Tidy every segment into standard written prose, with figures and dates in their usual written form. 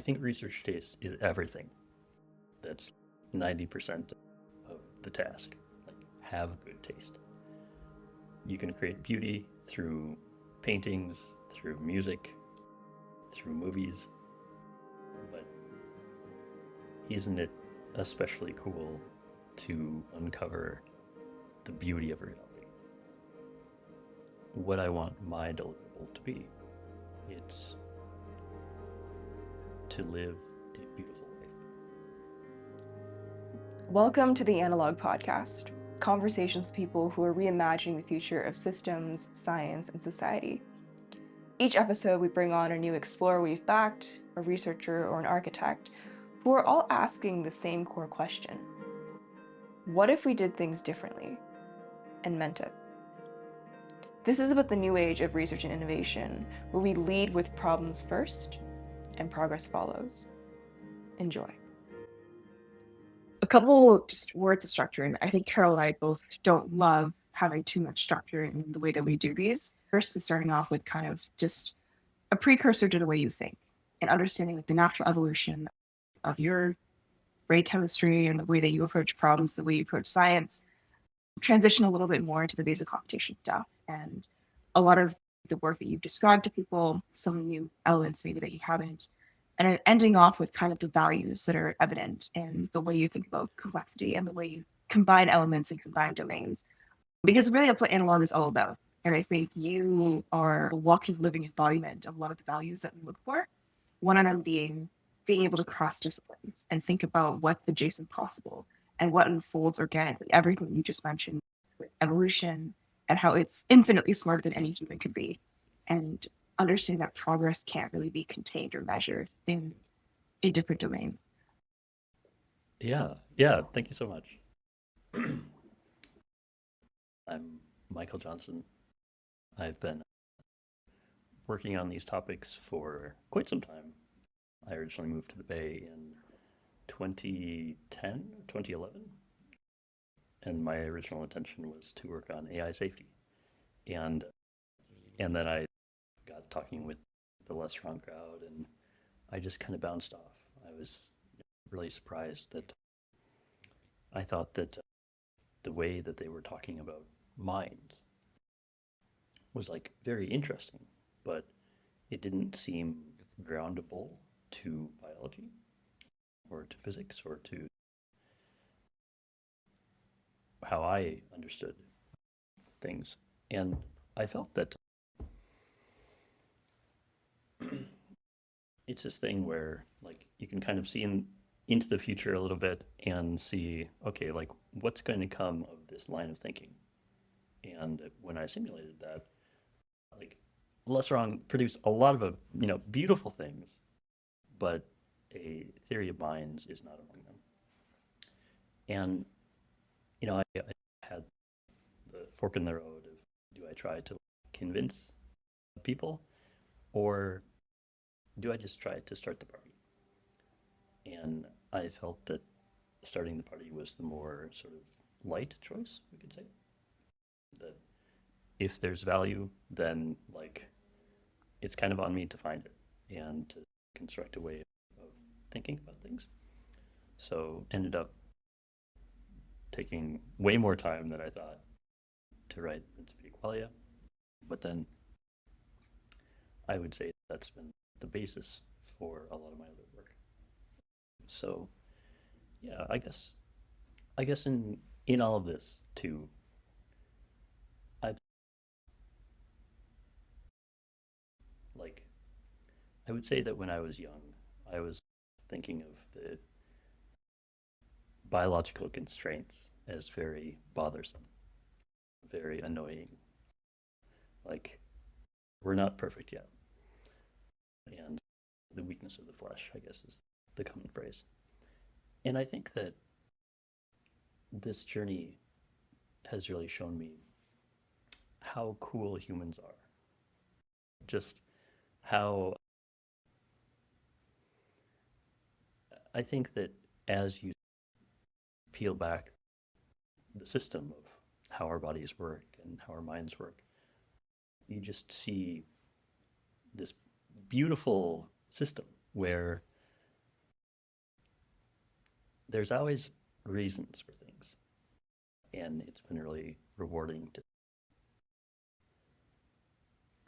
think research taste is everything. That's 90% of the task. Like, have good taste. You can create beauty through paintings, through music, through movies, but isn't it especially cool to uncover the beauty of reality? What I want my deliverable to be. It's to live a beautiful life. Welcome to the Analogue Podcast, conversations with people who are reimagining the future of systems, science, and society. Each episode, we bring on a new explorer we've backed, a researcher, or an architect, who are all asking the same core question. What if we did things differently and meant it? This is about the new age of research and innovation, where we lead with problems first and progress follows. Enjoy. A couple just words of structure, and I think Carol and I both don't love having too much structure in the way that we do these. First is starting off with kind of just a precursor to the way you think and understanding like the natural evolution of your brain chemistry and the way that you approach problems, the way you approach science. Transition a little bit more into the basic computation stuff and a lot of the work that you've described to people, some new elements maybe that you haven't, and then ending off with kind of the values that are evident in the way you think about complexity and the way you combine elements and combine domains. Because really that's what Analogue is all about. And I think you are a walking, living embodiment of a lot of the values that we look for. One of them being able to cross disciplines and think about what's adjacent possible and what unfolds organically. Everything you just mentioned with evolution and how it's infinitely smarter than any human could be. And understanding that progress can't really be contained or measured in different domains. Yeah, thank you so much. I'm Michael Johnson. I've been working on these topics for quite some time. I originally moved to the Bay in 2010, 2011, and my original intention was to work on AI safety. And then I got talking with the less wrong crowd, and I just kind of bounced off. I was really surprised that I thought that the way that they were talking about minds was like very interesting, but it didn't seem groundable to biology or to physics or to how I understood things. And I felt that it's this thing where like you can kind of see into the future a little bit and see, okay, like what's going to come of this line of thinking. And when I simulated that, like Less Wrong produced a lot of beautiful things, but a theory of minds is not among them. And I had the fork in the road of, do I try to convince people, or do I just try to start the party? And I felt that starting the party was the more sort of light choice, we could say. That if there's value, then like it's kind of on me to find it and to construct a way of thinking about things. So ended up taking way more time than I thought to write Principia Qualia, but then I would say that's been the basis for a lot of my other work. So yeah, I guess in all of this too, I would say that when I was young, I was thinking of the biological constraints as very bothersome, very annoying. Like, we're not perfect yet. And the weakness of the flesh, I guess, is the common phrase. And I think that this journey has really shown me how cool humans are. Just how I think that as you peel back the system of how our bodies work and how our minds work, you just see this beautiful system where there's always reasons for things. And it's been really rewarding to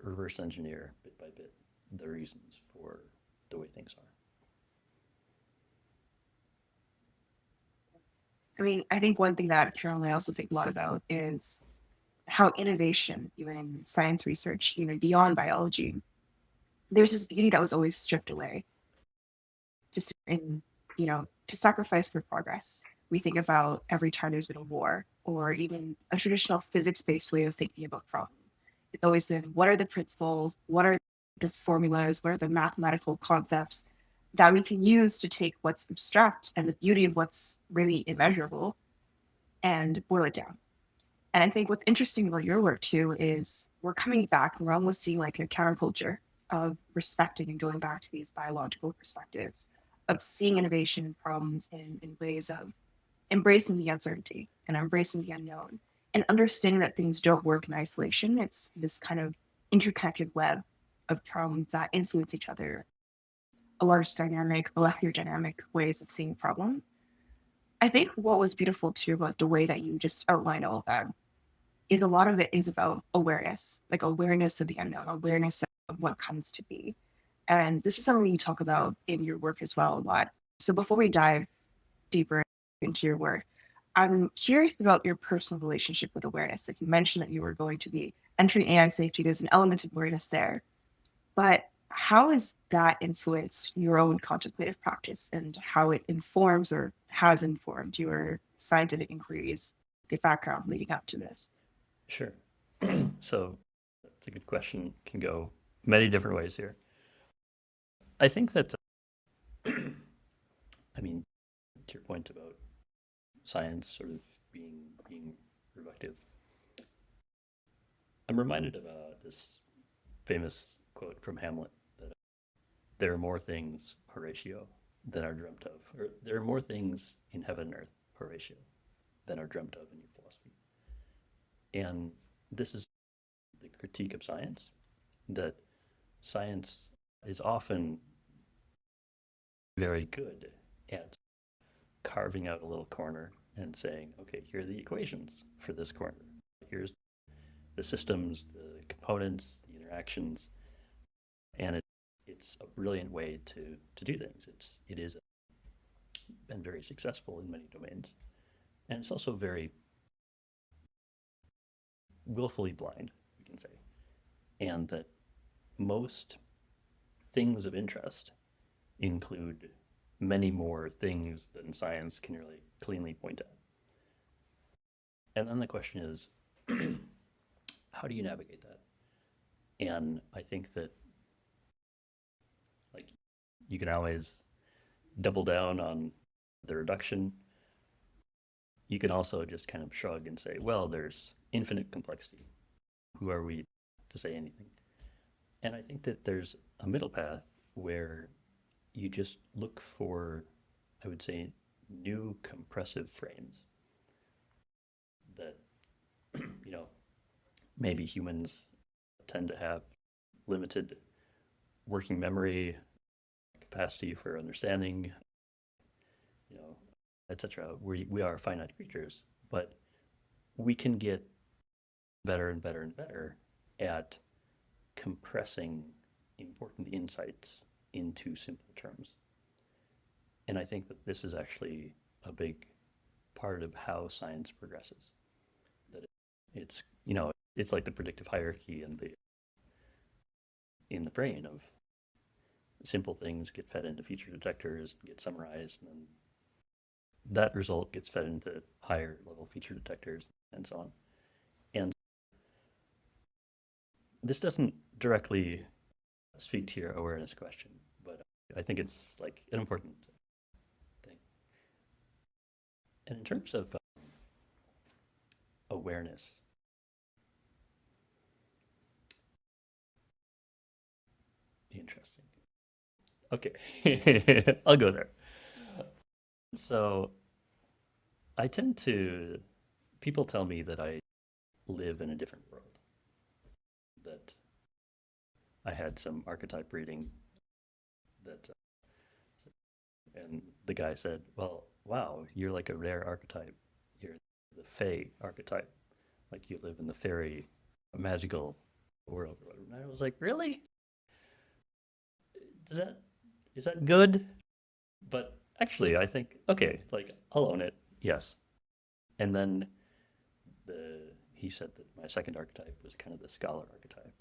reverse engineer bit by bit the reasons for the way things are. I mean, I think one thing that Carol and I also think a lot about is how innovation, even in science research, even beyond biology, there's this beauty that was always stripped away. Just in, to sacrifice for progress. We think about every time there's been a war or even a traditional physics-based way of thinking about problems. It's always been, what are the principles? What are the formulas? What are the mathematical concepts that we can use to take what's abstract and the beauty of what's really immeasurable and boil it down? And I think what's interesting about your work too is we're coming back, we're almost seeing like a counterculture of respecting and going back to these biological perspectives of seeing innovation and problems in ways of embracing the uncertainty and embracing the unknown and understanding that things don't work in isolation. It's this kind of interconnected web of problems that influence each other, a large dynamic, molecular dynamic ways of seeing problems. I think what was beautiful too about the way that you just outline all of that is a lot of it is about awareness, like awareness of the unknown, awareness of what comes to be. And this is something you talk about in your work as well a lot. So before we dive deeper into your work, I'm curious about your personal relationship with awareness. Like you mentioned that you were going to be entering AI safety, there's an element of awareness there. But how has that influenced your own contemplative practice and how it informs or has informed your scientific inquiries, the background leading up to this? Sure. So that's a good question. Can go many different ways here. I think that, I mean, to your point about science sort of being reductive, I'm reminded of this famous quote from Hamlet that there are more things, Horatio, than are dreamt of. Or there are more things in heaven and earth, Horatio, than are dreamt of in your philosophy. And this is the critique of science, that science is often very good at carving out a little corner and saying, okay, here are the equations for this corner. Here's the systems, the components, the interactions, and it's a brilliant way to do things. It is been very successful in many domains, and it's also very willfully blind, we can say, and that most things of interest include many more things than science can really cleanly point at. And then the question is, how do you navigate that? And I think that, like, you can always double down on the reduction. You can also just kind of shrug and say, well, there's infinite complexity. Who are we to say anything? And I think that there's a middle path where you just look for, I would say, new compressive frames that, maybe humans tend to have limited working memory, capacity for understanding, etc. We are finite creatures, but we can get better and better and better at compressing important insights into simple terms. And I think that this is actually a big part of how science progresses. That it's like the predictive hierarchy in the brain of simple things get fed into feature detectors, get summarized, and then that result gets fed into higher level feature detectors and so on. And this doesn't directly speak to your awareness question, but I think it's like an important thing. And in terms of awareness, interesting. Okay, I'll go there. So people tell me that I live in a different world, that I had some archetype reading and the guy said, well, wow, you're like a rare archetype. You're the Fae archetype. Like you live in the fairy, magical world. And I was like, really? Does that is that good? But actually, I think okay, like I'll own it. Yes. And then the he said that my second archetype was kind of the scholar archetype.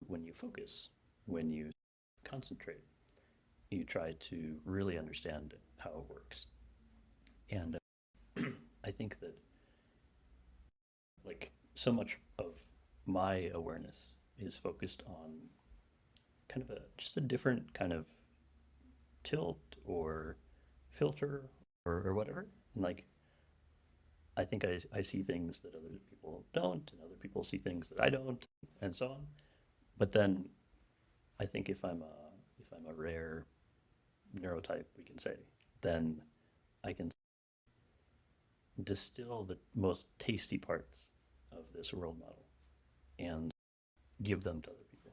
When you focus, when you concentrate, you try to really understand how it works. And I think that like so much of my awareness is focused on kind of a just a different kind of tilt or filter or whatever. And like I think I see things that other people don't, and other people see things that I don't, and so on. But then I think if I'm a rare neurotype, we can say, then I can distill the most tasty parts of this world model and give them to other people.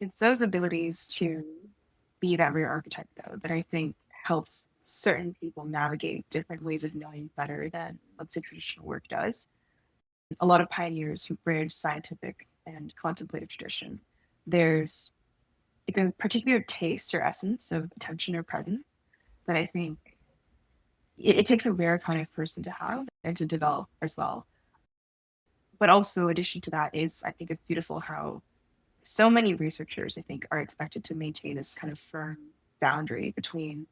It's those abilities to be that rare archetype, though, that I think helps certain people navigate different ways of knowing better than, let's say, traditional work does. A lot of pioneers who bridge scientific and contemplative traditions, there's like a particular taste or essence of attention or presence that I think it takes a rare kind of person to have and to develop as well. But also, addition to that is, I think it's beautiful how so many researchers, I think, are expected to maintain this kind of firm boundary between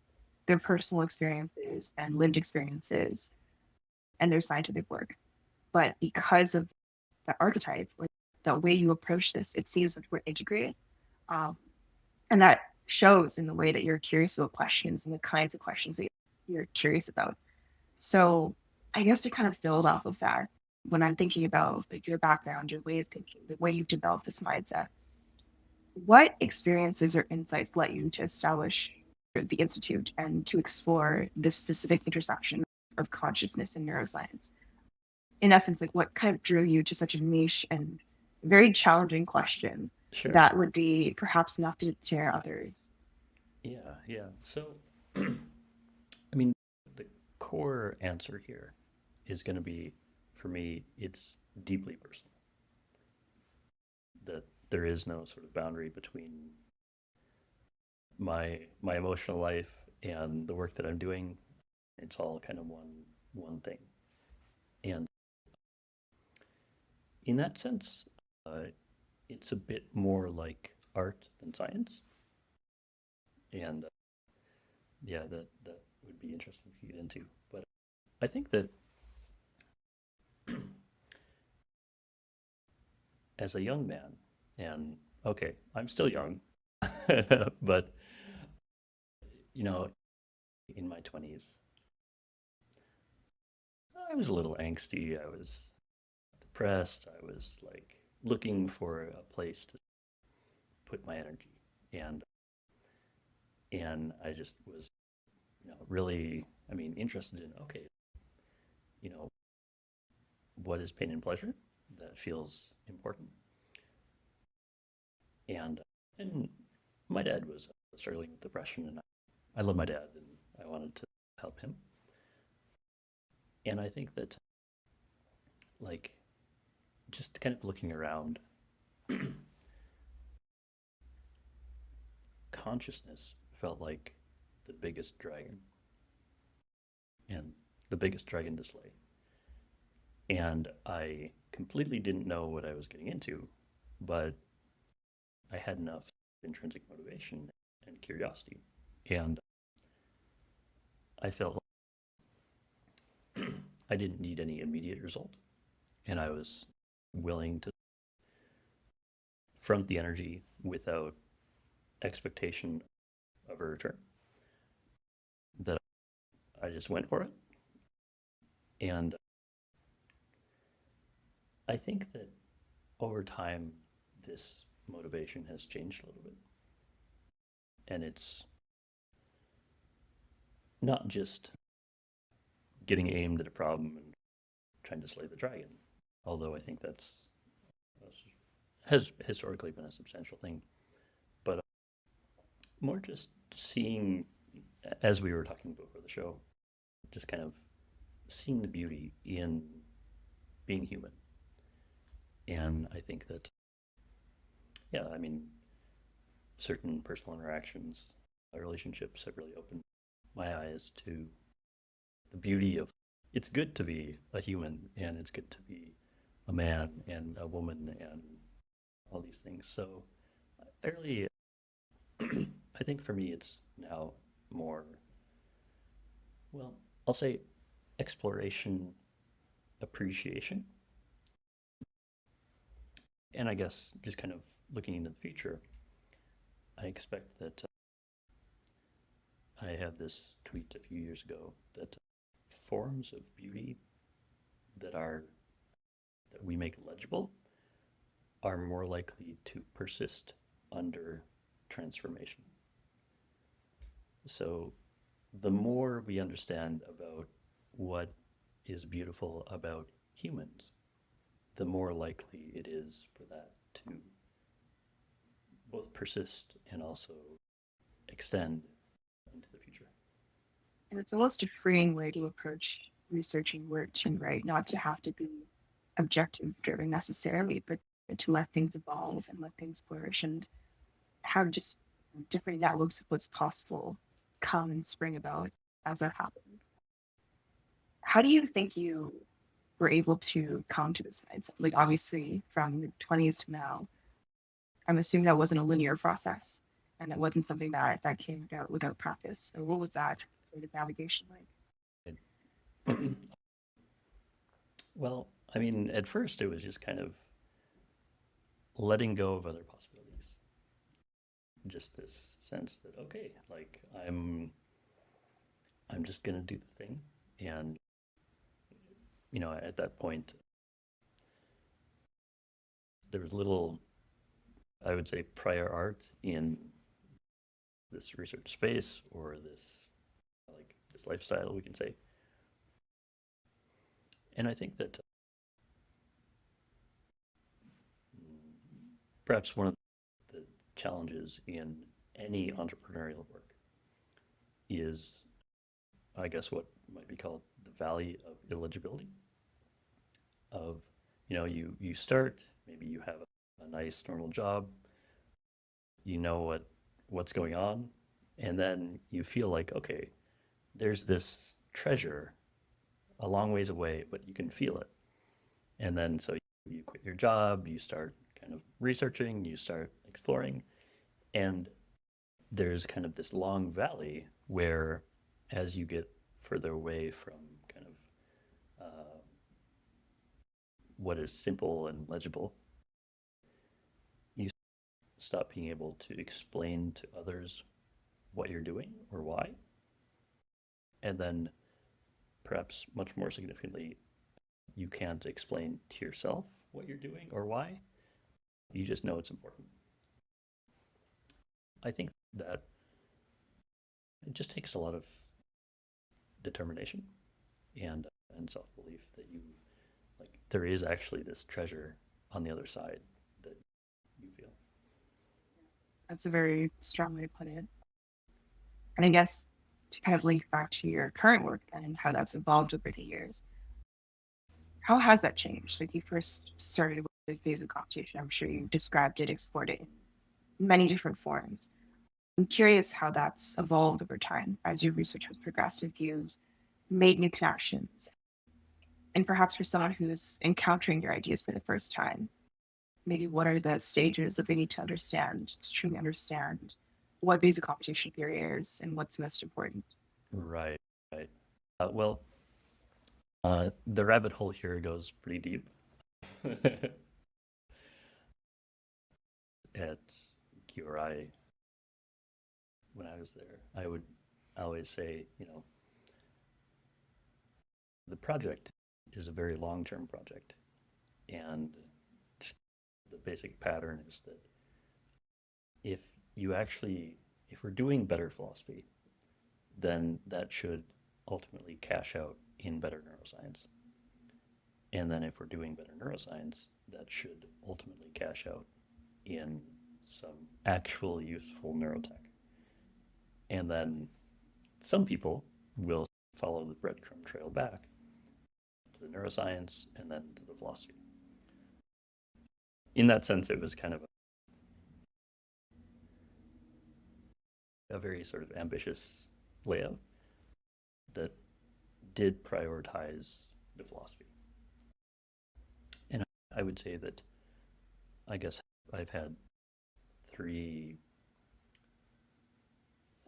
their personal experiences and lived experiences and their scientific work. But because of the archetype or the way you approach this, it seems much more integrated. Um, and that shows in the way that you're curious about questions and the kinds of questions that you're curious about. So I guess to kind of build off of that, when I'm thinking about like your background, your way of thinking, the way you've developed this mindset, what experiences or insights led you to establish the Institute and to explore this specific intersection of consciousness and neuroscience? In essence, like what kind of drew you to such a niche and very challenging question Sure. that would be perhaps not to deter others? Yeah, yeah. So, I mean, the core answer here is going to be, for me, it's deeply personal. That there is no sort of boundary between my emotional life and the work that I'm doing. It's all kind of one thing. And in that sense, it's a bit more like art than science. And yeah, that would be interesting to get into. But I think that as a young man, and okay, I'm still young, but you know, in my 20s, I was a little angsty. I was depressed. I was like looking for a place to put my energy, and I just was, really, I mean, interested in okay, you know, what is pain and pleasure that feels important, and my dad was struggling with depression, and I love my dad, and I wanted to help him, and I think that like just kind of looking around, consciousness felt like the biggest dragon and the biggest dragon to slay. And I completely didn't know what I was getting into, but I had enough intrinsic motivation and curiosity. And I felt like I didn't need any immediate result. And I was willing to front the energy without expectation of a return. That I just went for it. And I think that over time, this motivation has changed a little bit. And it's not just getting aimed at a problem and trying to slay the dragon, although I think that's has historically been a substantial thing. But more just seeing, as we were talking before the show, just kind of seeing the beauty in being human. And I think that, yeah, I mean, certain personal interactions, relationships have really opened my eyes to the beauty of it's good to be a human and it's good to be a man and a woman and all these things. So I really, I think for me, it's now more, well, I'll say exploration, appreciation, and I guess just kind of looking into the future. I expect that I had this tweet a few years ago that forms of beauty that are that we make legible are more likely to persist under transformation. So the more we understand about what is beautiful about humans, the more likely it is for that to both persist and also extend into the future. And it's almost a freeing way to approach researching work too, right? Not to have to be objective driven necessarily, but to let things evolve and let things flourish and have just different networks of what's possible come and spring about as that happens. How do you think you were able to come to this mindset? Like obviously from your 20s to now, I'm assuming that wasn't a linear process and it wasn't something that came out without practice. So what was that sort of navigation like? Well, I mean, at first it was just kind of letting go of other possibilities. Just this sense that, okay, like I'm just gonna do the thing. And at that point there was little, I would say, prior art in this research space or this lifestyle, we can say. And I think that perhaps one of the challenges in any entrepreneurial work is, I guess, what might be called the valley of illegibility. Of, you start, maybe you have a nice normal job, you know what's going on, and then you feel like, okay, there's this treasure a long ways away, but you can feel it. And then so you quit your job, you start kind of researching, you start exploring, and there's kind of this long valley where as you get further away from kind of what is simple and legible, you stop being able to explain to others what you're doing or why. And then perhaps much more significantly, you can't explain to yourself what you're doing or why. You just know it's important. I think that it just takes a lot of determination and self-belief that there is actually this treasure on the other side that you feel. That's a very strong way to put it. And I guess to kind of link back to your current work and how that's evolved over the years, how has that changed? Like you first started with vasocomputation. I'm sure you described it, explored it in many different forms. I'm curious how that's evolved over time as your research has progressed, if you've made new connections. And perhaps for someone who's encountering your ideas for the first time, maybe what are the stages that they need to understand to truly understand what vasocomputation theory is and what's most important? Right. Well, the rabbit hole here goes pretty deep. At QRI, when I was there, I would always say, the project is a very long-term project. And just the basic pattern is that if we're doing better philosophy, then that should ultimately cash out in better neuroscience. And then if we're doing better neuroscience, that should ultimately cash out in some actual useful neurotech. And then some people will follow the breadcrumb trail back to the neuroscience and then to the philosophy. In that sense, it was kind of a very sort of ambitious layout that did prioritize the philosophy. And I would say that I guess I've had three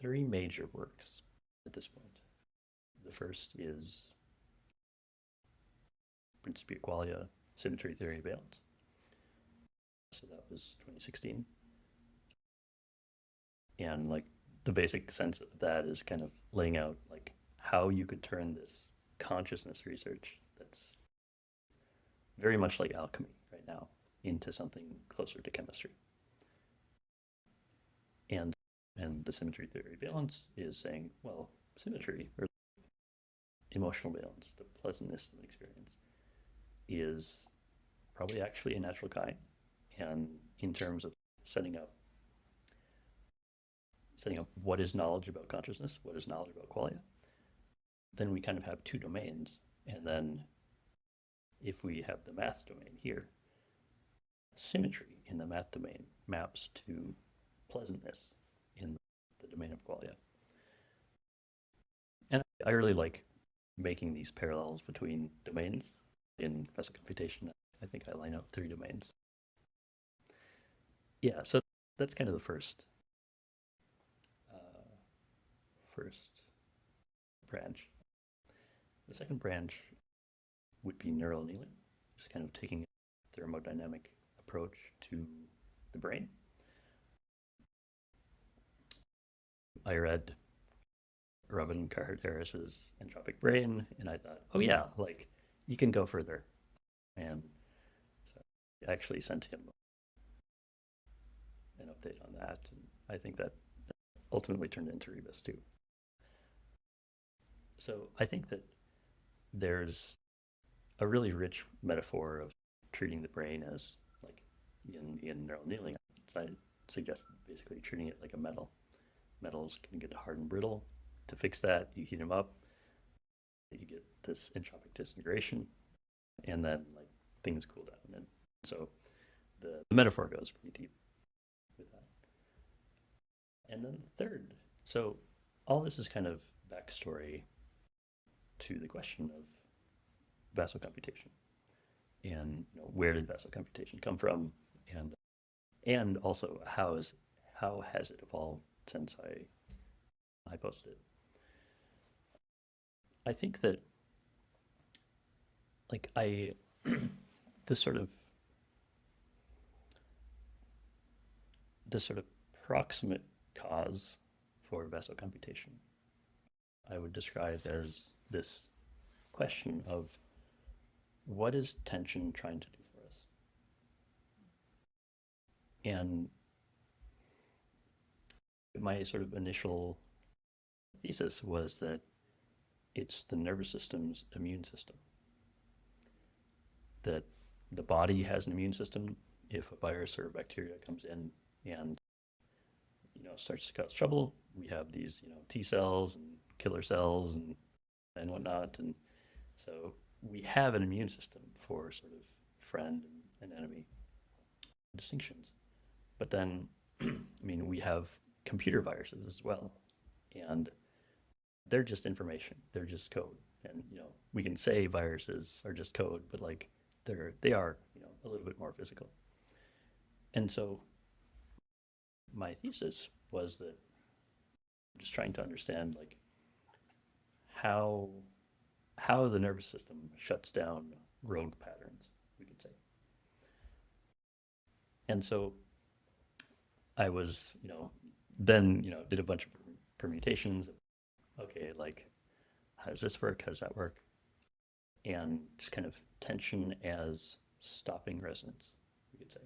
major works at this point. The first is Principia Qualia, Symmetry Theory of Valence. So that was 2016. And like the basic sense of that is kind of laying out like how you could turn this consciousness research that's very much like alchemy right now into something closer to chemistry. And the symmetry theory of valence is saying, well, symmetry or emotional valence, the pleasantness of an experience, is probably actually a natural kind. And in terms of setting up what is knowledge about consciousness, what is knowledge about qualia, then we kind of have two domains. And then if we have the math domain here, symmetry in the math domain maps to pleasantness in the domain of qualia. And I really like making these parallels between domains. In vasocomputation, I think I line out 3 domains. Yeah, so that's kind of the first branch. The second branch would be neural annealing, just kind of taking a thermodynamic approach to the brain. I read Robin Carhart-Harris's Entropic Brain, and I thought, oh yeah, like you can go further. And so I actually sent him an update on that, and I think that ultimately turned into Rebus too. So I think that there's a really rich metaphor of treating the brain as like in neural annealing. I suggest basically treating it like a metal. Metals can get hard and brittle. To fix that, you heat them up, you get this entropic disintegration, and then like things cool down. And so the metaphor goes pretty deep with that. And then the third, so all this is kind of backstory to the question of vasocomputation and where did vasocomputation come from, and also how has it evolved since I posted it. I think that like this sort of proximate cause for vasocomputation I would describe as this question of what is tension trying to do for us? And my sort of initial thesis was that it's the nervous system's immune system. That the body has an immune system. If a virus or a bacteria comes in and starts to cause trouble, we have these T cells and killer cells and whatnot, and so we have an immune system for sort of friend and enemy distinctions. But then, I mean, we have computer viruses as well, and they're just information. They're just code, and we can say viruses are just code, but like they are a little bit more physical. And so my thesis was that I'm just trying to understand like how the nervous system shuts down rogue patterns, we could say. And so I was, then, did a bunch of permutations. Okay, like, how does this work? How does that work? And just kind of tension as stopping resonance, we could say.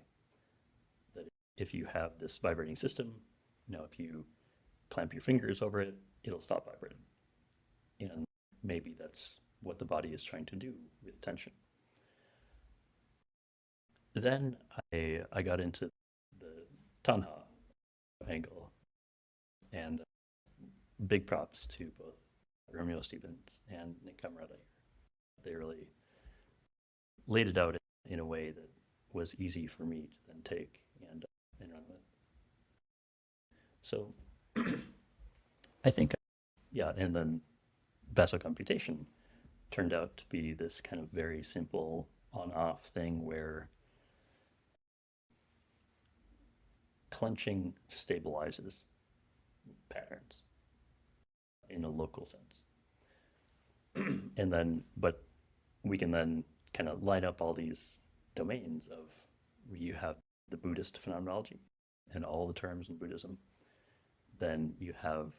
That if you have this vibrating system, if you clamp your fingers over it, it'll stop vibrating. And maybe that's what the body is trying to do with tension. Then I got into the Tanha angle, and big props to both Romeo Stevens and Nick Camarata. They really laid it out in a way that was easy for me to then take and run with. So I think, yeah, and then vasocomputation turned out to be this kind of very simple on-off thing where clenching stabilizes patterns in a local sense. And then, but we can then kind of line up all these domains of where you have the Buddhist phenomenology and all the terms in Buddhism. Then you have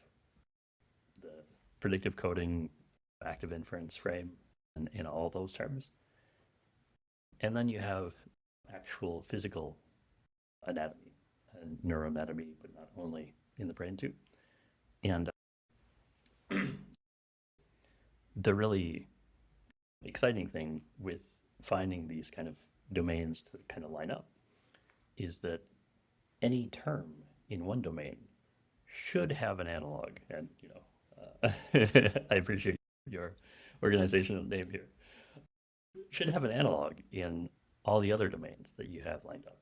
the predictive coding, active inference frame, and in all those terms. And then you have actual physical anatomy and neuroanatomy, but not only in the brain too. And the really exciting thing with finding these kind of domains to kind of line up is that any term in one domain should have an analog. And, I appreciate your organizational name here. Should have an analog in all the other domains that you have lined up.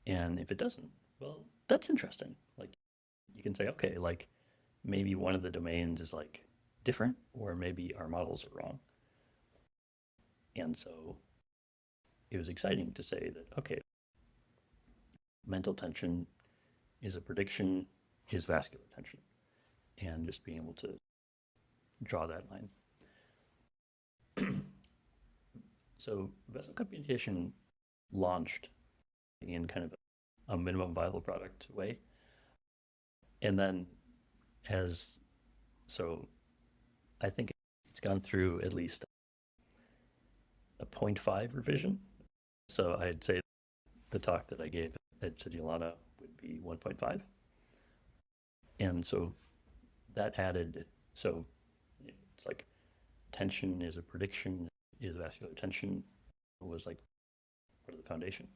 And if it doesn't, well, that's interesting. Like, you can say, okay, like maybe one of the domains is like different, or maybe our models are wrong. And so it was exciting to say that, okay, mental tension is a prediction, is vascular tension, and just being able to draw that line. So vasocomputation launched in kind of a minimum viable product way. And then I think it's gone through at least a 0.5 revision. So I'd say the talk that I gave at Citylana would be 1.5. And so that added, so it's like tension is a prediction, is vascular tension, was like part of the foundation,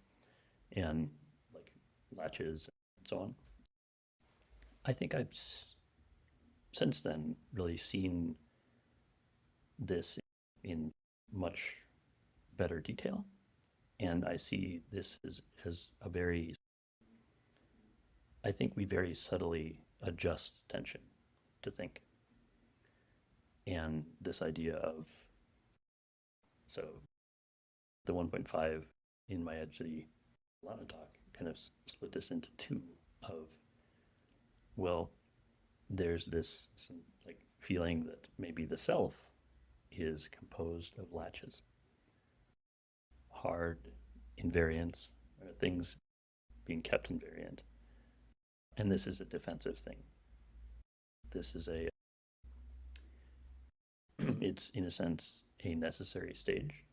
and like latches and so on. I think I've since then really seen this in much better detail, and I see this as a very, I think we very subtly adjust tension to think. And this idea of, so the 1.5 in my Edge City Lana talk kind of split this into two of, well, there's this like feeling that maybe the self is composed of latches, hard invariants, or things being kept invariant. And this is a defensive thing. This is it's in a sense a necessary stage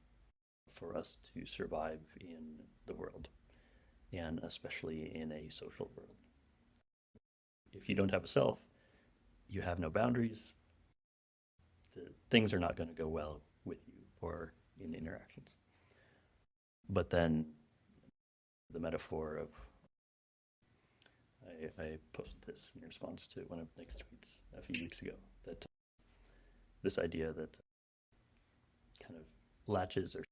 for us to survive in the world, and especially in a social world. If you don't have a self, you have no boundaries, things are not going to go well with you or in interactions. But then the metaphor of, I posted this in response to one of Nick's tweets a few weeks ago, that this idea that kind of latches are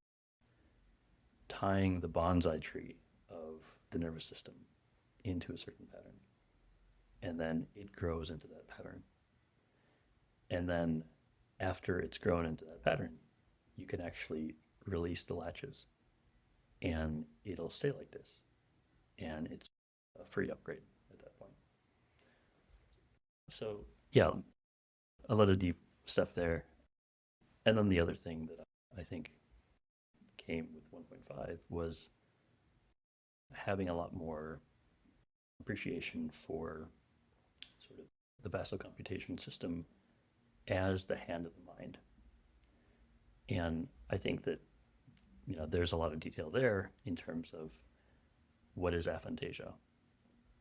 tying the bonsai tree of the nervous system into a certain pattern. And then it grows into that pattern. And then after it's grown into that pattern, you can actually release the latches and it'll stay like this. And it's a free upgrade at that point. So yeah, a lot of deep stuff there. And then the other thing that I think came with 1.5 was having a lot more appreciation for sort of the vasocomputation system as the hand of the mind. And I think that, there's a lot of detail there in terms of what is aphantasia.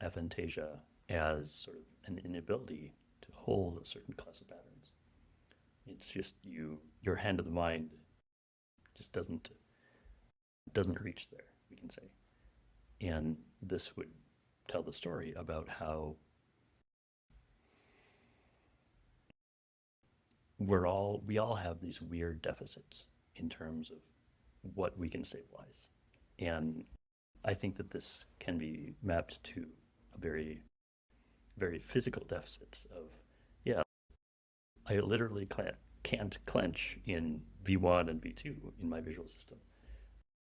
Aphantasia as sort of an inability to hold a certain class of patterns. It's just your hand of the mind just doesn't reach there, we can say. And this would tell the story about how we all have these weird deficits in terms of what we can stabilize. And I think that this can be mapped to a very, very physical deficits of, yeah, I literally can't clench in V1 and V2 in my visual system,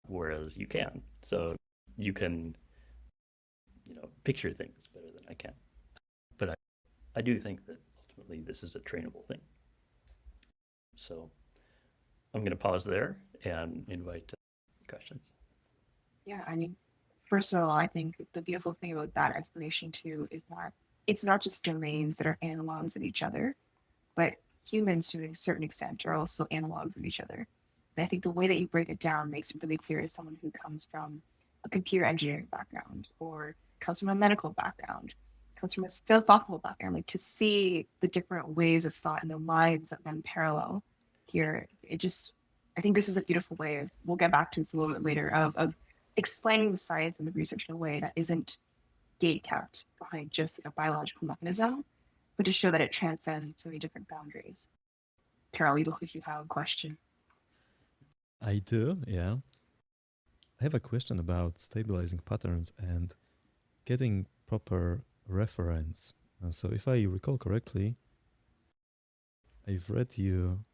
whereas you can. So you can, picture things better than I can. But I do think that ultimately this is a trainable thing. So I'm going to pause there and invite questions. Yeah, I mean, first of all, I think the beautiful thing about that explanation too is that it's not just domains that are analogs of each other, but humans to a certain extent are also analogs of each other. And I think the way that you break it down makes it really clear as someone who comes from a computer engineering background or comes from a medical background, comes from a philosophical background, like to see the different ways of thought and the lines that run parallel here. I think this is a beautiful way of, we'll get back to this a little bit later, of explaining the science and the research in a way that isn't gate kept behind just a biological mechanism, but to show that it transcends so many different boundaries. Carol, you look like you have a question. I do, yeah. I have a question about stabilizing patterns and getting proper reference. So if I recall correctly, I've read you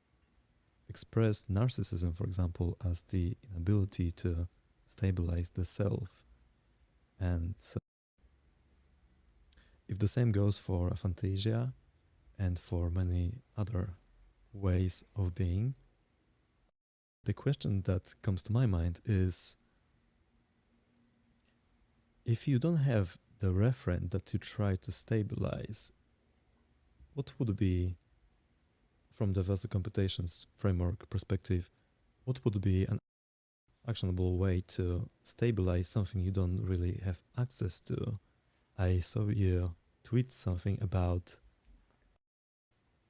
express narcissism, for example, as the inability to stabilize the self. And if the same goes for aphantasia and for many other ways of being, the question that comes to my mind is, if you don't have the referent that you try to stabilize, what would be, from the vasocomputations framework perspective, what would be an actionable way to stabilize something you don't really have access to? I saw you tweet something about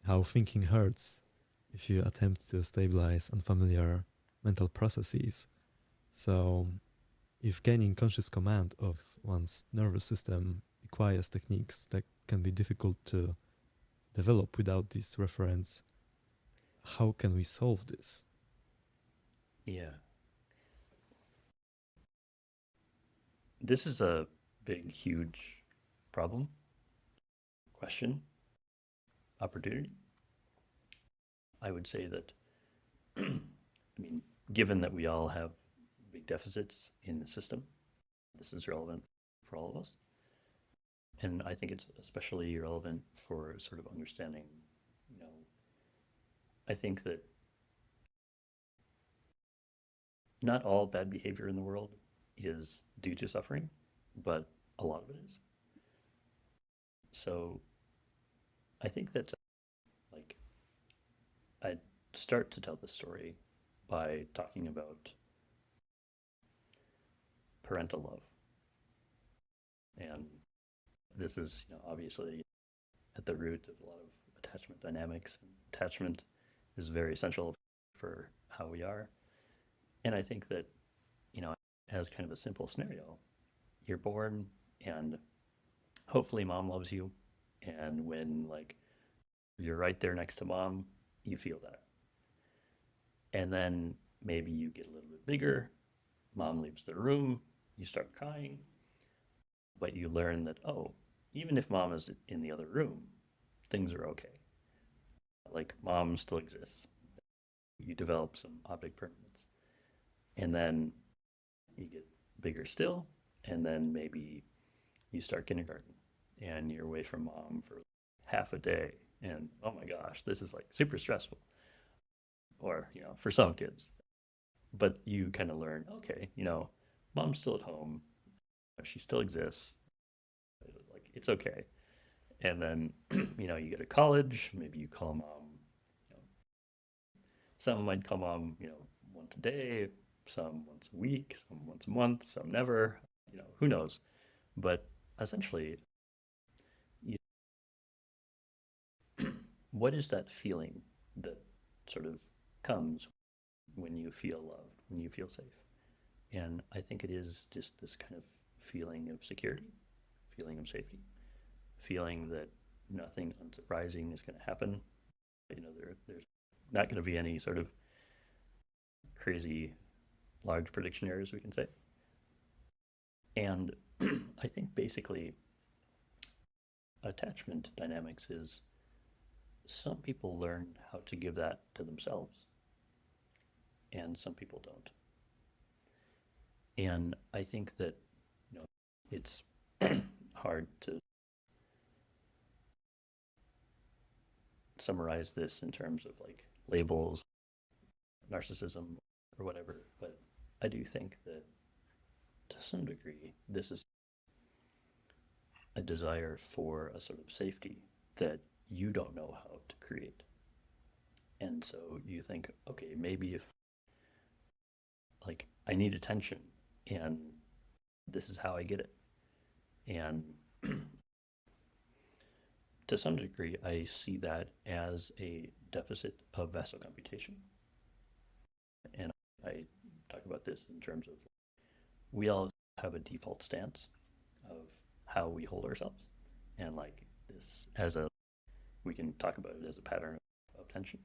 how thinking hurts if you attempt to stabilize unfamiliar mental processes. So if gaining conscious command of one's nervous system requires techniques that can be difficult to develop without this reference, how can we solve this? Yeah. This is a big, huge problem, question, opportunity. I would say that, I mean, given that we all have big deficits in the system, this is relevant for all of us. And I think it's especially relevant for sort of understanding, I think that not all bad behavior in the world is due to suffering, but a lot of it is. So I think that, I'd start to tell this story by talking about parental love. And this is, obviously at the root of a lot of attachment dynamics. Attachment is very essential for how we are. And I think that, as kind of a simple scenario, you're born and hopefully mom loves you. And when you're right there next to mom, you feel that. And then maybe you get a little bit bigger, mom leaves the room, you start crying, but you learn that, even if mom is in the other room, things are okay. Mom still exists. You develop some object permanence. And then you get bigger still, and then maybe you start kindergarten and you're away from mom for half a day, and oh my gosh, this is super stressful. Or, for some kids. But you kind of learn, okay, mom's still at home, she still exists, it's okay. And then, you go to college, maybe you call mom, some might call mom, once a day, some once a week, some once a month, some never, who knows. But essentially, what is that feeling that sort of comes when you feel loved, when you feel safe? And I think it is just this kind of feeling of security, feeling of safety, feeling that nothing unsurprising is going to happen. there's not going to be any sort of crazy large prediction errors, we can say. And I think basically attachment dynamics is some people learn how to give that to themselves and some people don't. And I think that, it's hard to summarize this in terms of like labels, narcissism, or whatever, but I do think that to some degree, this is a desire for a sort of safety that you don't know how to create. And so you think, okay, maybe if like I need attention and this is how I get it. And to some degree, I see that as a deficit of vasocomputation. And I talk about this in terms of we all have a default stance of how we hold ourselves. And like this as we can talk about it as a pattern of tension.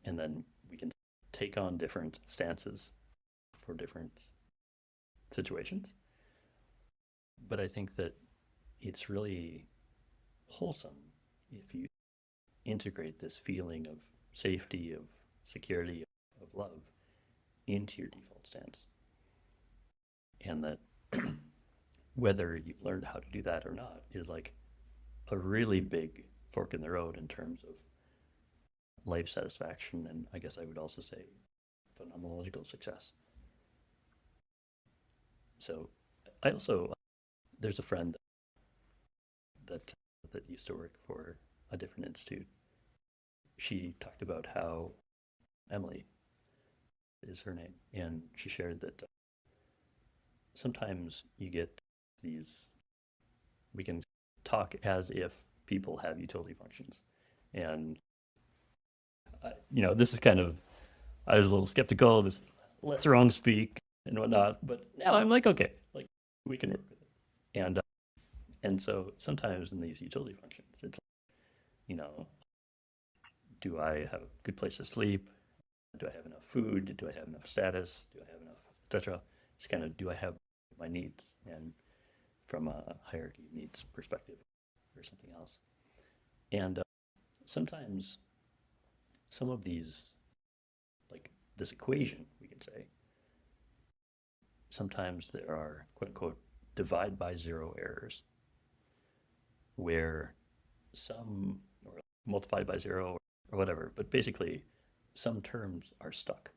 And then we can take on different stances for different situations. But I think that it's really wholesome if you integrate this feeling of safety, of security, of love into your default stance. And that whether you've learned how to do that or not is like a really big fork in the road in terms of life satisfaction, and I guess I would also say phenomenological success. So I also, there's a friend that used to work for a different institute. She talked about how Emily is her name, and she shared that sometimes you get these, we can talk as if people have utility functions. And, this is kind of, I was a little skeptical, this lets wrong speak and whatnot, but now I'm like, okay, like we can work with it. And so sometimes in these utility functions, it's, do I have a good place to sleep? Do I have enough food? Do I have enough status? Do I have enough, etc.? Just kind of, do I have my needs? And from a hierarchy of needs perspective or something else. And sometimes some of these, like this equation, we can say, sometimes there are quote unquote divide by zero errors where some, or multiplied by zero or whatever, but basically some terms are stuck.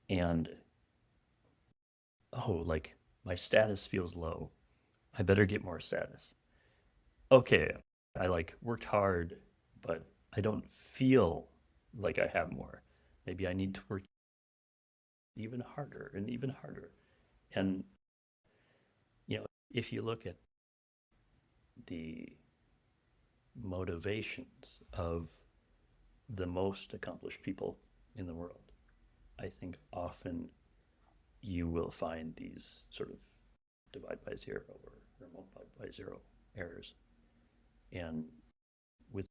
And, like my status feels low. I better get more status. Okay, I like worked hard, but I don't feel like I have more. Maybe I need to work even harder and even harder. And, if you look at the motivations of the most accomplished people in the world, I think often you will find these sort of divide by zero or multiply by zero errors. And with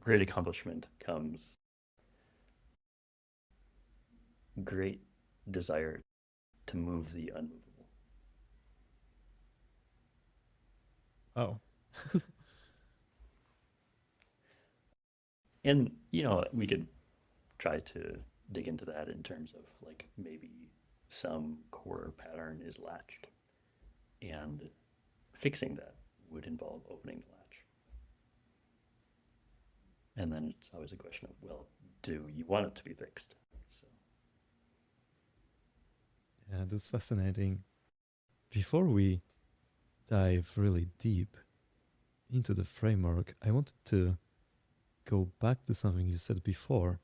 great accomplishment comes great desire to move the unmovable. Oh. And, we could try to dig into that in terms of like maybe some core pattern is latched, and fixing that would involve opening the latch. And then it's always a question of, well, do you want it to be fixed? So. Yeah, that's fascinating. Before we dive really deep into the framework, I wanted to go back to something you said before.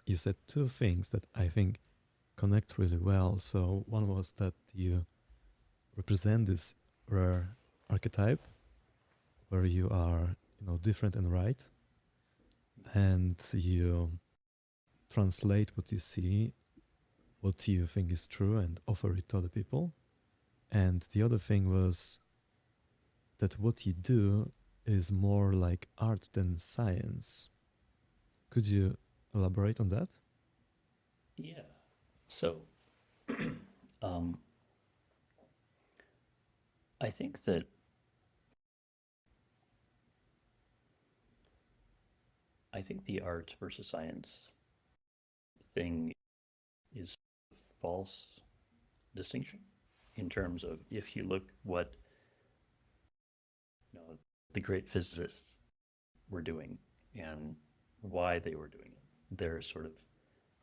You said two things that I think connect really well. So one was that you represent this rare archetype where you are, different and right, and you translate what you see, what you think is true, and offer it to other people. And the other thing was that what you do is more like art than science. Could you elaborate on that? Yeah. So, um, I think that the art versus science thing is a false distinction in terms of if you look what the great physicists were doing and why they were doing it, their sort of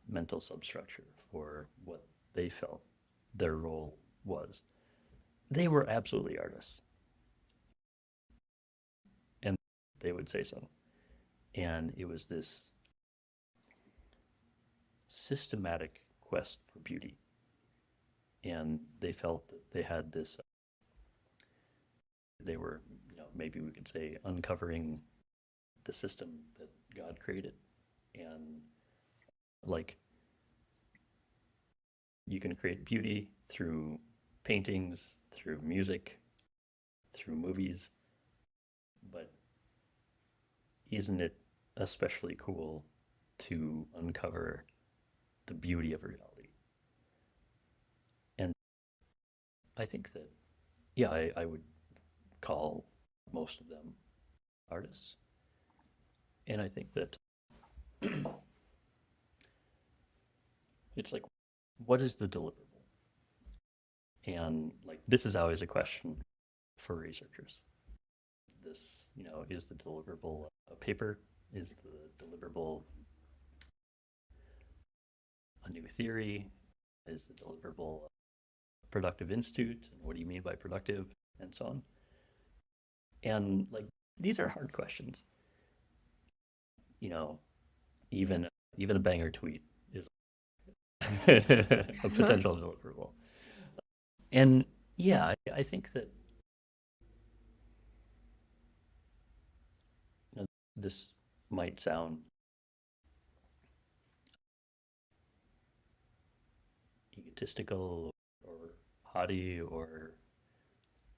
mental substructure for what they felt their role was. They were absolutely artists, and they would say so. And it was this systematic quest for beauty. And they felt that they had this, they were, maybe we could say, uncovering the system that God created. And like, you can create beauty through paintings, through music, through movies, but isn't it especially cool to uncover the beauty of reality? And I think that, yeah, I would call most of them artists. And I think that it's like, what is the deliverable? And like, this is always a question for researchers. This, is the deliverable a paper? Is the deliverable a new theory? Is the deliverable a productive institute? And what do you mean by productive? And so on. And like, these are hard questions. Even a banger tweet is a potential deliverable. And yeah, I think that this might sound egotistical or haughty or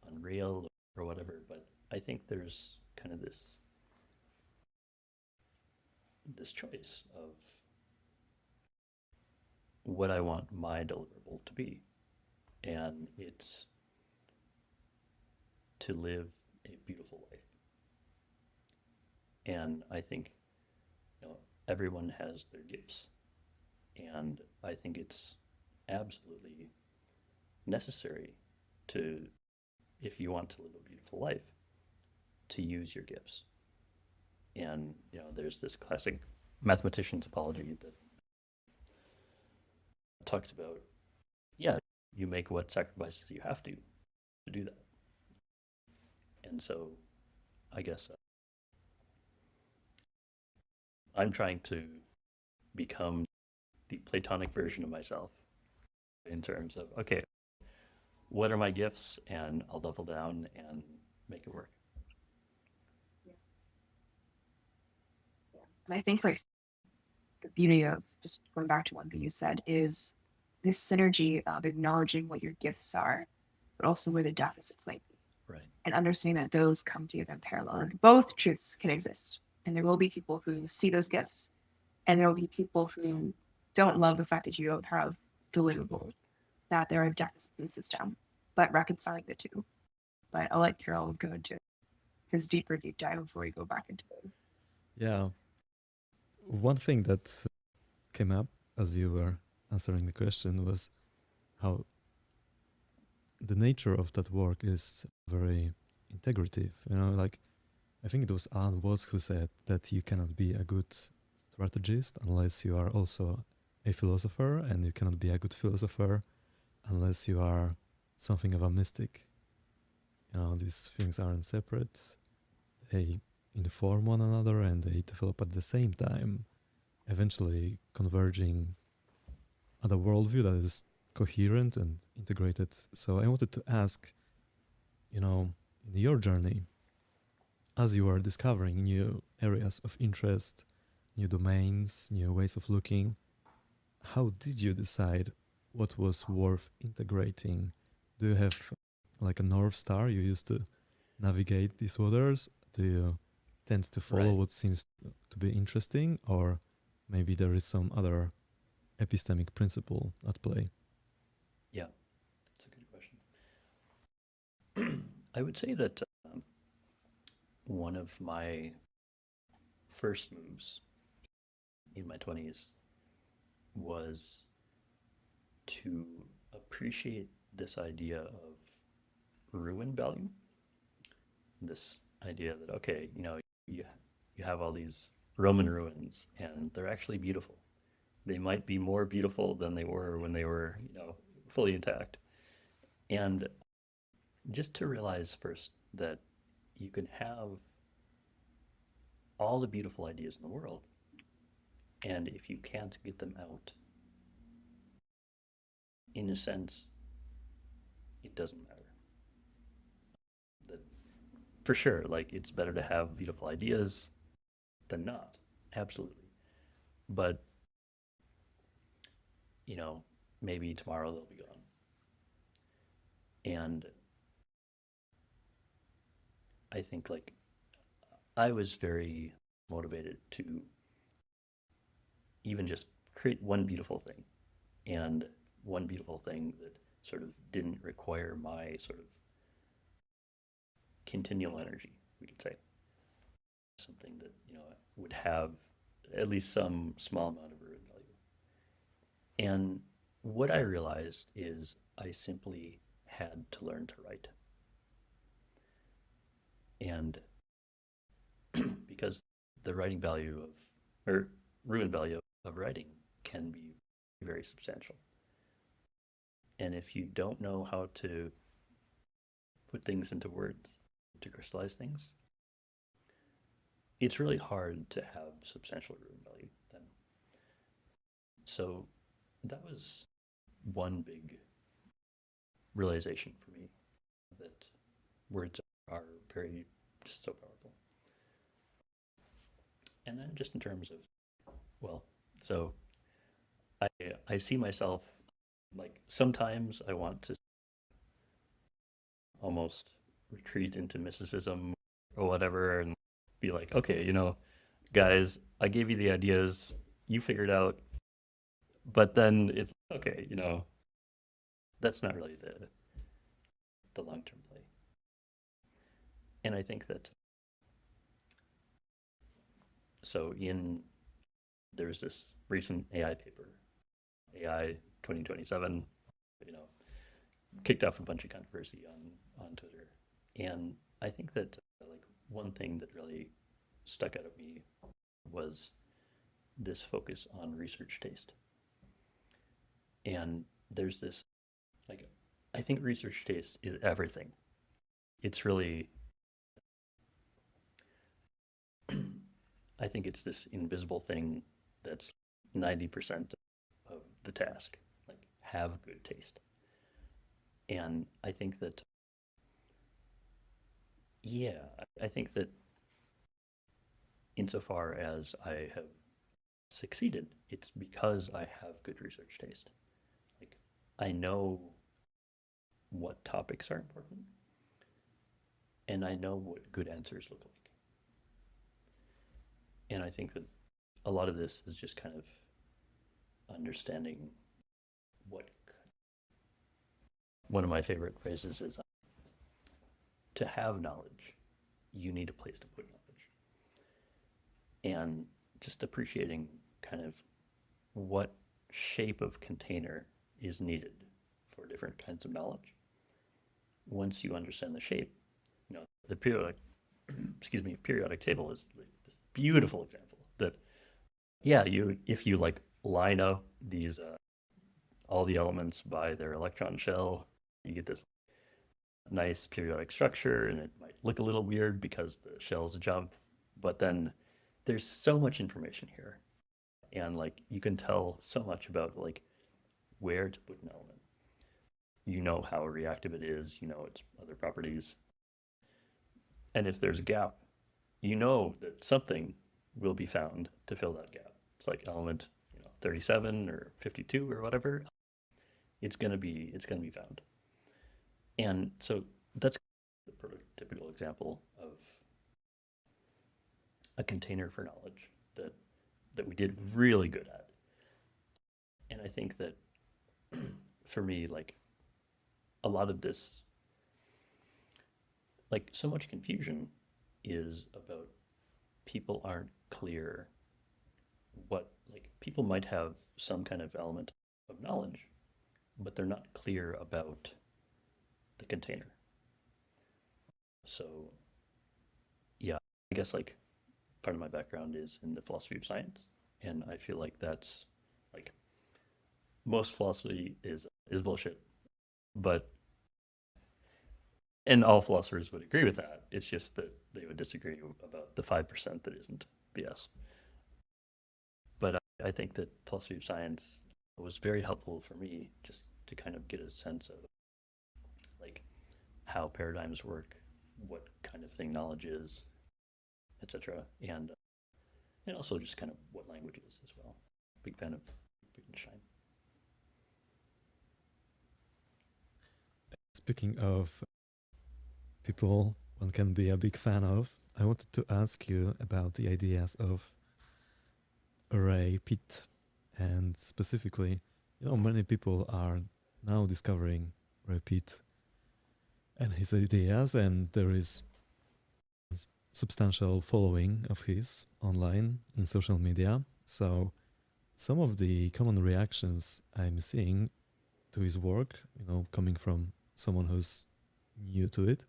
unreal or whatever, but I think there's kind of this choice of what I want my deliverable to be. And it's to live a beautiful life. And I think everyone has their gifts. And I think it's absolutely necessary to, if you want to live a beautiful life, to use your gifts. And there's this classic mathematician's apology that talks about, yeah, you make what sacrifices you have to do that. And so I guess I'm trying to become the Platonic version of myself in terms of, okay, what are my gifts? And I'll double down and make it work. And I think like the beauty of just going back to one thing you said is this synergy of acknowledging what your gifts are, but also where the deficits might be. Right. And understanding that those come together in parallel. Both truths can exist. And there will be people who see those gifts, and there will be people who don't love the fact that you don't have deliverables, that there are deficits in the system, but reconciling the two. But I'll let Carol go into his deep dive before we go back into those. Yeah. One thing that came up as you were answering the question was how the nature of that work is very integrative. Like I think it was Alan Watts who said that you cannot be a good strategist unless you are also a philosopher, and you cannot be a good philosopher unless you are something of a mystic. These things aren't separate. They inform one another and they develop at the same time, eventually converging at a worldview that is coherent and integrated. So I wanted to ask, in your journey, as you are discovering new areas of interest, new domains, new ways of looking, how did you decide what was worth integrating? Do you have like a North Star you use to navigate these waters? Do you tend to follow Right. what seems to be interesting, or maybe there is some other epistemic principle at play? Yeah, that's a good question. I would say that one of my first moves in my 20s was to appreciate this idea of ruin value. This idea that, okay, you have all these Roman ruins and they're actually beautiful. They might be more beautiful than they were when they were, fully intact. And just to realize first that you can have all the beautiful ideas in the world, and if you can't get them out, in a sense, it doesn't matter. That for sure, like it's better to have beautiful ideas than not, absolutely. But maybe tomorrow they'll be gone. And I think like I was very motivated to even just create one beautiful thing, and one beautiful thing that sort of didn't require my sort of continual energy, we could say. Something that, would have at least some small amount of ruin value. And what I realized is I simply had to learn to write. And because the writing value or ruin value of writing can be very substantial. And if you don't know how to put things into words, to crystallize things, it's really hard to have substantial ruin value then. So that was one big realization for me, that words are very just so powerful. And then just in terms of, well, so I see myself like sometimes I want to almost retreat into mysticism or whatever and be like, okay, guys, I gave you the ideas, you figured out, but then it's okay, that's not really the long term play. And I think that so there's this recent AI paper, AI 2027, kicked off a bunch of controversy on Twitter. And I think that like one thing that really stuck out at me was this focus on research taste. And there's this like I think research taste is everything. It's really I think it's this invisible thing that's 90% of the task. Like have good taste. And I think that yeah, I think that insofar as I have succeeded, it's because I have good research taste. Like I know what topics are important, and I know what good answers look like. And I think that a lot of this is just kind of understanding what one of my favorite phrases is to have knowledge, you need a place to put knowledge. And just appreciating kind of what shape of container is needed for different kinds of knowledge. Once you understand the shape, the periodic table is this beautiful example that, yeah, if you like line up these all the elements by their electron shell, you get this nice periodic structure, and it might look a little weird because the shells jump, but then there's so much information here, and like you can tell so much about like where to put an element. How reactive it is, its other properties. And if there's a gap, that something will be found to fill that gap. It's like element 37 or 52 or whatever. It's gonna be found. And so that's the prototypical example of a container for knowledge that we did really good at. And I think that for me, like a lot of this, like so much confusion is about people aren't clear what, like people might have some kind of element of knowledge, but they're not clear about the container. So yeah, I guess like part of my background is in the philosophy of science, and I feel like that's like most philosophy is bullshit, but and all philosophers would agree with that. It's just that they would disagree about the 5% that isn't BS. But I think that philosophy of science was very helpful for me just to kind of get a sense of like how paradigms work, what kind of thing knowledge is, etc. And also just kind of what language is as well. Big fan of Wittgenstein. Speaking of people one can be a big fan of, I wanted to ask you about the ideas of Ray Pitt, and specifically, many people are now discovering Ray Pitt and his ideas, and there is substantial following of his online in social media. So some of the common reactions I'm seeing to his work, coming from someone who's new to it,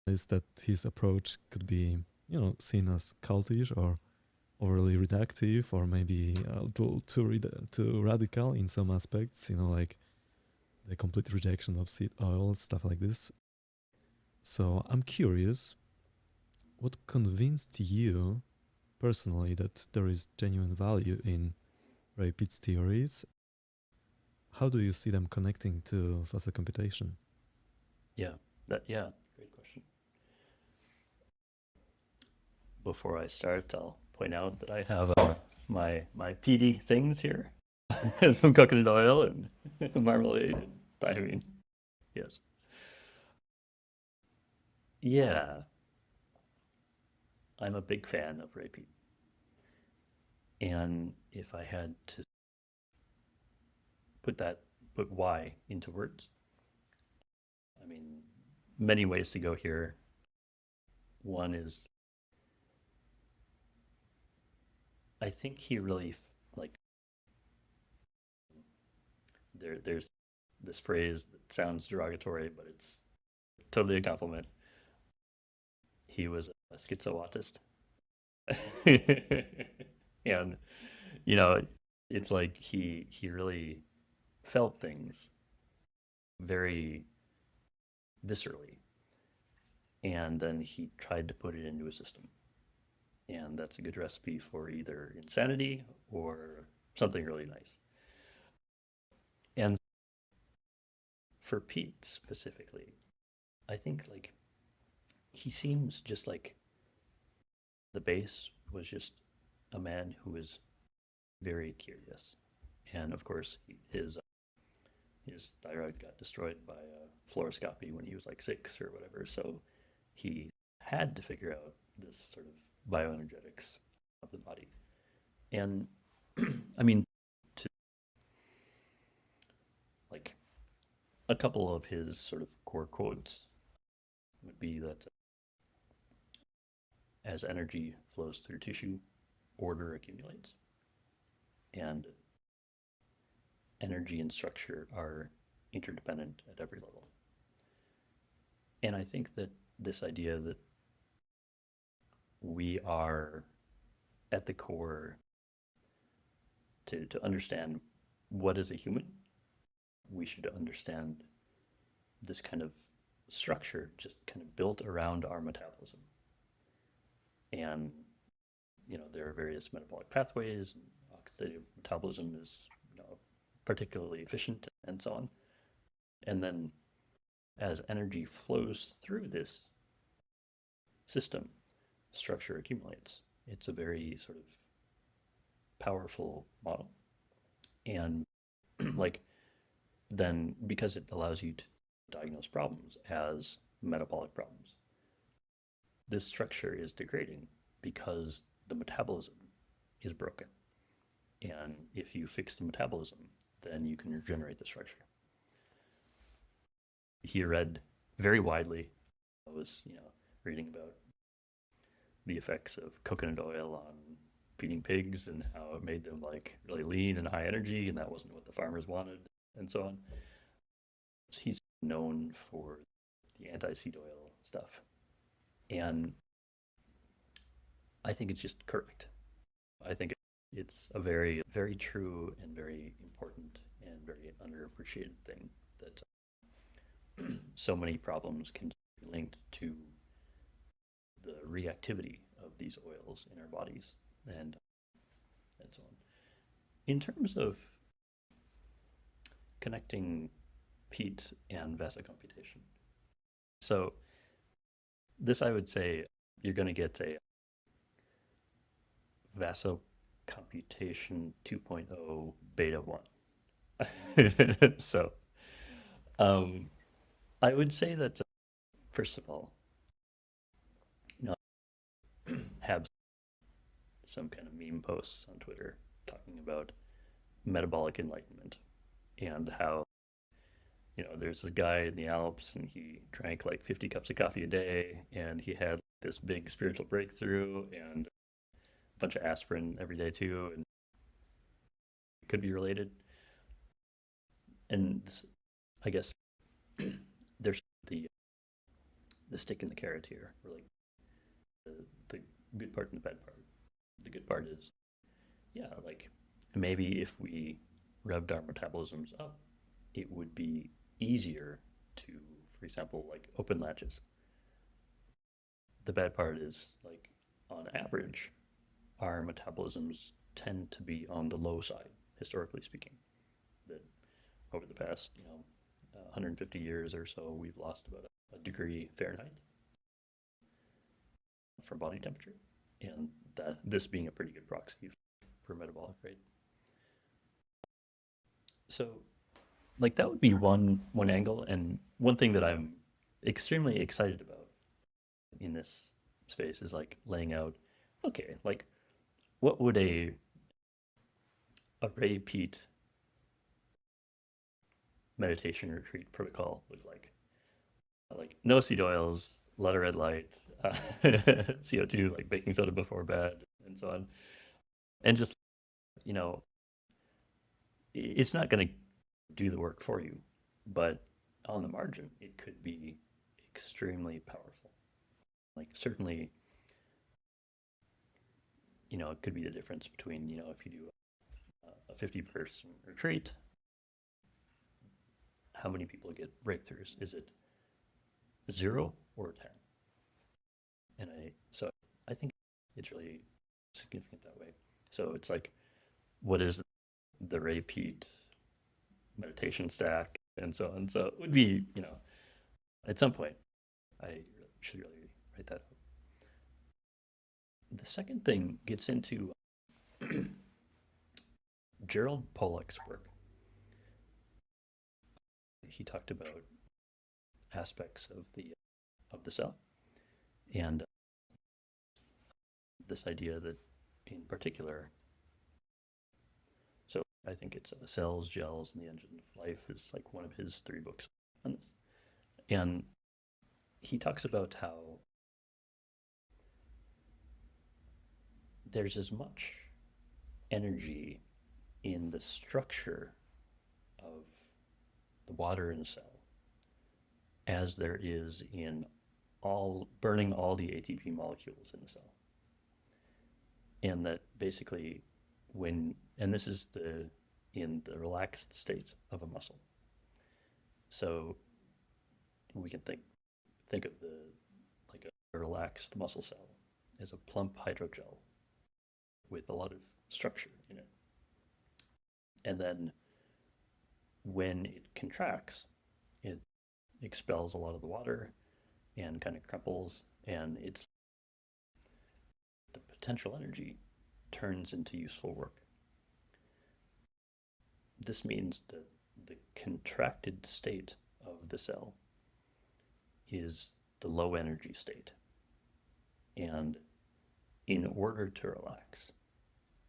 is that his approach could be, seen as cultish or overly reductive, or maybe a little too radical in some aspects, like the complete rejection of seed oil, stuff like this. So I'm curious, what convinced you personally that there is genuine value in Ray Pitt's theories? How do you see them connecting to vasocomputation? Yeah, great question. Before I start, I'll point out that I have my PD things here. Some coconut oil and marmalade and thiamine. Yes. Yeah. I'm a big fan of Ray Pitt. And if I had to put why into words, I mean, many ways to go here. One is, I think he really there's this phrase that sounds derogatory, but it's totally a compliment. He was a schizo-autist. And, it's like he really felt things very viscerally. And then he tried to put it into a system. And that's a good recipe for either insanity or something really nice. And for Pete specifically, I think like he seems just like the base was just a man who was very curious. And of course, his thyroid got destroyed by a fluoroscopy when he was like 6 or whatever. So he had to figure out this sort of bioenergetics of the body. And I mean, to like a couple of his sort of core quotes would be that as energy flows through tissue, order accumulates. And energy and structure are interdependent at every level. And I think that this idea that we are at the core to understand what is a human, we should understand this kind of structure just kind of built around our metabolism. And, there are various metabolic pathways, and oxidative metabolism is, particularly efficient and so on. And then as energy flows through this system, structure accumulates. It's a very sort of powerful model. And then because it allows you to diagnose problems as metabolic problems, this structure is degrading because the metabolism is broken. And if you fix the metabolism, then you can regenerate the structure. He read very widely. I was, reading about the effects of coconut oil on feeding pigs and how it made them like really lean and high energy, and that wasn't what the farmers wanted, and so on. He's known for the anti-seed oil stuff. And I think it's just correct. I think it's a very, very true and very important and very underappreciated thing that so many problems can be linked to the reactivity of these oils in our bodies and so on. In terms of connecting Pete and vasocomputation, so this, I would say, you're going to get a vasocomputation 2.0 beta 1. So I would say that, first of all, have some kind of meme posts on Twitter talking about metabolic enlightenment and how, there's a guy in the Alps and he drank like 50 cups of coffee a day and he had this big spiritual breakthrough and a bunch of aspirin every day too, and it could be related. And I guess there's the stick and the carrot here, or like the good part and the bad part. The good part is, like maybe if we revved our metabolisms up, it would be easier to, for example, like open latches. The bad part is, like, on average, our metabolisms tend to be on the low side, historically speaking. That over the past, 150 years or so, we've lost about a degree Fahrenheit for body temperature, and this being a pretty good proxy for metabolic rate. So, like, that would be one angle, and one thing that I'm extremely excited about in this space is like laying out, okay, like what would a Ray Peat meditation retreat protocol look like? Like no seed oils, a lot of red light, CO2, like baking soda before bed, and so on. And just, it's not going to do the work for you, but on the margin, it could be extremely powerful. Like certainly, it could be the difference between, if you do a 50-person retreat, how many people get breakthroughs? Is it 0 or 10? And I think it's really significant that way. So it's like, what is the Ray Peat meditation stack and so on? So it would be, at some point, I should really write that up. The second thing gets into Gerald Pollack's work. He talked about aspects of the cell, and this idea that, in particular, so I think it's Cells, Gels, and the Engine of Life is like one of his 3 books on this, and he talks about how there's as much energy in the structure of the water in a cell as there is in burning all the ATP molecules in the cell. And that basically and this is in the relaxed state of a muscle. So we can think of like a relaxed muscle cell as a plump hydrogel with a lot of structure in it. And then when it contracts, it expels a lot of the water and kind of crumples, and the potential energy turns into useful work. This means that the contracted state of the cell is the low energy state. And in order to relax,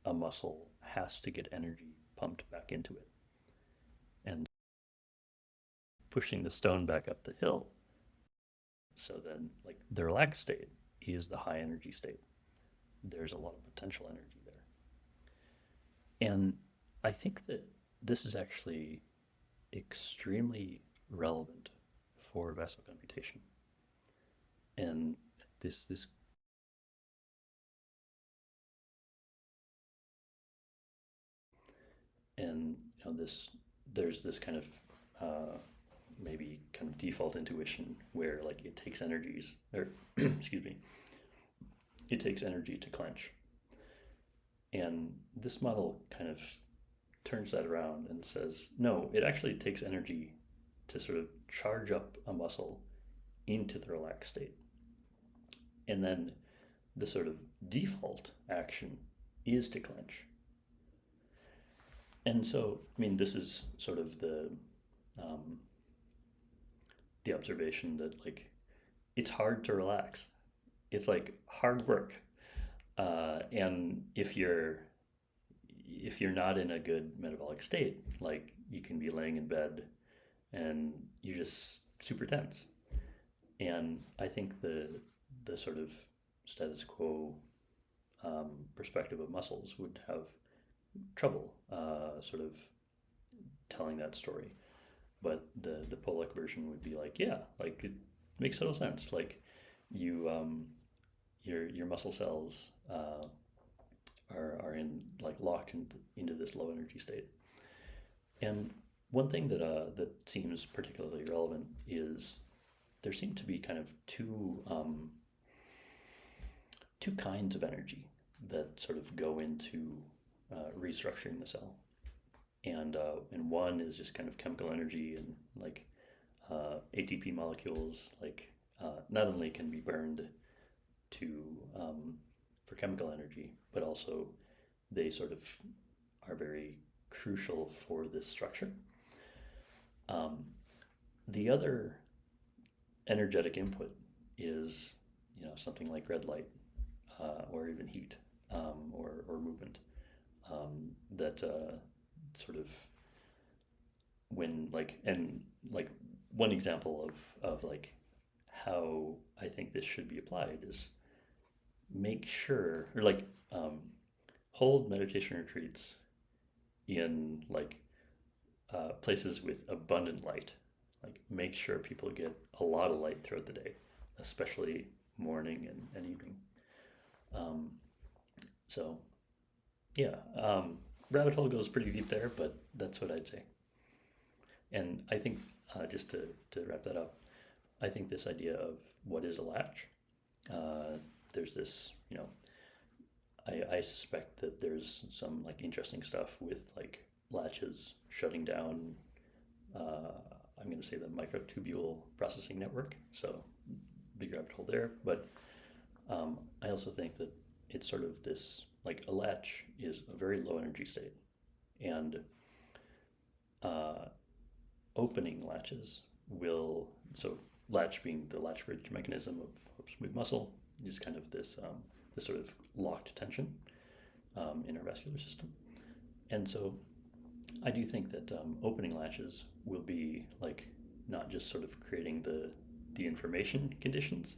a muscle has to get energy pumped back into it. And pushing the stone back up the hill, so then like the relaxed state is the high energy state. There's a lot of potential energy there. And I think that this is actually extremely relevant for vasocomputation. And this and there's this kind of maybe kind of default intuition where like it takes energies or excuse me, it takes energy to clench. And this model kind of turns that around and says, no, it actually takes energy to sort of charge up a muscle into the relaxed state. And then the sort of default action is to clench. And so, I mean, this is sort of the observation that like it's hard to relax. It's like hard work, and if you're not in a good metabolic state, like you can be laying in bed and you're just super tense. And I think the sort of status quo perspective of muscles would have trouble sort of telling that story. But the Pollock version would be like, yeah, like it makes total sense. Like you your muscle cells are in like locked into this low energy state. And one thing that seems particularly relevant is there seem to be kind of two kinds of energy that sort of go into restructuring the cell. And one is just kind of chemical energy, and like ATP molecules like not only can be burned to for chemical energy, but also they sort of are very crucial for this structure. The other energetic input is something like red light or even heat or movement that sort of when like one example of like how I think this should be applied is make sure or like hold meditation retreats in like places with abundant light. Like make sure people get a lot of light throughout the day, especially morning and evening. So yeah, rabbit hole goes pretty deep there, but that's what I'd say. And I think just to wrap that up, I think this idea of what is a latch, there's this, I suspect that there's some like interesting stuff with like latches shutting down, I'm going to say the microtubule processing network. So big rabbit hole there. But I also think that it's sort of this, like a latch is a very low energy state. And opening latches will, so latch being the latch bridge mechanism of smooth muscle, is kind of this sort of locked tension in our vascular system. And so I do think that opening latches will be like not just sort of creating the information conditions,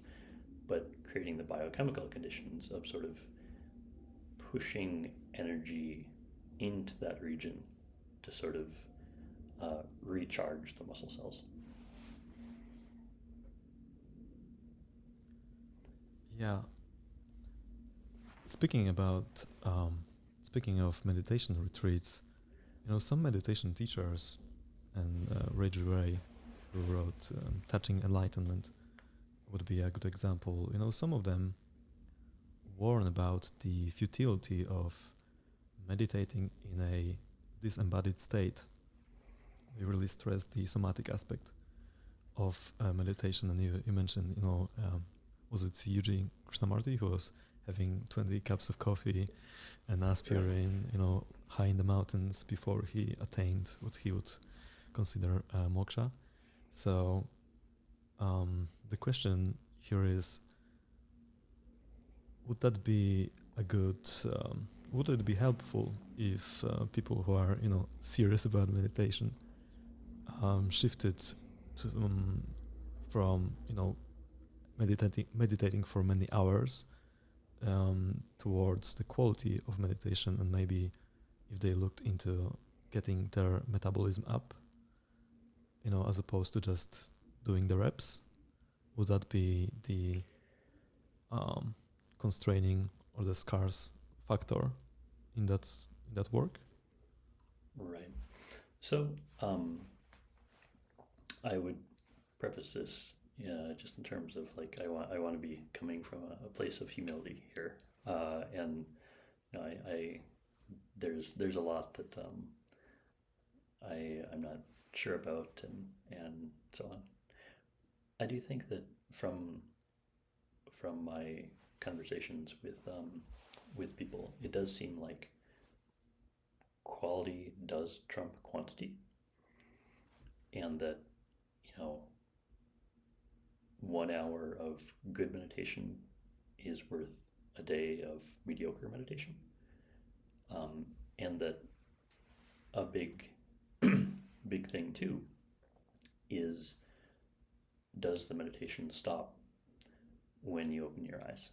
but creating the biochemical conditions of sort of pushing energy into that region to sort of recharge the muscle cells. Yeah. Speaking of meditation retreats, some meditation teachers, and Ray Ray, who wrote Touching Enlightenment, would be a good example. Some of them warn about the futility of meditating in a disembodied state. They really stress the somatic aspect of meditation. And you mentioned, was it Eugene Krishnamurti who was having 20 cups of coffee and aspirin, high in the mountains before he attained what he would consider moksha. So the question here is, would that be a good? Would it be helpful if people who are serious about meditation shifted to, from meditating for many hours towards the quality of meditation, and maybe if they looked into getting their metabolism up, as opposed to just doing the reps? Would that be the constraining or the scarce factor in that work? Right. So I would preface this just in terms of like I want to be coming from a place of humility here, and I there's a lot that I'm not sure about and so on. I do think that from my conversations with people, it does seem like quality does trump quantity, and that 1 hour of good meditation is worth a day of mediocre meditation, and that a big big thing too is, does the meditation stop when you open your eyes?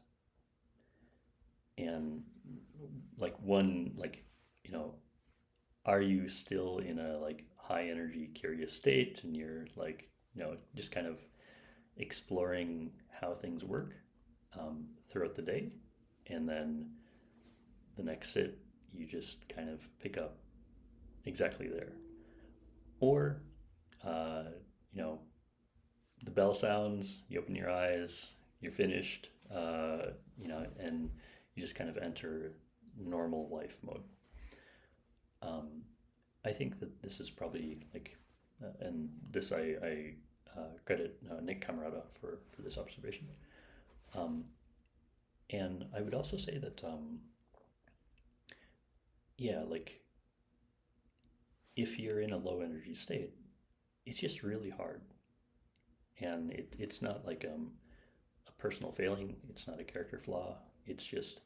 And are you still in a high energy curious state, and you're just kind of exploring how things work throughout the day, and then the next sit you just kind of pick up exactly there? Or the bell sounds, you open your eyes, you're finished, and you just kind of enter normal life mode. I think that this is probably and this I credit Nick Camarada for this observation. And I would also say that, if you're in a low energy state, it's just really hard. And it's not like a personal failing, it's not a character flaw, it's just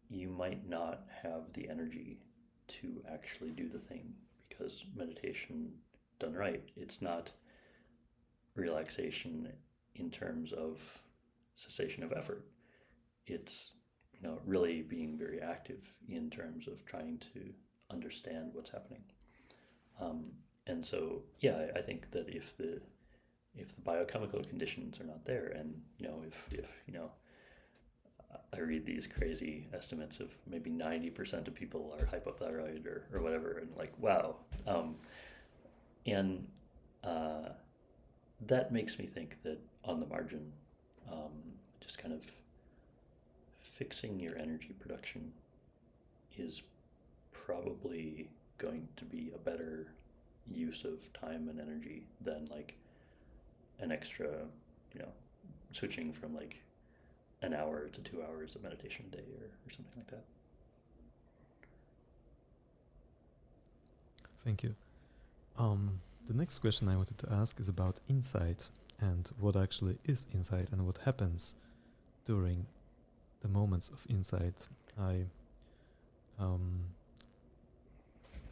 you might not have the energy to actually do the thing, because meditation done right, it's not relaxation in terms of cessation of effort. It's really being very active in terms of trying to understand what's happening. And so I think that if the biochemical conditions are not there, and if I read these crazy estimates of maybe 90% of people are hypothyroid or whatever, and wow, and that makes me think that on the margin, just kind of fixing your energy production is probably going to be a better use of time and energy than an extra, switching from an hour to 2 hours of meditation a day or something like that. Thank you. The next question I wanted to ask is about insight, and what actually is insight, and what happens during the moments of insight.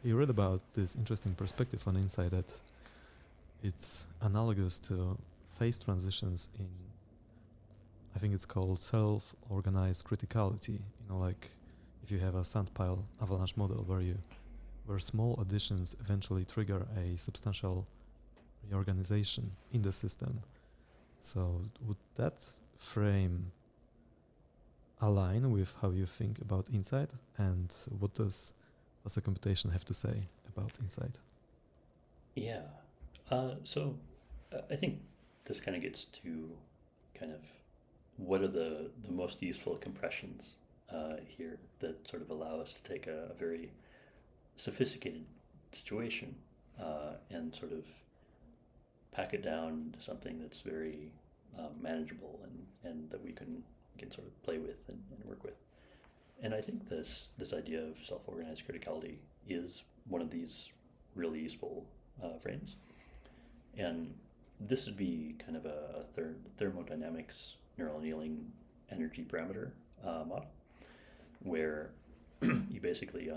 You read about this interesting perspective on insight, that it's analogous to phase transitions in, I think it's called self-organized criticality. If you have a sandpile avalanche model where small additions eventually trigger a substantial reorganization in the system. So would that frame align with how you think about insight, and what does vasocomputation have to say about insight? Yeah. So I think this kind of gets to kind of what are the most useful compressions here that sort of allow us to take a very sophisticated situation and sort of pack it down to something that's very manageable and that we can sort of play with and work with. And I think this idea of self-organized criticality is one of these really useful frames. And this would be kind of a thermodynamics neural annealing energy parameter model, where you basically,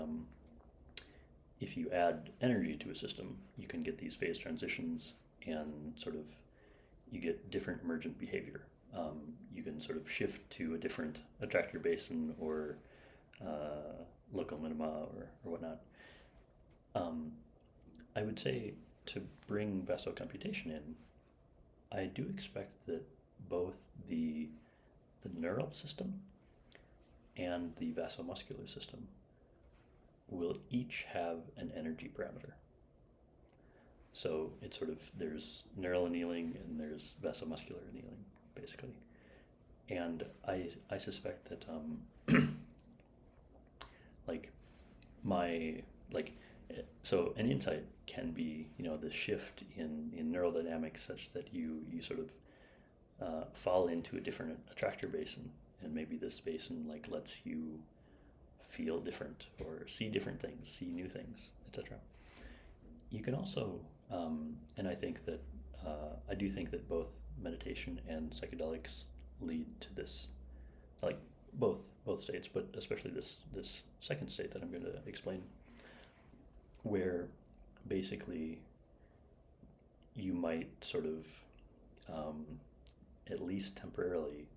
if you add energy to a system, you can get these phase transitions and sort of you get different emergent behavior. You can sort of shift to a different attractor basin or local minima or whatnot. I would say to bring vasocomputation in, I do expect that both the neural system and the vasomuscular system will each have an energy parameter. So it's sort of, there's neural annealing and there's vasomuscular annealing, basically. And I suspect that so an insight can be, the shift in neural dynamics such that you sort of fall into a different attractor basin, and maybe this basin lets you feel different or see different things, see new things, etc. You can also, and I think that I do think that both meditation and psychedelics lead to this, both states, but especially this second state that I'm going to explain, where basically you might sort of at least temporarily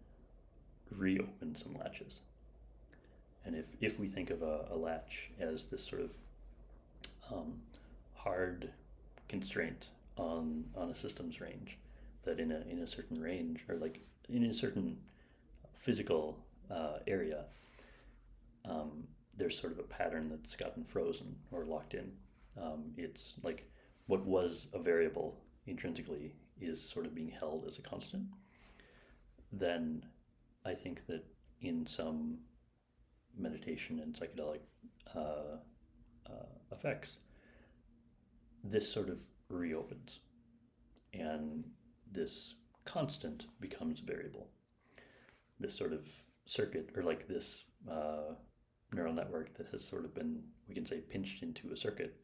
reopen some latches. And if we think of a latch as this sort of hard constraint on a system's range, that in a certain range, or in a certain physical area, there's sort of a pattern that's gotten frozen or locked in. It's like what was a variable intrinsically is sort of being held as a constant. Then I think that in some meditation and psychedelic effects, this sort of reopens and this constant becomes variable. This sort of circuit, or this neural network that has sort of been, we can say, pinched into a circuit,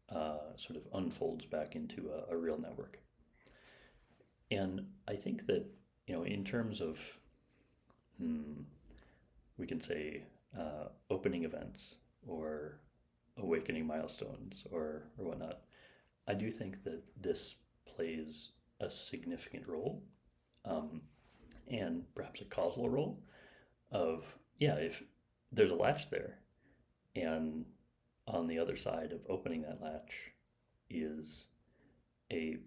sort of unfolds back into a real network. And I think that, in terms of, we can say, opening events or awakening milestones or whatnot, I do think that this plays a significant role, and perhaps a causal role of, if there's a latch there, and on the other side of opening that latch is a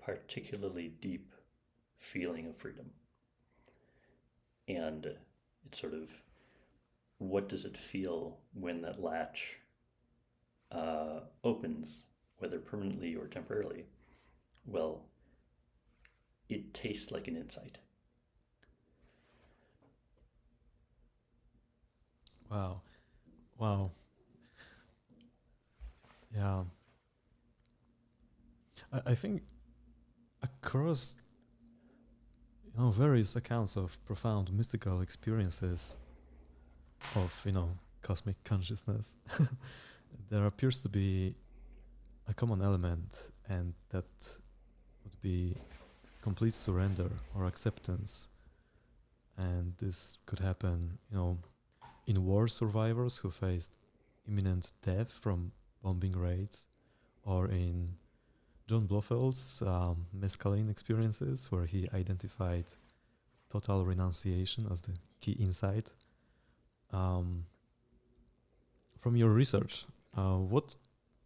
particularly deep feeling of freedom. And it's sort of, what does it feel when that latch opens, whether permanently or temporarily? Well, it tastes like an insight. Wow. Yeah. I think across various accounts of profound mystical experiences of cosmic consciousness, there appears to be a common element, and that would be complete surrender or acceptance. And this could happen, in war survivors who faced imminent death from bombing raids, or in John Blofeld's mescaline experiences, where he identified total renunciation as the key insight. From your research, what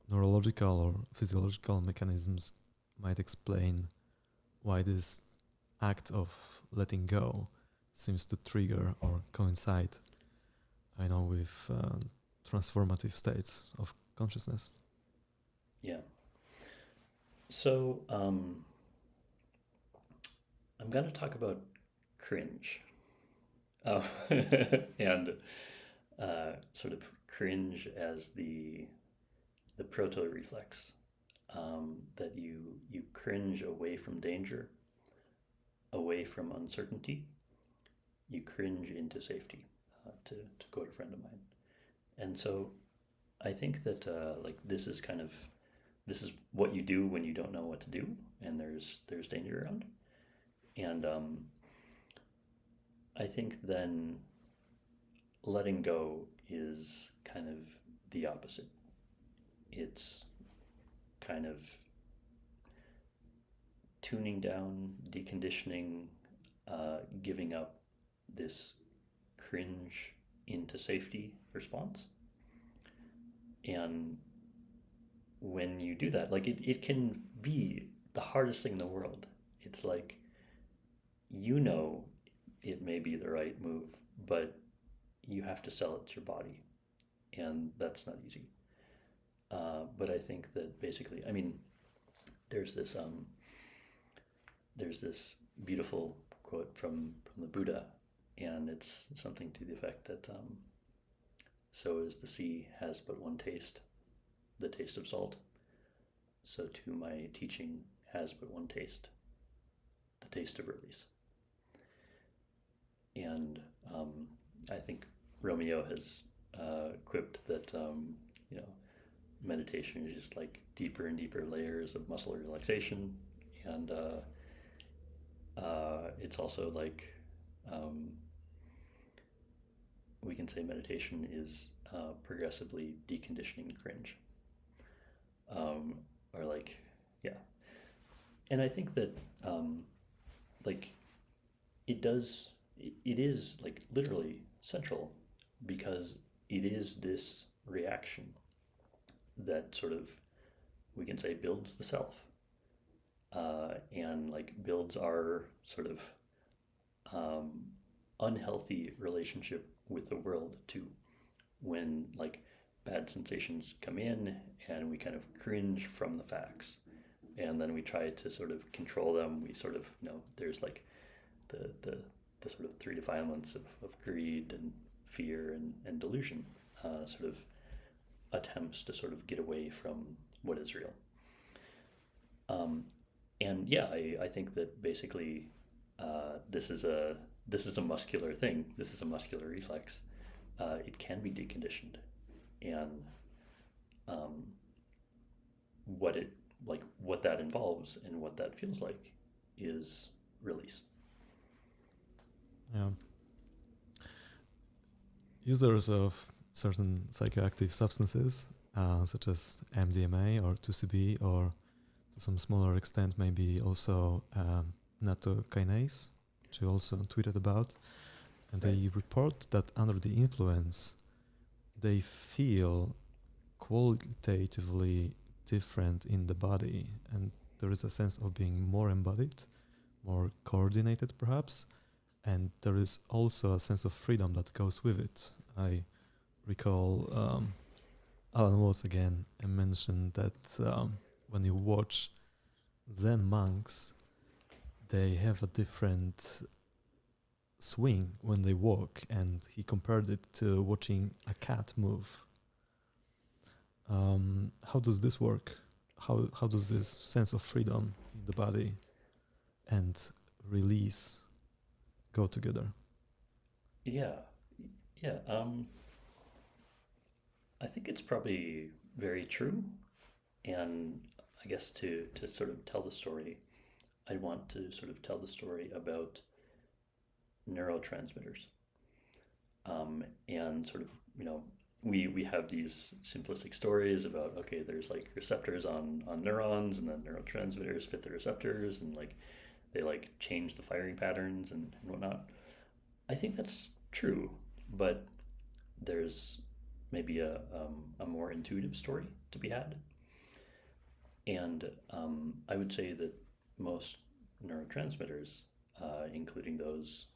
neurological or physiological mechanisms might explain why this act of letting go seems to trigger or coincide, with transformative states of consciousness? Yeah. So I'm going to talk about cringe, and sort of cringe as the proto-reflex, that you cringe away from danger, away from uncertainty. You cringe into safety, to quote a friend of mine. And so I think that this is what you do when you don't know what to do and there's danger around. And I think then letting go is kind of the opposite. It's kind of tuning down, deconditioning, giving up this cringe into safety response. And when you do that, like it can be the hardest thing in the world. It's like, you know, it may be the right move, but you have to sell it to your body, and that's not easy. But I think that basically, I mean, there's this beautiful quote from the Buddha, and it's something to the effect that so as the sea has but one taste, the taste of salt, so too my teaching has but one taste, the taste of release. And I think Romeo has quipped that you know, meditation is just like deeper and deeper layers of muscle relaxation, and it's also like we can say meditation is progressively deconditioning cringe, or like, yeah. And I think that like it is like literally central, because it is this reaction that sort of, we can say, builds the self, and like builds our sort of unhealthy relationship with the world too. When like bad sensations come in and we kind of cringe from the facts, and then we try to sort of control them, we sort of, you know, there's like the sort of three defilements of greed and fear and delusion, sort of attempts to sort of get away from what is real. And yeah, I think that basically this is a muscular thing. This is a muscular reflex. It can be deconditioned, and what that involves and what that feels like is release. Yeah. Users of certain psychoactive substances, such as MDMA or 2CB, or to some smaller extent maybe also nattokinase, which you also tweeted about, and they report that under the influence, they feel qualitatively different in the body, and there is a sense of being more embodied, more coordinated perhaps, and there is also a sense of freedom that goes with it. I recall Alan Watts again mentioned that when you watch Zen monks, they have a different swing when they walk, and he compared it to watching a cat move. How does this work? How does this sense of freedom in the body and release go together? Yeah. I think it's probably very true, and I guess to sort of tell the story, I want to sort of tell the story about neurotransmitters, and sort of, you know, we have these simplistic stories about, okay, there's like receptors on neurons, and then neurotransmitters fit the receptors, and like they like change the firing patterns and whatnot. I think that's true, but there's maybe a more intuitive story to be had. And I would say that most neurotransmitters, including those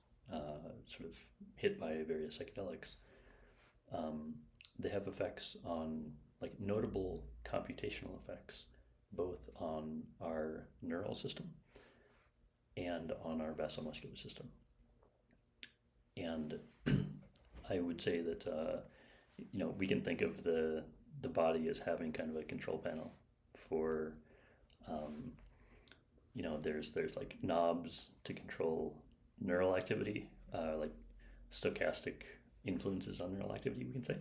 sort of hit by various psychedelics, they have effects on, like, notable computational effects, both on our neural system and on our vasomuscular system. And I would say that you know, we can think of the body as having kind of a control panel for you know, there's like knobs to control neural activity, like stochastic influences on neural activity, we can say.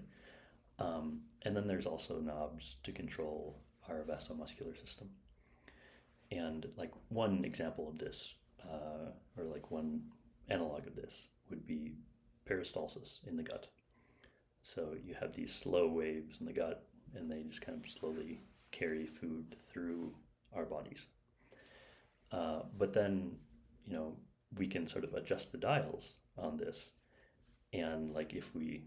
And then there's also knobs to control our vasomuscular system. And like one example of this, or like one analog of this, would be peristalsis in the gut. So you have these slow waves in the gut, and they just kind of slowly carry food through our bodies. But then, we can sort of adjust the dials on this. And like if we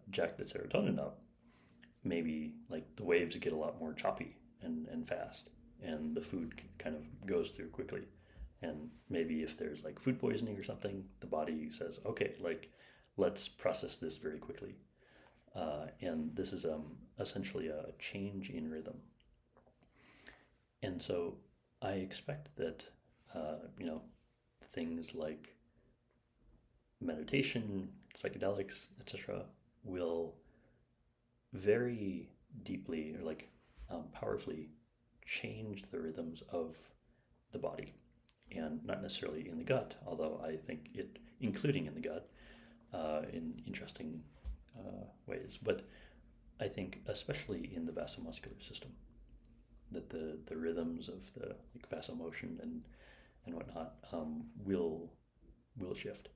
jack the serotonin up, maybe like the waves get a lot more choppy and fast, and the food kind of goes through quickly. And maybe if there's like food poisoning or something, the body says, okay, like let's process this very quickly. And this is essentially a change in rhythm. And so I expect that, things like meditation, psychedelics, etc., will very deeply or like powerfully change the rhythms of the body, and not necessarily in the gut, although I think it, including in the gut, in interesting ways. But I think especially in the vasomuscular system, that the rhythms of the like vasomotion and whatnot will shift.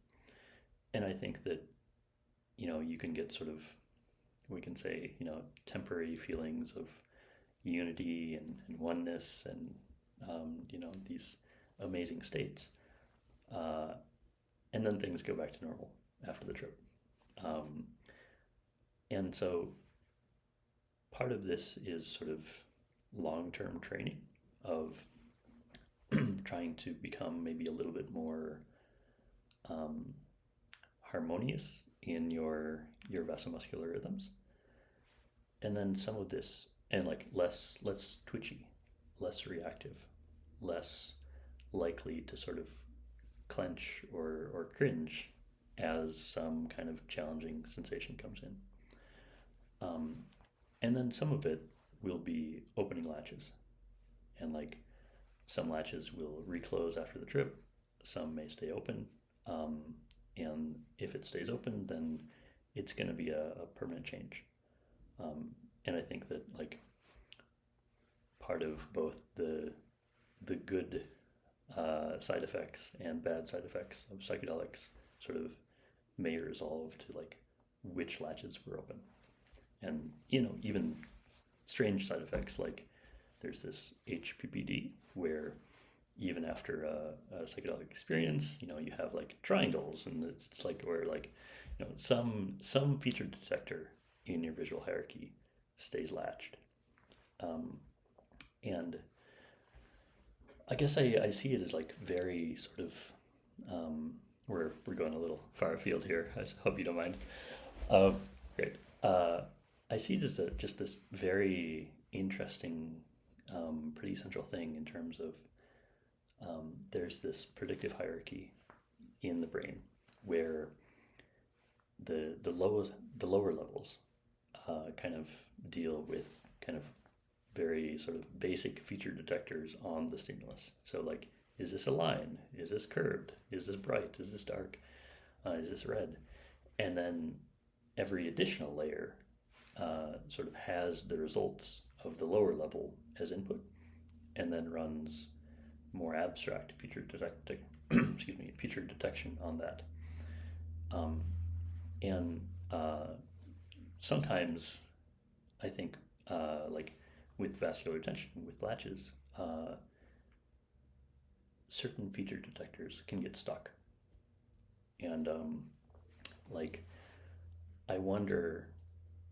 And I think that you can get sort of, we can say, temporary feelings of unity and oneness and these amazing states, and then things go back to normal after the trip. And so part of this is sort of long-term training of trying to become maybe a little bit more harmonious in your vasomuscular rhythms, and then some of this, and like less twitchy, less reactive, less likely to sort of clench or cringe as some kind of challenging sensation comes in. And then some of it will be opening latches, and like some latches will reclose after the trip, some may stay open, and if it stays open, then it's going to be a permanent change. And I think that like part of both the good side effects and bad side effects of psychedelics sort of may resolve to like which latches were open. And even strange side effects, like there's this HPPD where even after a psychedelic experience, you have like triangles, and it's like where like some feature detector in your visual hierarchy stays latched. And I guess I see it as like very sort of we're going a little far afield here. I hope you don't mind. Great. I see it as just this very interesting, pretty central thing in terms of there's this predictive hierarchy in the brain where the lower levels kind of deal with kind of very sort of basic feature detectors on the stimulus. So like, is this a line? Is this curved? Is this bright? Is this dark? Is this red? And then every additional layer sort of has the results of the lower level as input, and then runs more abstract feature feature detection on that. And sometimes I think like with vascular tension, with latches, certain feature detectors can get stuck. And like I wonder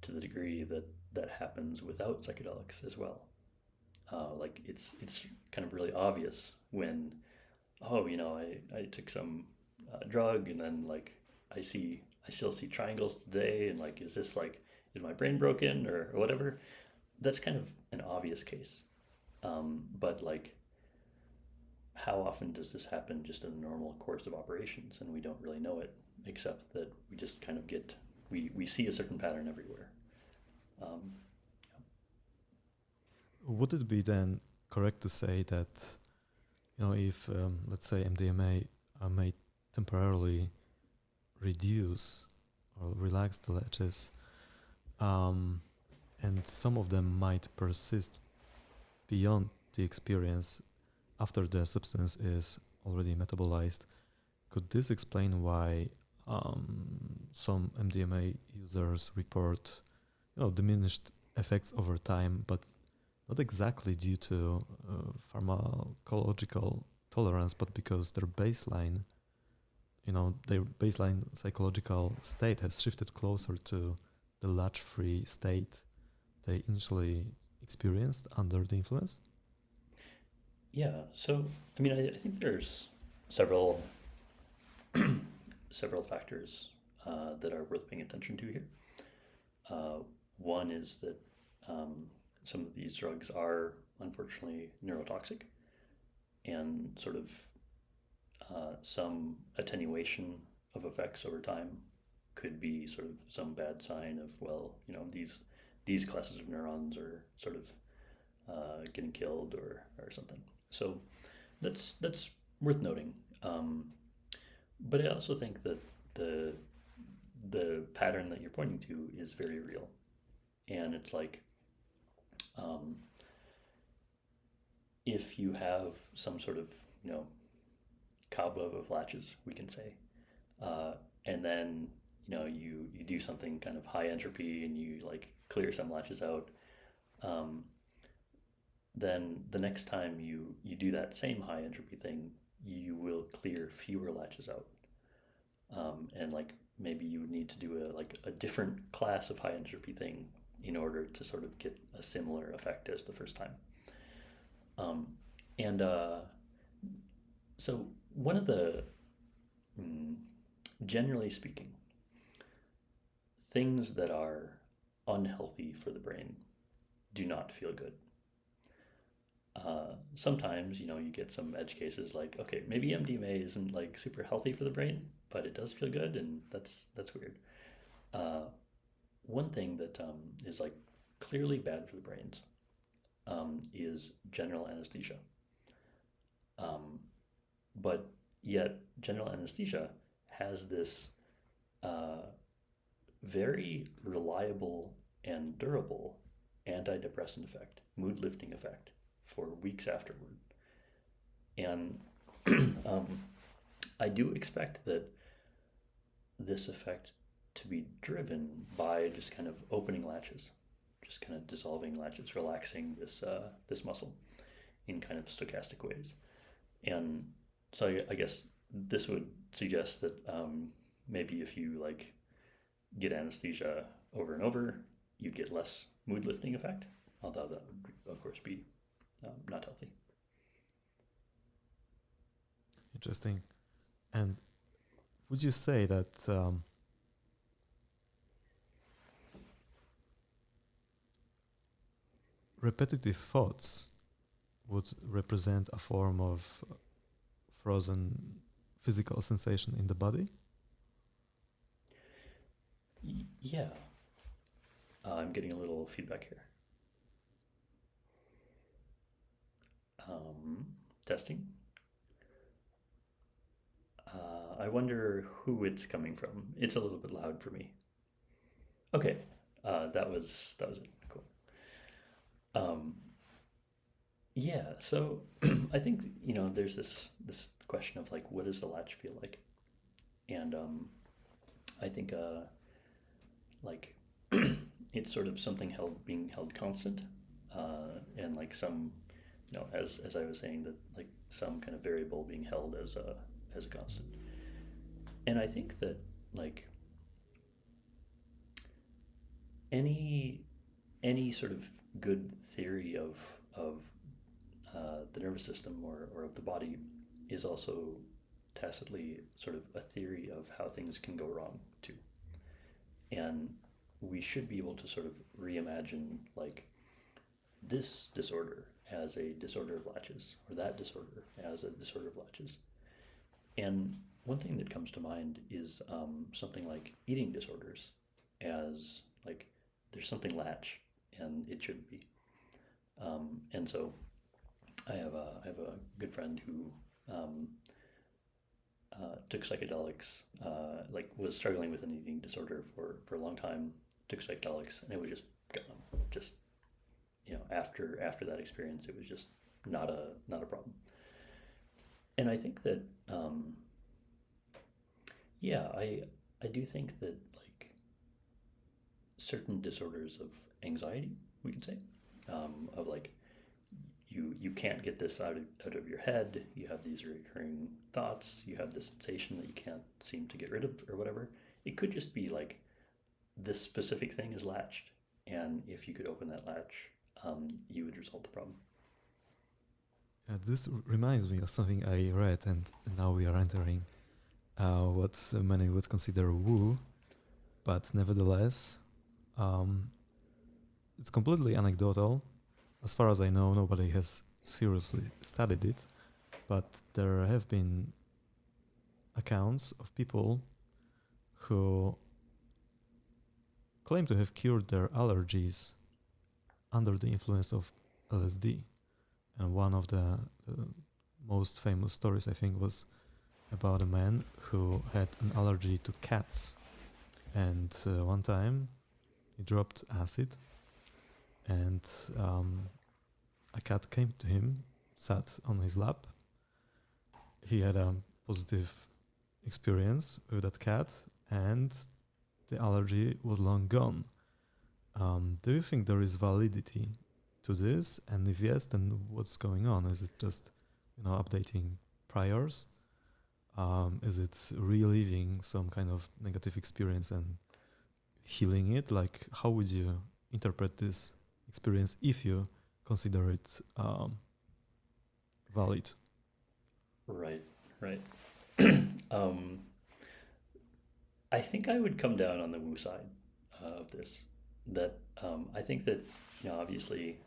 to the degree that happens without psychedelics as well. Like it's kind of really obvious when, I took some drug, and then like I still see triangles today, and like, is my brain broken or whatever? That's kind of an obvious case. But like, how often does this happen just in the normal course of operations, and we don't really know it, except that we just kind of we see a certain pattern everywhere. Would it be then correct to say that, if let's say MDMA may temporarily reduce or relax the latches, and some of them might persist beyond the experience after the substance is already metabolized, could this explain why some MDMA users report, diminished effects over time, but not exactly due to pharmacological tolerance, but because their baseline psychological state has shifted closer to the latch-free state they initially experienced under the influence? Yeah, so I mean, I think there's several several factors that are worth paying attention to here. One is that some of these drugs are unfortunately neurotoxic, and sort of some attenuation of effects over time could be sort of some bad sign of, well, these classes of neurons are sort of getting killed or something. So that's worth noting. But I also think that the pattern that you're pointing to is very real, and it's like if you have some sort of cobweb of latches, we can say, and then you do something kind of high entropy and you like clear some latches out, then the next time you do that same high entropy thing, you will clear fewer latches out, and like maybe you would need to do a different class of high entropy thing in order to sort of get a similar effect as the first time. And so one of the, generally speaking, things that are unhealthy for the brain do not feel good. Sometimes, you get some edge cases like, okay, maybe MDMA isn't like super healthy for the brain, but it does feel good, and that's weird. One thing that is like clearly bad for the brains is general anesthesia. But yet general anesthesia has this very reliable and durable antidepressant effect, mood lifting effect for weeks afterward. And I do expect that this effect to be driven by just kind of opening latches, just kind of dissolving latches, relaxing this muscle in kind of stochastic ways. And so I guess this would suggest that maybe if you like get anesthesia over and over, you'd get less mood lifting effect, although that would of course be not healthy. Interesting. And would you say that repetitive thoughts would represent a form of frozen physical sensation in the body? Yeah. I'm getting a little feedback here. Testing. I wonder who it's coming from. It's a little bit loud for me. Okay, that was it. Cool. Yeah, so I think there's this question of like, what does the latch feel like? And I think like it's sort of something being held constant, and like some as I was saying, that like some kind of variable being held as a constant. And I think that like any sort of good theory of the nervous system or of the body is also tacitly sort of a theory of how things can go wrong too. And we should be able to sort of reimagine like this disorder as a disorder of latches, or that disorder as a disorder of latches. And one thing that comes to mind is something like eating disorders, as like there's something latch and it shouldn't be. And so I have a good friend who took psychedelics, like was struggling with an eating disorder for a long time, took psychedelics, and it was just gone. Just after that experience, it was just not a problem. And I think that I do think that like certain disorders of anxiety, we could say, of like you can't get this out of your head. You have these recurring thoughts. You have this sensation that you can't seem to get rid of, or whatever. It could just be like this specific thing is latched, and if you could open that latch, you would resolve the problem. This reminds me of something I read, and now we are entering what many would consider woo, but nevertheless, it's completely anecdotal. As far as I know, nobody has seriously studied it, but there have been accounts of people who claim to have cured their allergies under the influence of LSD. And one of the most famous stories, I think, was about a man who had an allergy to cats. And one time he dropped acid, and a cat came to him, sat on his lap. He had a positive experience with that cat, and the allergy was long gone. Do you think there is validity to this? And if yes, then what's going on? Is it just, updating priors? Is it reliving some kind of negative experience and healing it? Like, how would you interpret this experience if you consider it valid? Right. I think I would come down on the woo side of this. That I think that, obviously,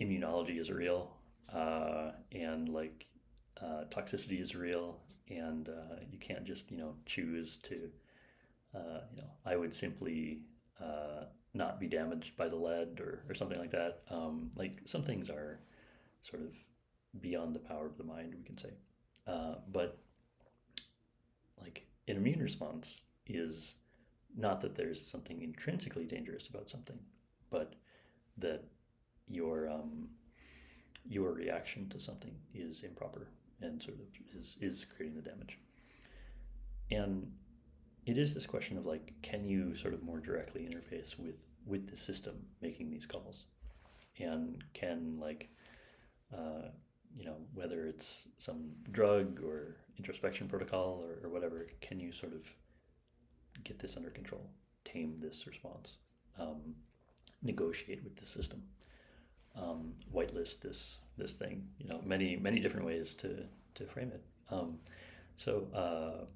immunology is real, and like toxicity is real, and you can't just choose to. I would simply not be damaged by the lead or something like that. Like some things are sort of beyond the power of the mind, we can say, but like an immune response is not that there's something intrinsically dangerous about something, but that your reaction to something is improper and sort of is creating the damage. And it is this question of like, can you sort of more directly interface with the system making these calls, and can like whether it's some drug or introspection protocol or whatever, can you sort of get this under control, tame this response, negotiate with the system, whitelist this thing, many different ways to frame it. So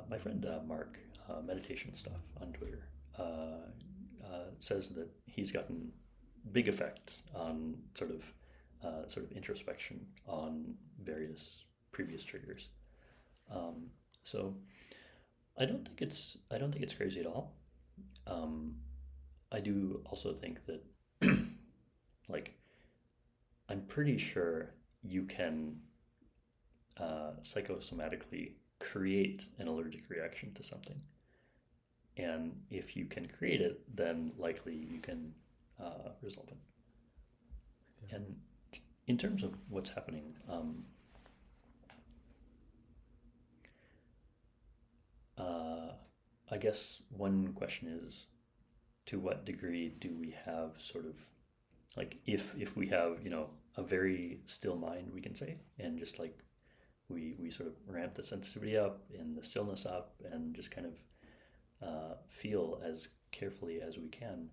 my friend Mark, meditation stuff on Twitter, says that he's gotten big effects on sort of introspection on various previous triggers. So I don't think it's crazy at all. I do also think that like I'm pretty sure you can psychosomatically create an allergic reaction to something, and if you can create it, then likely you can resolve it. Yeah. And in terms of what's happening, I guess one question is, to what degree do we have sort of like, if we have a very still mind, we can say, and just like we sort of ramp the sensitivity up and the stillness up and just kind of feel as carefully as we can,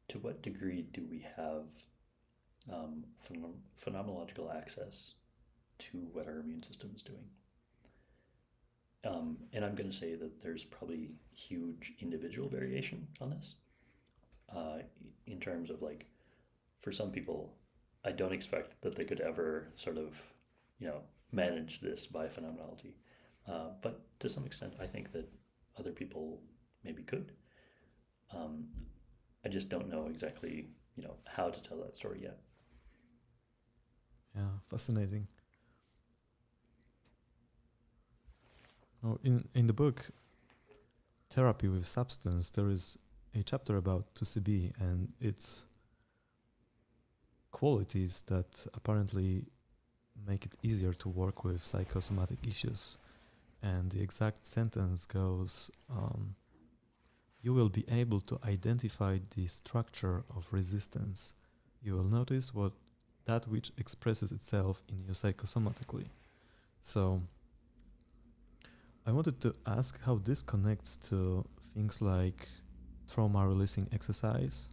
to what degree do we have phenomenological access to what our immune system is doing? And I'm going to say that there's probably huge individual variation on this, in terms of like, for some people, I don't expect that they could ever sort of, manage this by phenomenology. But to some extent, I think that other people maybe could. I just don't know exactly, how to tell that story yet. Yeah, fascinating. Oh, in the book Therapy with Substance, there is a chapter about 2CB and its qualities that apparently make it easier to work with psychosomatic issues. And the exact sentence goes, you will be able to identify the structure of resistance. You will notice that which expresses itself in you psychosomatically. So I wanted to ask how this connects to things like trauma releasing exercise,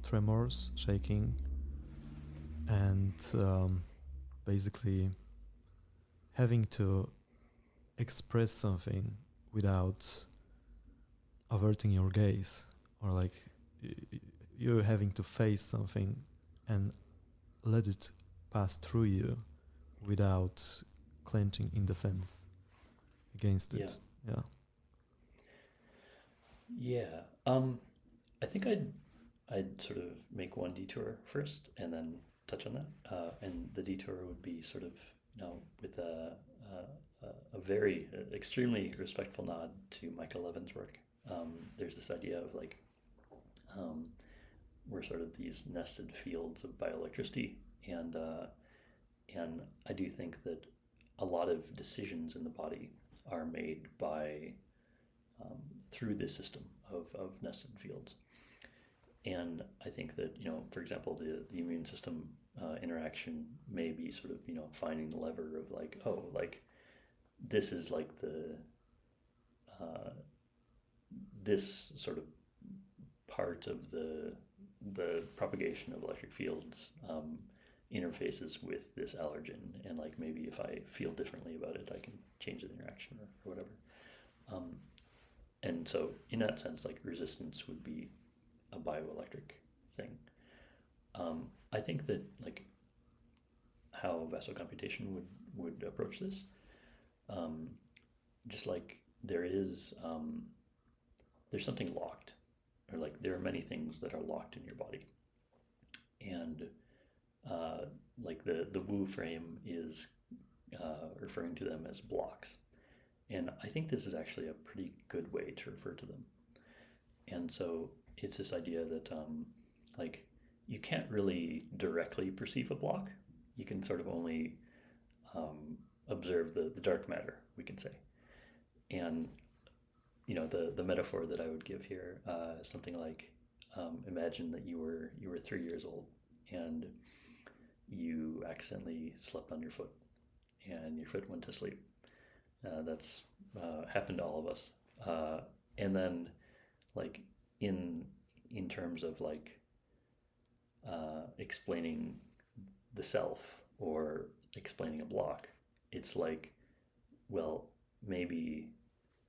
tremors, shaking, and basically having to express something without averting your gaze, or like you having to face something and let it pass through you without clenching in defense against it. Yeah. Yeah. I think I'd sort of make one detour first and then touch on that. And the detour would be sort of, with a very extremely respectful nod to Michael Levin's work. There's this idea of like, we're sort of these nested fields of bioelectricity, and I do think that a lot of decisions in the body are made by through this system of nested fields. And I think that, for example, the immune system interaction may be sort of, finding the lever of like, oh, like this is like this sort of part of the propagation of electric fields interfaces with this allergen, and like maybe if I feel differently about it, I can change the interaction or whatever. And so in that sense, like resistance would be a bioelectric thing. I think that like how vasocomputation would approach this, just like there's something locked, or like there are many things that are locked in your body, and like the Wu frame is referring to them as blocks, and I think this is actually a pretty good way to refer to them. And so it's this idea that like you can't really directly perceive a block. You can sort of only observe the dark matter, we can say. And the metaphor that I would give here is something like, imagine that you were 3 years old and you accidentally slept on your foot and your foot went to sleep. That's happened to all of us. And then like in terms of like explaining the self or explaining a block, it's like, well, maybe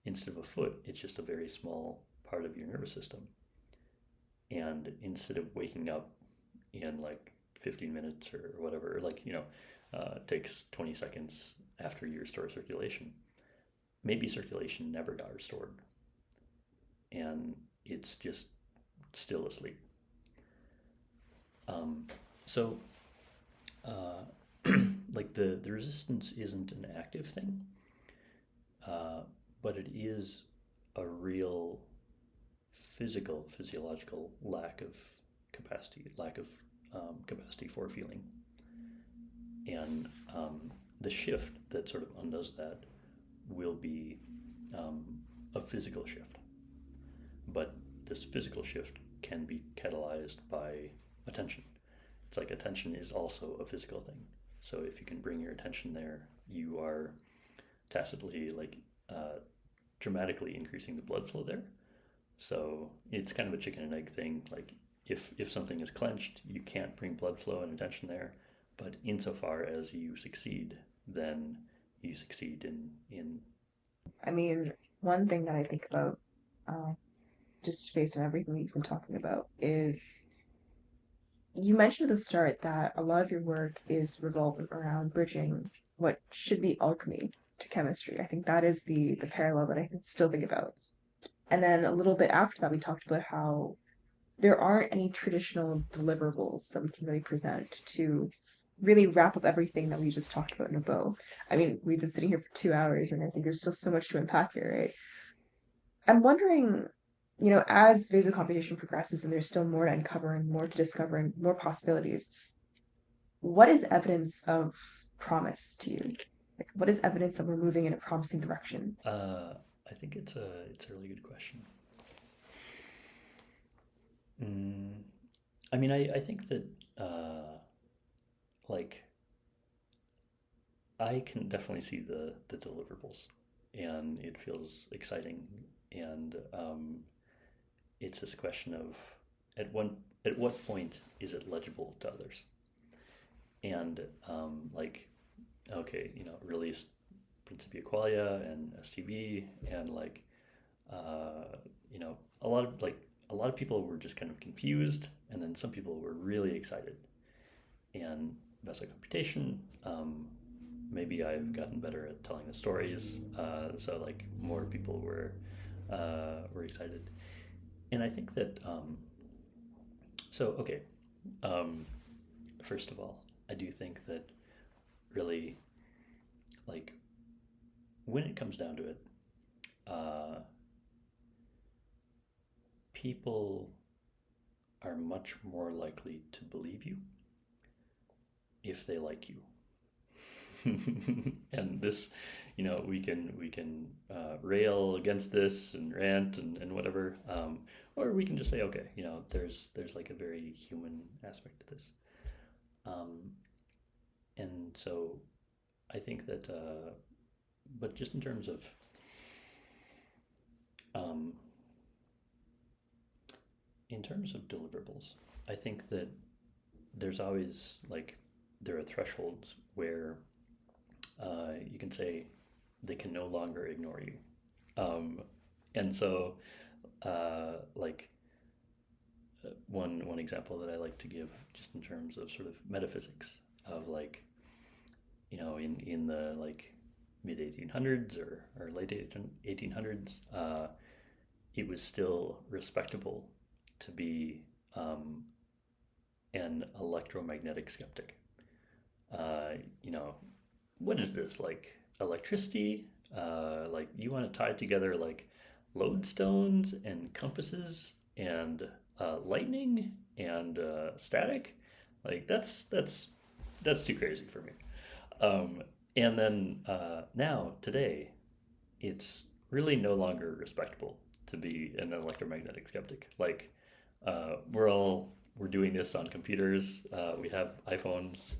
instead of a foot, it's just a very small part of your nervous system. And instead of waking up in like 15 minutes or whatever, like, it takes 20 seconds after you restore circulation, maybe circulation never got restored and it's just still asleep. So like the resistance isn't an active thing, but it is a real physiological lack of capacity for feeling. And the shift that sort of undoes that will be a physical shift. But this physical shift can be catalyzed by attention. It's like attention is also a physical thing. So if you can bring your attention there, you are tacitly like dramatically increasing the blood flow there. So it's kind of a chicken and egg thing. Like if something is clenched, you can't bring blood flow and attention there. But insofar as you succeed, then you succeed in. I mean, one thing that I think about, just based on everything you've been talking about, is you mentioned at the start that a lot of your work is revolving around bridging what should be alchemy to chemistry. I think that is the parallel that I still think about. And then a little bit after that, we talked about how there aren't any traditional deliverables that we can really present to really wrap up everything that we just talked about in a bow. I mean, we've been sitting here for 2 hours and I think there's still so much to unpack here, right? I'm wondering, as vasocomputation progresses and there's still more to uncover and more to discover and more possibilities, what is evidence of promise to you? Like, what is evidence that we're moving in a promising direction? I think it's a really good question. I mean, I think that like I can definitely see the deliverables, and it feels exciting, and it's this question of at what point is it legible to others, and like okay, release Principia Qualia and STV, and like a lot of people were just kind of confused, and then some people were really excited. And vasocomputation, maybe I've gotten better at telling the stories, so like more people were excited, and I think that so okay, first of all, I do think that really like when it comes down to it, people are much more likely to believe you if they like you. And this, we can rail against this and rant and whatever, or we can just say, okay, there's like a very human aspect to this, and so I think that, but just in terms of deliverables, I think that there's always like there are thresholds where you can say they can no longer ignore you, and so like one example that I like to give, just in terms of sort of metaphysics of like in the like mid 1800s or late 1800s, it was still respectable to be an electromagnetic skeptic. What is this, like electricity? Like you want to tie together like lodestones and compasses and lightning and static? Like that's too crazy for me. And then now today, it's really no longer respectable to be an electromagnetic skeptic. Like we're doing this on computers. We have iPhones.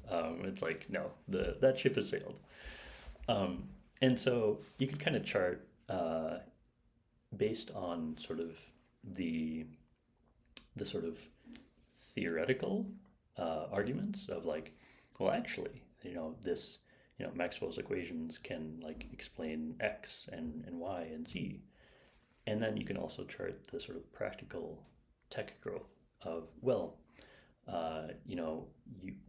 It's like no, that ship has sailed. And so you can kind of chart based on sort of the sort of theoretical arguments of like, well, actually, this, Maxwell's equations can like explain X and Y and Z. And then you can also chart the sort of practical tech growth of, well,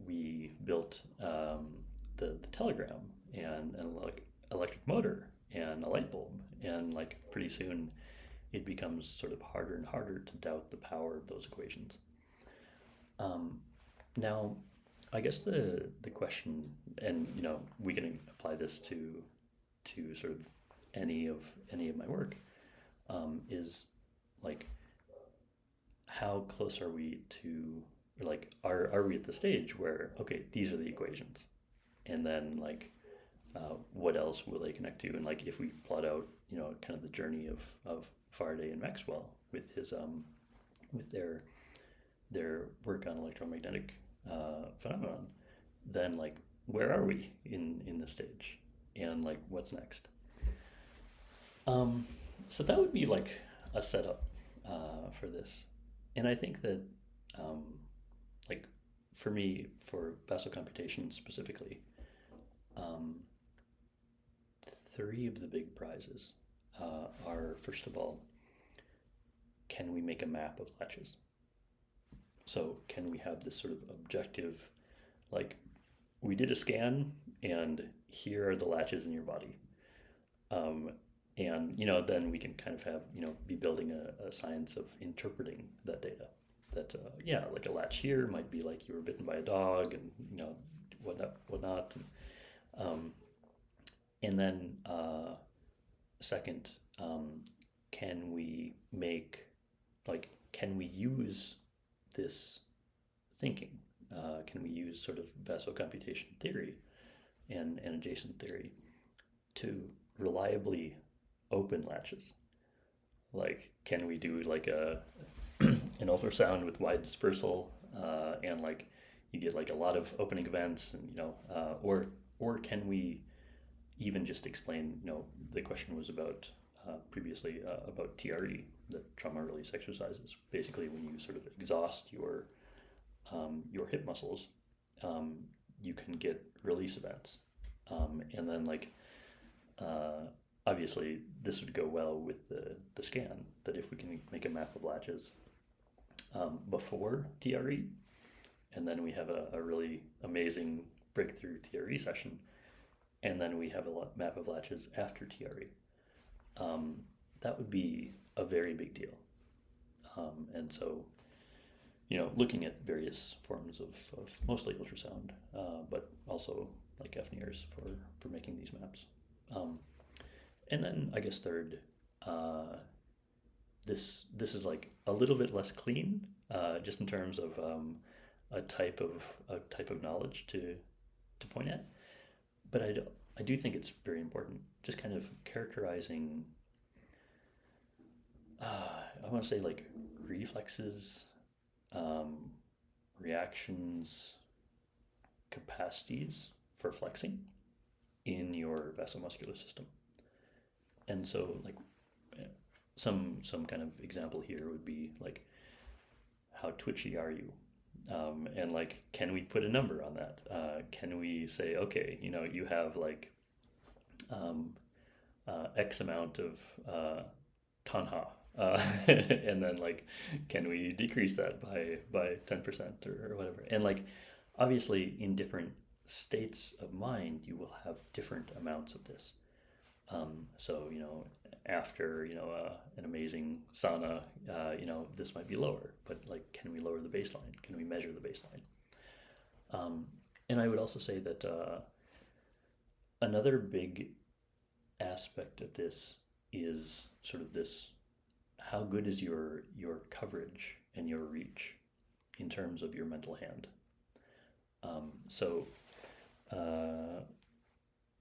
we built the telegram and an electric motor and a light bulb, and like pretty soon it becomes sort of harder and harder to doubt the power of those equations. Now, I guess the question, and we can apply this to sort of any of my work, is like, how close are we to, like, are we at the stage where, okay, these are the equations, and then like what else will they connect to? And like if we plot out kind of the journey of Faraday and Maxwell with his with their work on electromagnetic phenomenon, then like where are we in this stage, and like what's next? So that would be like a setup for this, and I think that like for me, for vasocomputation specifically, three of the big prizes are, first of all, can we make a map of latches? So can we have this sort of objective, like we did a scan and here are the latches in your body. And then we can kind of have, be building a science of interpreting that data. That like a latch here might be like you were bitten by a dog, and whatnot. And then second, can we use this thinking? Can we use sort of vasocomputation theory and adjacent theory to reliably open latches. Like, can we do like an ultrasound with wide dispersal, and like you get like a lot of opening events, and or can we even just explain, the question was about previously about TRE, the trauma release exercises. Basically, when you sort of exhaust your hip muscles, you can get release events, and then like obviously this would go well with the scan, that if we can make a map of latches before TRE, and then we have a really amazing breakthrough TRE session, and then we have a map of latches after TRE. That would be a very big deal. And so, looking at various forms of mostly ultrasound, but also like FNIRs for making these maps. And then I guess third, this is like a little bit less clean, just in terms of a type of knowledge to point at. But I do think it's very important, just kind of characterizing, I want to say like reflexes, reactions, capacities for flexing in your vasomuscular system. And so like some kind of example here would be like, how twitchy are you? And like, can we put a number on that? Can we say, okay, you have like X amount of tanha, and then like, can we decrease that by 10% or whatever? And like, obviously in different states of mind, you will have different amounts of this. So, after, an amazing sauna, this might be lower, but like, can we lower the baseline? Can we measure the baseline? And I would also say that another big aspect of this is sort of this, how good is your coverage and your reach in terms of your mental hand? So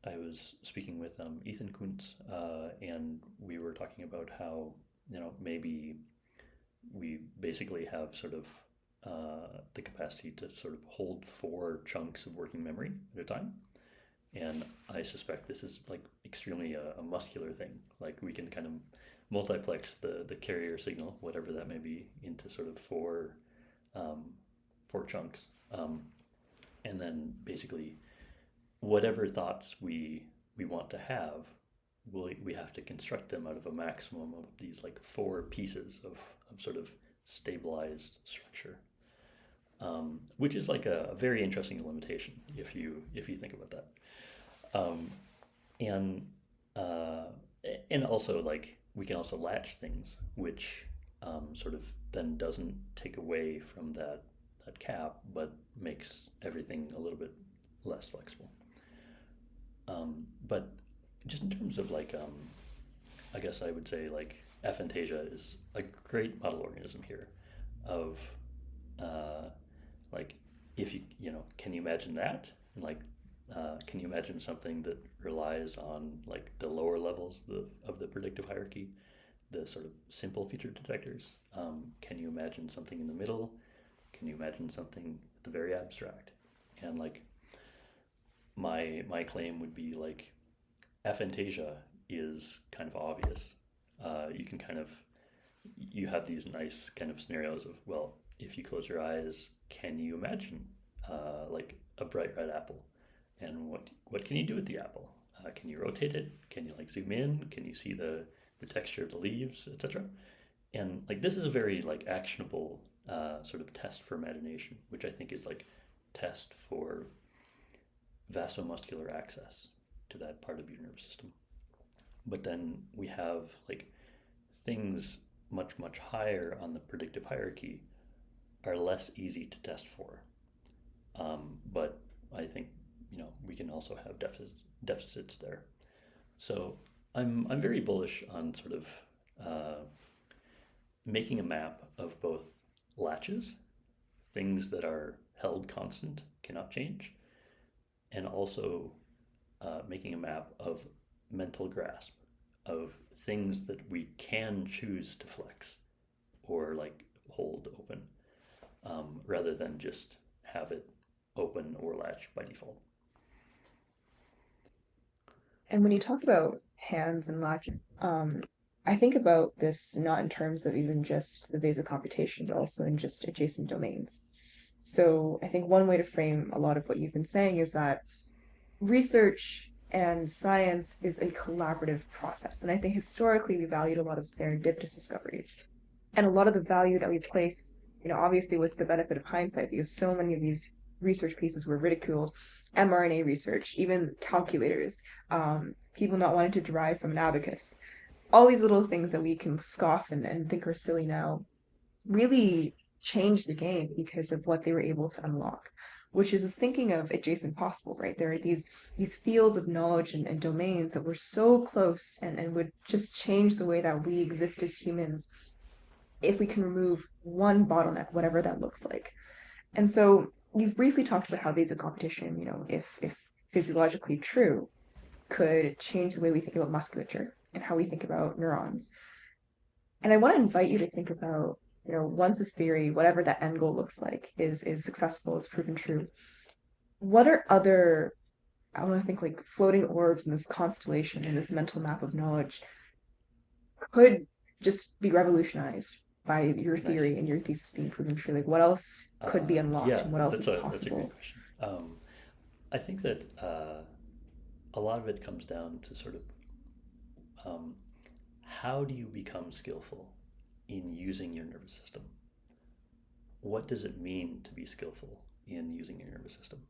I was speaking with Ethan Kuntz, and we were talking about how, maybe we basically have sort of the capacity to sort of hold 4 chunks of working memory at a time. And I suspect this is like extremely a muscular thing. Like, we can kind of multiplex the carrier signal, whatever that may be, into sort of 4 chunks. And then basically, whatever thoughts we want to have, we have to construct them out of a maximum of these like 4 pieces of sort of stabilized structure, which is like a very interesting limitation if you think about that. And also, like, we can also latch things, which sort of then doesn't take away from that cap, but makes everything a little bit less flexible. But just in terms of like, I guess I would say like aphantasia is a great model organism here of like, if can you imagine that? Like, can you imagine something that relies on like the lower levels of the predictive hierarchy, the sort of simple feature detectors? Can you imagine something in the middle? Can you imagine something at the very abstract? And like, my claim would be like, aphantasia is kind of obvious. You have these nice kind of scenarios of, well, if you close your eyes, can you imagine like a bright red apple? And what can you do with the apple? Can you rotate it? Can you like zoom in? Can you see the texture of the leaves, etc.? And like, this is a very like actionable sort of test for imagination, which I think is like test for vasomuscular access to that part of your nervous system. But then we have like things much higher on the predictive hierarchy are less easy to test for. But I think we can also have deficits there. So I'm very bullish on sort of making a map of both latches, things that are held constant, cannot change, and also making a map of mental grasp of things that we can choose to flex or like hold open, rather than just have it open or latch by default. And when you talk about hands and logic, I think about this not in terms of even just the vasocomputation, but also in just adjacent domains. So I think one way to frame a lot of what you've been saying is that research and science is a collaborative process. And I think historically we valued a lot of serendipitous discoveries. And a lot of the value that we place, obviously with the benefit of hindsight, because so many of these research pieces were ridiculed, mRNA research, even calculators, people not wanting to derive from an abacus, all these little things that we can scoff and think are silly now really changed the game because of what they were able to unlock, which is this thinking of adjacent possible, right? There are these fields of knowledge and domains that were so close and would just change the way that we exist as humans if we can remove one bottleneck, whatever that looks like. And so you've briefly talked about how vasocomputation, if physiologically true, could change the way we think about musculature and how we think about neurons. And I want to invite you to think about, once this theory, whatever that end goal looks like, is successful, is proven true, what are other, I want to think like floating orbs in this constellation, in this mental map of knowledge, could just be revolutionized by your theory Nice. and your thesis being proven true? Like what else could be unlocked Yeah, and what else that's is a great possible? question. I think that a lot of it comes down to sort of, um, how do you become skillful in using your nervous system? What does it mean to be skillful in using your nervous system?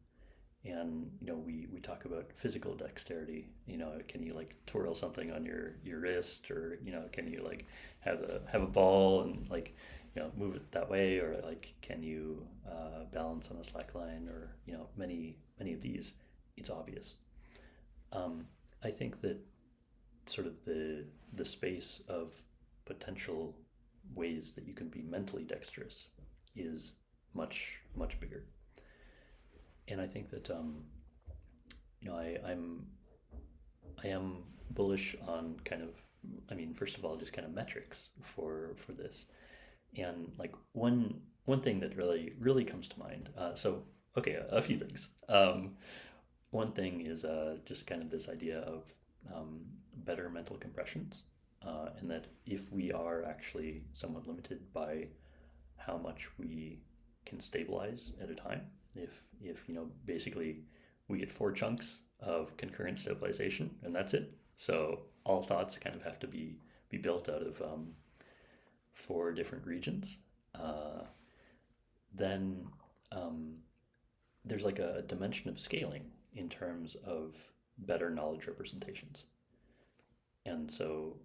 And we talk about physical dexterity. Can you like twirl something on your wrist, or can you like have a ball and like move it that way, or like can you balance on a slack line, or many of these, it's obvious. I think that sort of the space of potential ways that you can be mentally dexterous is much bigger. And I think that I am bullish on kind of, I mean, first of all, just kind of metrics for this. And like one thing that really comes to mind. So okay, a few things. One thing is just kind of this idea of better mental compressions, and that if we are actually somewhat limited by how much we can stabilize at a time, if basically we get 4 chunks of concurrent stabilization and that's it. So all thoughts kind of have to be built out of 4 different regions. Then there's like a dimension of scaling in terms of better knowledge representations. And so,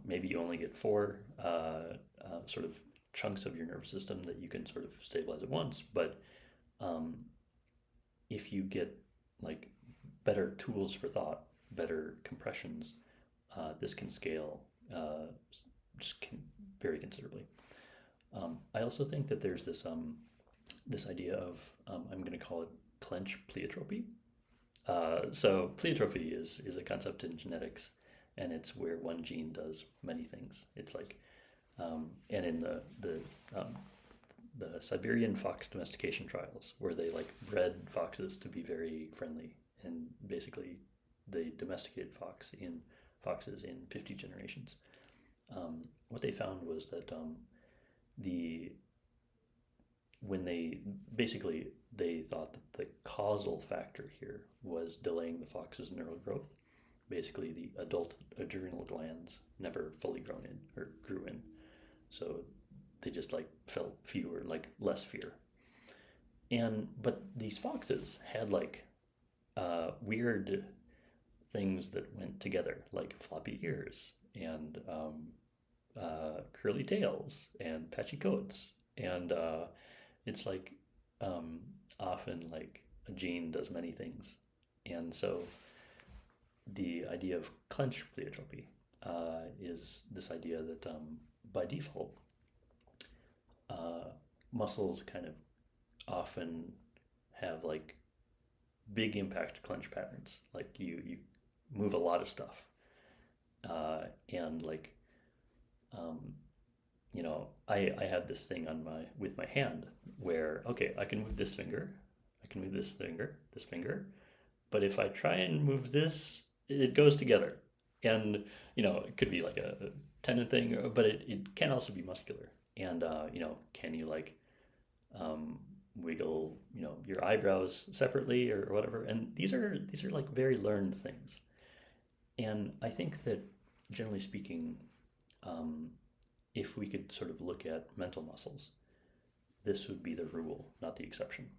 maybe you only get 4 sort of chunks of your nervous system that you can sort of stabilize at once. But if you get like better tools for thought, better compressions, this can scale very considerably. I also think that there's this idea of, I'm going to call it clench pleiotropy. So pleiotropy is a concept in genetics, and it's where one gene does many things. It's like, and in the Siberian fox domestication trials, where they like bred foxes to be very friendly, and basically they domesticated foxes in 50 generations. What they found was that when they thought that the causal factor here was delaying the fox's neural growth. Basically, the adult adrenal glands never fully grew in, so they just like felt less fear. But these foxes had like weird things that went together, like floppy ears and curly tails and patchy coats, and it's like often like a gene does many things. And so the idea of clench pleiotropy is this idea that by default muscles kind of often have like big impact clench patterns. Like you move a lot of stuff, and like you know, I have this thing on with my hand where, okay, I can move this finger, I can move this finger, but if I try and move this, it goes together. And, you know, it could be like a tendon thing, but it can also be muscular. And, you know, can you like wiggle, you know, your eyebrows separately or whatever? And these are like very learned things. And I think that generally speaking, if we could sort of look at mental muscles, this would be the rule, not the exception.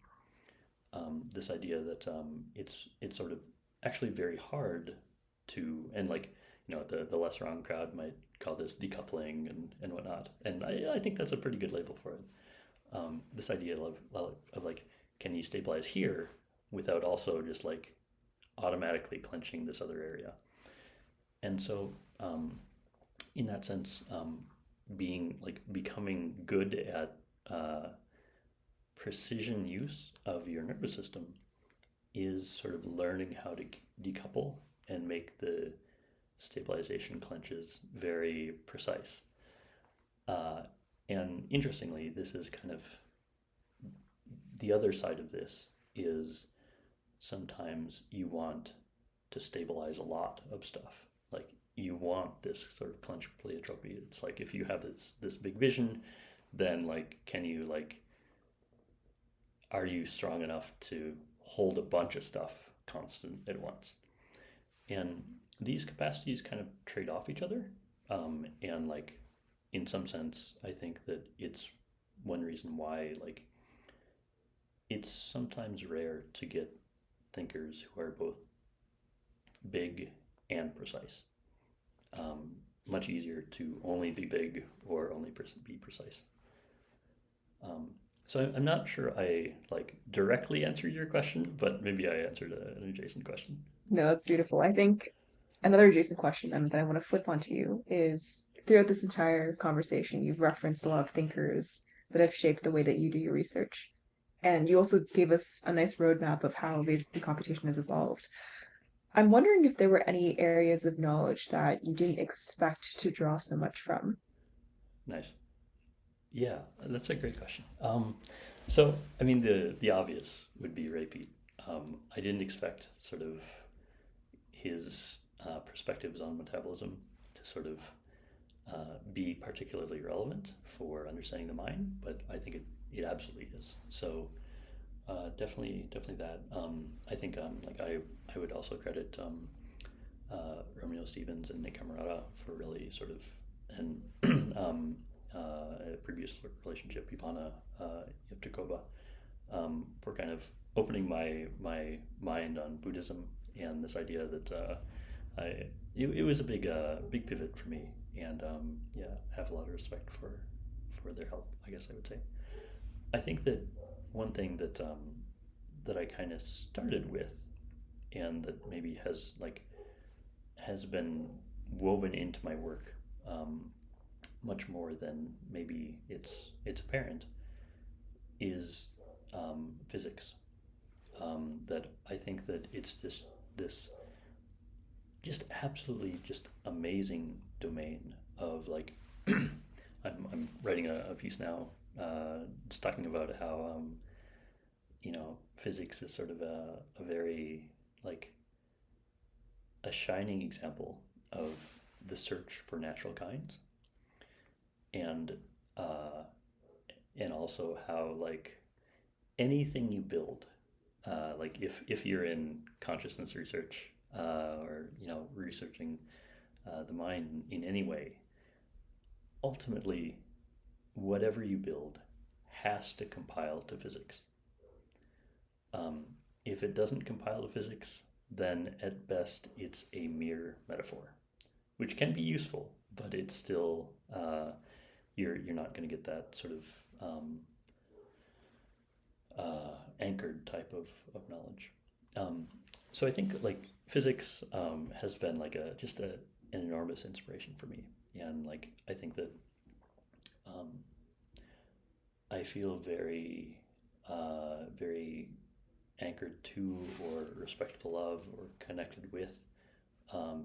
This idea that it's sort of actually very hard to, and like, you know, the less wrong crowd might call this decoupling and whatnot, and I think that's a pretty good label for it. This idea of like, can you stabilize here without also just like automatically clenching this other area? And so in that sense, becoming good at precision use of your nervous system is sort of learning how to decouple and make the stabilization clenches very precise. And interestingly, this is kind of the other side of this is sometimes you want to stabilize a lot of stuff. Like you want this sort of clench pleiotropy. It's like if you have this big vision, then like can you like, are you strong enough to hold a bunch of stuff constant at once? And these capacities kind of trade off each other. And like in some sense, I think that it's one reason why like it's sometimes rare to get thinkers who are both big and precise. Much easier to only be big or only be precise. So I'm not sure I like directly answered your question, but maybe I answered an adjacent question. No, that's beautiful. I think another adjacent question that I want to flip onto you is throughout this entire conversation, you've referenced a lot of thinkers that have shaped the way that you do your research. And you also gave us a nice roadmap of how basic computation has evolved. I'm wondering if there were any areas of knowledge that you didn't expect to draw so much from. Nice. Yeah, that's a great question. So, I mean, the obvious would be Ray Pete. I didn't expect sort of his perspectives on metabolism to sort of be particularly relevant for understanding the mind, but I think it absolutely is. So, definitely that. I think like I would also credit Romeo Stevens and Nick Camarata for really sort of, and a previous relationship, Ivana Yevtukova, for kind of opening my mind on Buddhism and this idea that it was a big pivot for me, and yeah, have a lot of respect for their help, I guess I would say. I think that one thing that that I kind of started with, and that maybe has been woven into my work much more than maybe it's apparent, is physics. That I think that it's this just absolutely just amazing domain of like I'm writing a piece now just talking about how you know, physics is sort of a very like a shining example of the search for natural kinds, and also how like anything you build, like if you're in consciousness research or you know researching the mind in any way, ultimately whatever you build has to compile to physics. If it doesn't compile to physics, then at best it's a mere metaphor, which can be useful, but it's still you're not going to get that sort of anchored type of knowledge. So I think like physics has been like an enormous inspiration for me, and like I think that I feel very anchored to or respectful of or connected with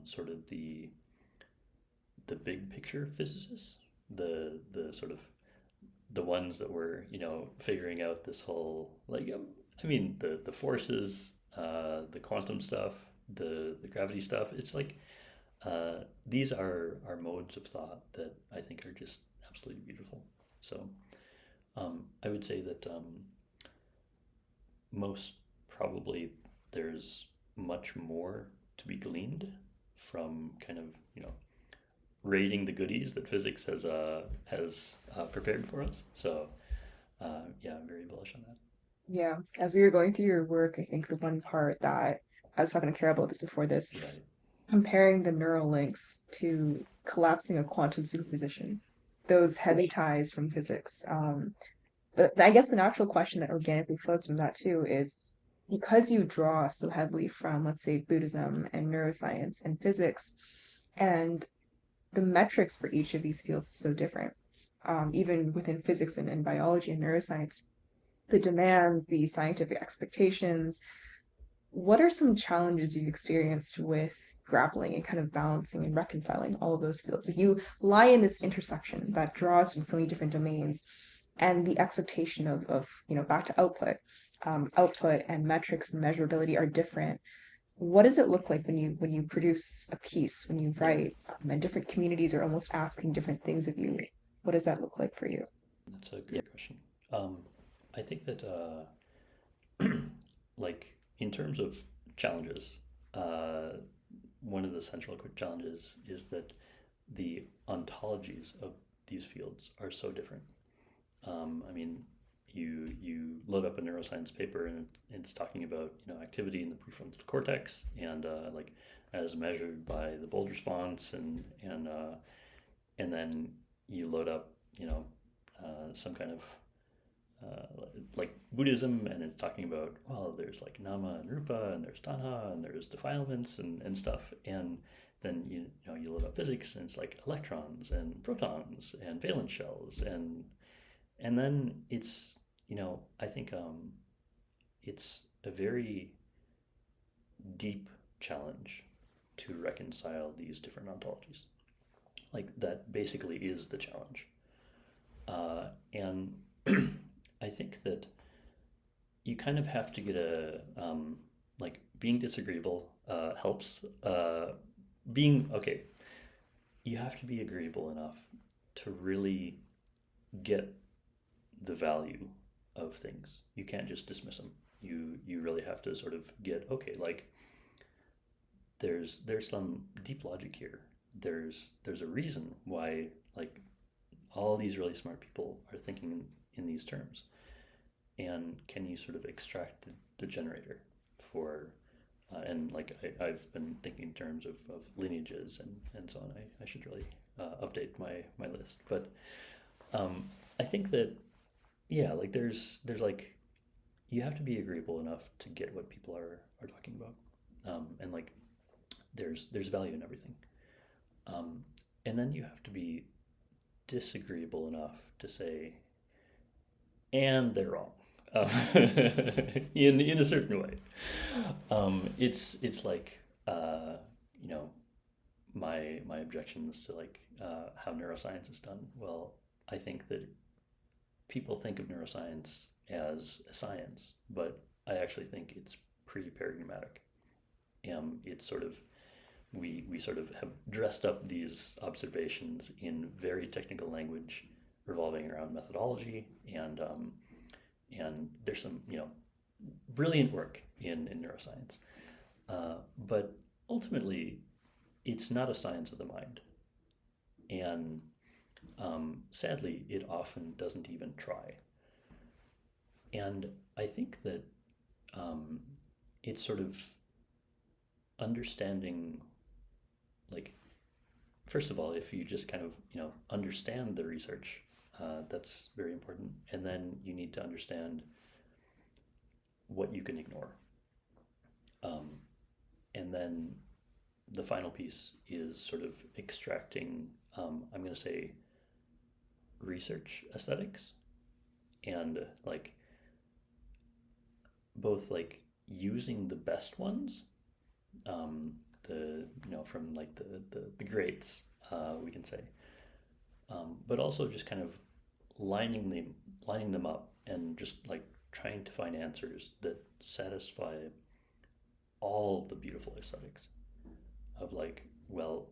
sort of the big picture physicists, the sort of the ones that were, you know, figuring out this whole, like, I mean, the forces, the quantum stuff, the gravity stuff. It's like these are modes of thought that I think are just absolutely beautiful. So I would say that most probably there's much more to be gleaned from kind of, you know, raiding the goodies that physics has prepared for us. So yeah, I'm very bullish on that. Yeah, as we were going through your work, I think the one part that I was talking to Carol about this before this, Right. comparing the neural links to collapsing a quantum superposition, those heavy ties from physics. But I guess the natural question that organically flows from that too is because you draw so heavily from, let's say, Buddhism and neuroscience and physics, and the metrics for each of these fields is so different. Even within physics and biology and neuroscience, the demands, the scientific expectations, what are some challenges you've experienced with grappling and kind of balancing and reconciling all of those fields? If you lie in this intersection that draws from so many different domains, and the expectation of you know, back to output and metrics and measurability are different. What does it look like when you produce a piece, when you write, and different communities are almost asking different things of you? What does that look like for you? That's a great question. I think that like in terms of challenges, one of the central challenges is that the ontologies of these fields are so different. I mean, you load up a neuroscience paper and it's talking about, you know, activity in the prefrontal cortex and like as measured by the bold response and then you load up, you know, some kind of like Buddhism, and it's talking about, well, there's like nama and rupa, and there's tanha, and there's defilements and stuff, and then you know you load up physics, and it's like electrons and protons and valence shells, and then it's, you know, I think it's a very deep challenge to reconcile these different ontologies. Like that basically is the challenge, and I think that you kind of have to get a like being disagreeable helps. Being okay, you have to be agreeable enough to really get the value of things. You can't just dismiss them. You really have to sort of get, okay, like there's some deep logic here. There's a reason why, like, all these really smart people are thinking in these terms. And can you sort of extract the generator for and like I've been thinking in terms of lineages and so on. I should really update my list, but I think that, yeah, like there's like you have to be agreeable enough to get what people are talking about, and like there's value in everything, and then you have to be disagreeable enough to say, and they're wrong, in a certain way. It's like you know, my objections to like how neuroscience is done. Well, I think that people think of neuroscience as a science, but I actually think it's pretty paradigmatic. It's sort of we sort of have dressed up these observations in very technical language revolving around methodology, and there's some, you know, brilliant work in neuroscience, but ultimately it's not a science of the mind, and sadly it often doesn't even try. And I think that it's sort of understanding, like, first of all, if you just kind of, you know, understand the research, that's very important. And then you need to understand what you can ignore. And then the final piece is sort of extracting, I'm going to say, research aesthetics, and like both like using the best ones, from like the greats, we can say, but also just kind of lining them up and just like trying to find answers that satisfy all the beautiful aesthetics of like, well,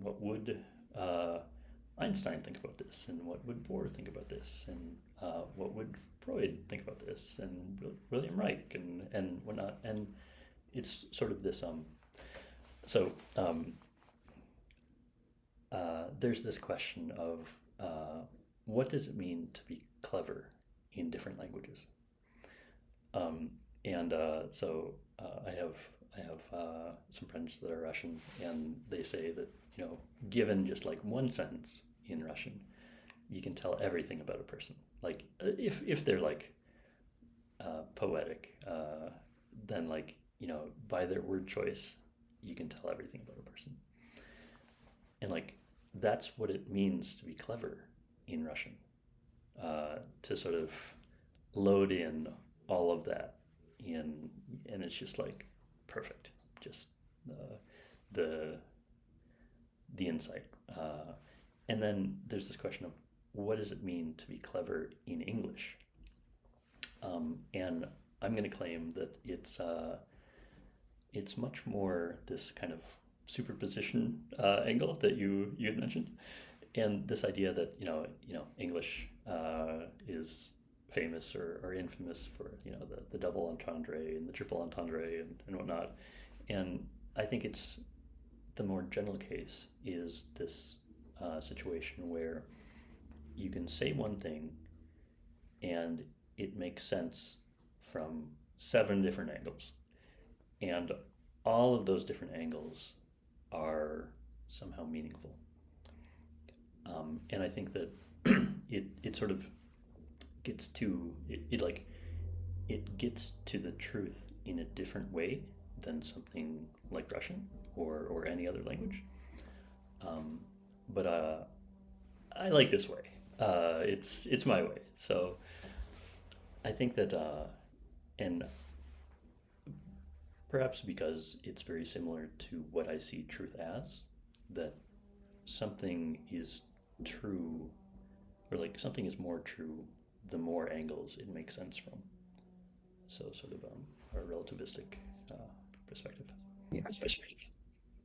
what would Einstein think about this, and what would Bohr think about this, and what would Freud think about this, and William Reich, and whatnot. And it's sort of this there's this question of what does it mean to be clever in different languages. I have some friends that are Russian, and they say that given just like one sentence in Russian, you can tell everything about a person. Like if they're like poetic, then like by their word choice, you can tell everything about a person. And like that's what it means to be clever in Russian, to sort of load in all of that in, and it's just like perfect, just the insight. And then there's this question of what does it mean to be clever in English? And I'm going to claim that it's much more this kind of superposition angle that you had mentioned, and this idea that English is famous or infamous for the double entendre and the triple entendre and whatnot. And I think it's the more general case is this situation where you can say one thing and it makes sense from 7 different angles, and all of those different angles are somehow meaningful. And I think that it sort of gets to it gets to the truth in a different way than something like Russian or any other language. But I like this way. It's my way. So I think that and perhaps because it's very similar to what I see truth as, that something is true, or like something is more true the more angles it makes sense from. So sort of a relativistic perspective. Yeah.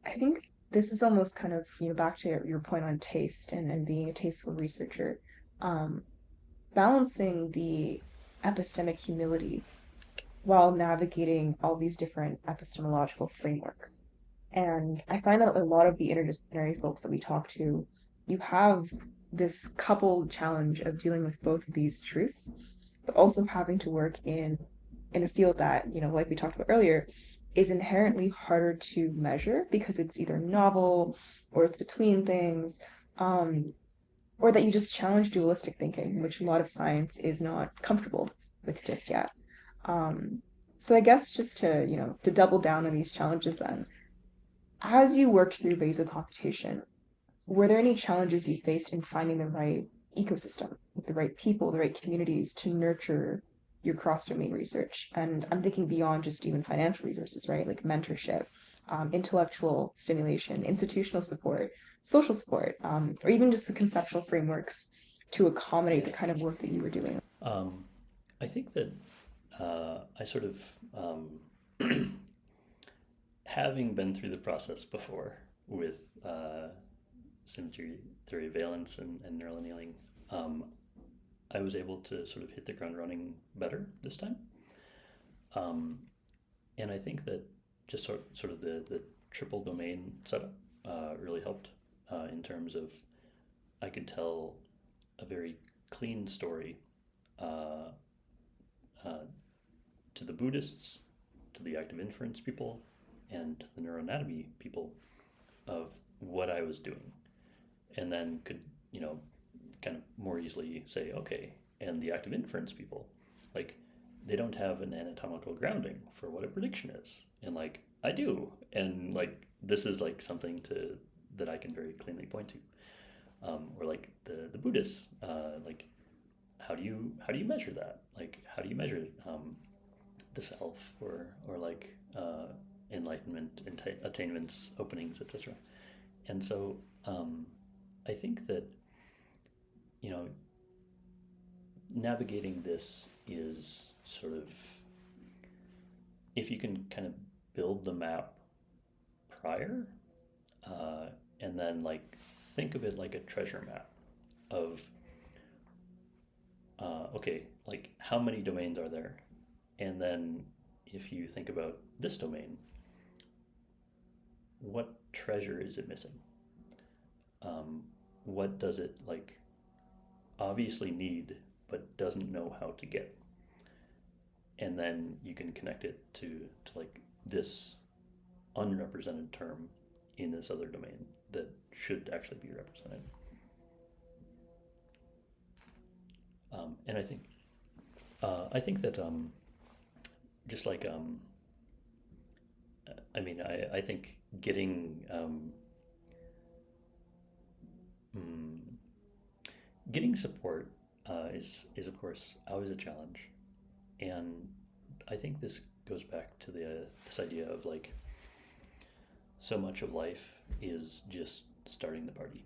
I think this is almost kind of, back to your point on taste and being a tasteful researcher, balancing the epistemic humility while navigating all these different epistemological frameworks. And I find that a lot of the interdisciplinary folks that we talk to, you have this coupled challenge of dealing with both of these truths, but also having to work in a field that, like we talked about earlier, is inherently harder to measure because it's either novel or it's between things, or that you just challenge dualistic thinking, which a lot of science is not comfortable with just yet. So I guess just to double down on these challenges then, as you worked through vasocomputation, were there any challenges you faced in finding the right ecosystem, with the right people, the right communities to nurture your cross-domain research? And I'm thinking beyond just even financial resources, right? Like mentorship, intellectual stimulation, institutional support, social support, or even just the conceptual frameworks to accommodate the kind of work that you were doing. I think that I sort of, having been through the process before with symmetry theory of valence and neural annealing, I was able to sort of hit the ground running better this time. And I think that just sort of the triple domain setup really helped in terms of I could tell a very clean story to the Buddhists, to the active inference people, and the neuroanatomy people of what I was doing, and then could kind of more easily say, okay, and the active inference people, like, they don't have an anatomical grounding for what a prediction is, and like I do, and like this is like something that I can very cleanly point to, or like the Buddhists, like how do you measure that? Like how do you measure the self, or like enlightenment, attainments, openings, etc. And so I think that, you know, navigating this is sort of, if you can kind of build the map prior, and then like think of it like a treasure map of, okay, like how many domains are there? And then if you think about this domain, what treasure is it missing? What does it like obviously need but doesn't know how to get? And then you can connect it to like this unrepresented term in this other domain that should actually be represented. And I think that just like I mean, I think getting getting support is of course always a challenge, and I think this goes back to this idea of like, so much of life is just starting the party,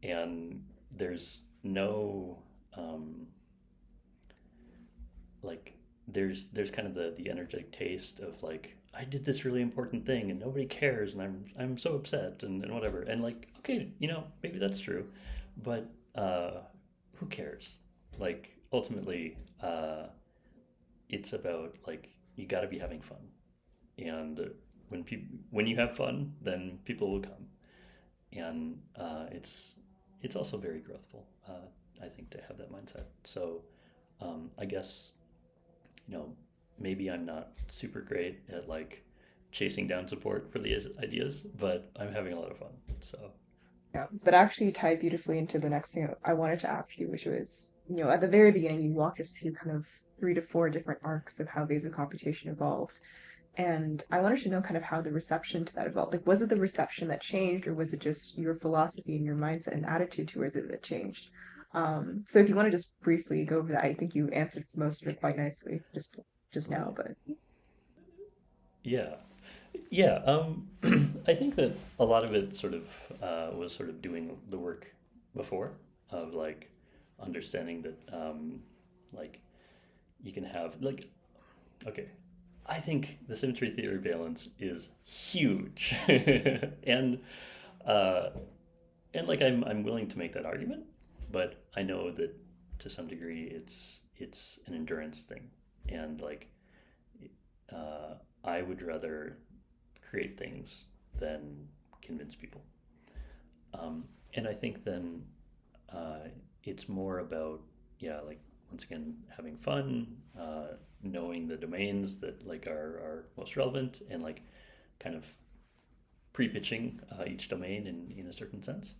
and there's no like there's kind of the energetic taste of like, I did this really important thing and nobody cares and I'm so upset and whatever, and like, okay, you know, maybe that's true, but who cares? Like ultimately it's about like, you got to be having fun, and when you have fun, then people will come, and it's also very growthful, I think, to have that mindset. So I guess, you know, maybe I'm not super great at like chasing down support for these ideas, but I'm having a lot of fun. So Yeah, that actually tied beautifully into the next thing I wanted to ask you, which was, you know, at the very beginning, you walked us through kind of 3 to 4 different arcs of how vasocomputation evolved. And I wanted to know kind of how the reception to that evolved. Like, was it the reception that changed, or was it just your philosophy and your mindset and attitude towards it that changed? So if you want to just briefly go over that, I think you answered most of it quite nicely just now, but yeah, yeah. I think that a lot of it sort of was sort of doing the work before, of like understanding that like you can have like, okay, I think the symmetry theory of valence is huge, and uh, like I'm willing to make that argument, but I know that to some degree it's an endurance thing, and like I would rather create things than convince people, and I think then it's more about, yeah, like once again having fun, knowing the domains that like are most relevant, and like kind of pre-pitching each domain in a certain sense,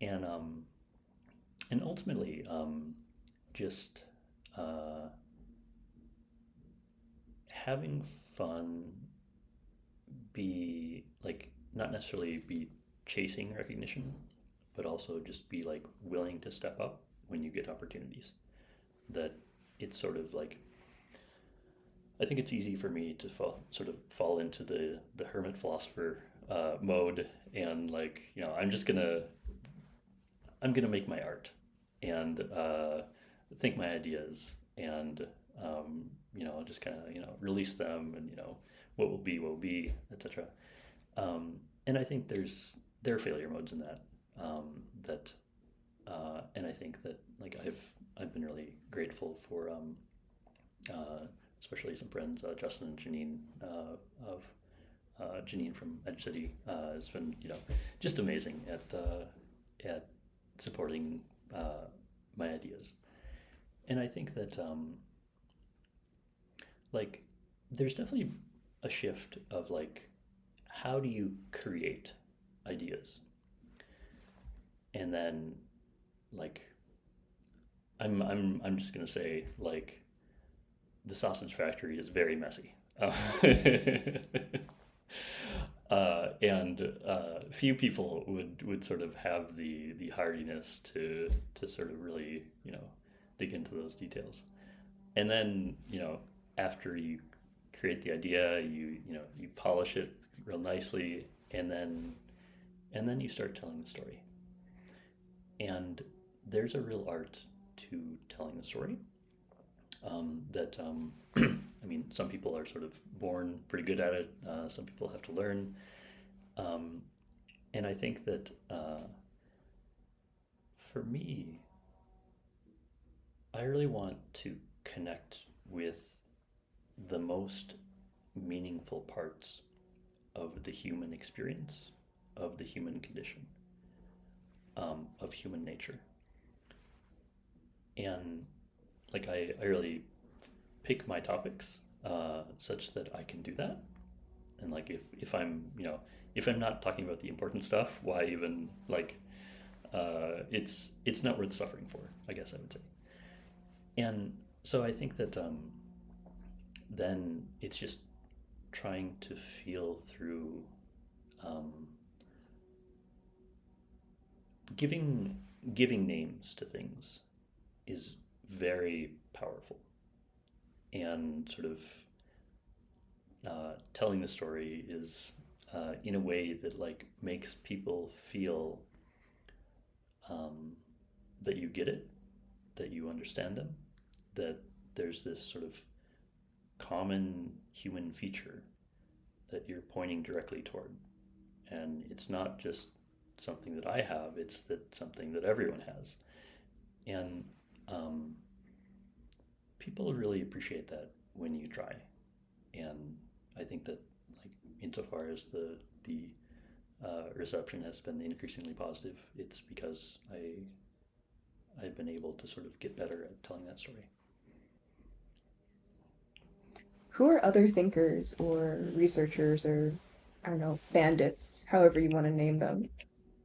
and ultimately just having fun, be like, not necessarily be chasing recognition, but also just be like willing to step up when you get opportunities. That it's sort of like, I think it's easy for me to fall into the hermit philosopher mode, and like, you know, I'm gonna make my art and think my ideas, and you know, just kind of, you know, release them, and you know, what will be, etc. And I think there are failure modes in that, and I think that like I've been really grateful for especially some friends, Justin and Janine, of Janine from Edge City, has been, you know, just amazing at supporting my ideas. And I think that like there's definitely a shift of like, how do you create ideas? And then like I'm just gonna say, like, the sausage factory is very messy. And few people would sort of have the hardiness to sort of really, you know, dig into those details. and then, after you create the idea, you polish it real nicely, and then you start telling the story. And there's a real art to telling the story. That I mean, some people are sort of born pretty good at it. Some people have to learn. And I think that for me, I really want to connect with the most meaningful parts of the human experience, of the human condition, of human nature. And like I really pick my topics such that I can do that. And like if I'm if I'm not talking about the important stuff, why even like it's not worth suffering for, I guess I would say. And so I think that then it's just trying to feel through giving names to things is very powerful, and sort of telling the story is in a way that like makes people feel that you get it, that you understand them, that there's this sort of common human feature that you're pointing directly toward, and it's not just something that I have, it's that something that everyone has. And people really appreciate that when you try. And I think that like insofar as the reception has been increasingly positive, it's because I've been able to sort of get better at telling that story. Who are other thinkers or researchers or, I don't know, bandits, however you want to name them,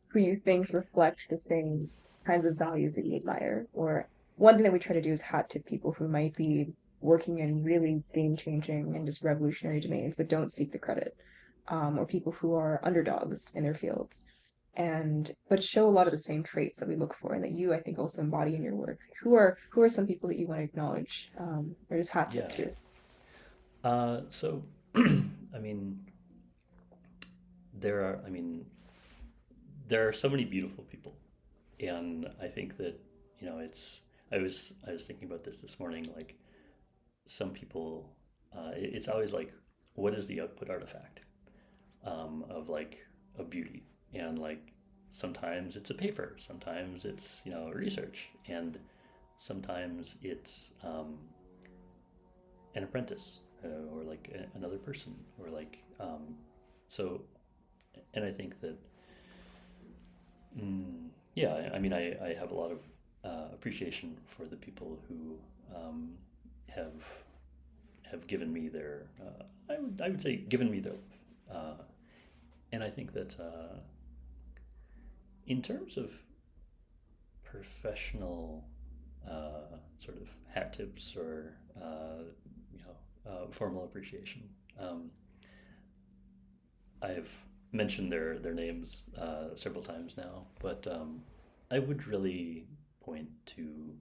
who you think reflect the same kinds of values that you admire? Or one thing that we try to do is hat tip people who might be working in really game-changing and just revolutionary domains, but don't seek the credit, or people who are underdogs in their fields, but show a lot of the same traits that we look for and that you, I think, also embody in your work. Who are some people that you want to acknowledge, or just hat tip Yeah. to? So I mean, there are so many beautiful people, and I think that it's I was thinking about this morning. Like some people, it's always like, what is the output artifact of like a beauty? And like sometimes it's a paper, sometimes it's research, and sometimes it's an apprentice, or like another person, or like so. And I think that yeah, I mean, I have a lot of appreciation for the people who have given me their I would say given me their life. And I think that in terms of professional sort of hat tips or formal appreciation, I've mentioned their names several times now, but I would really point to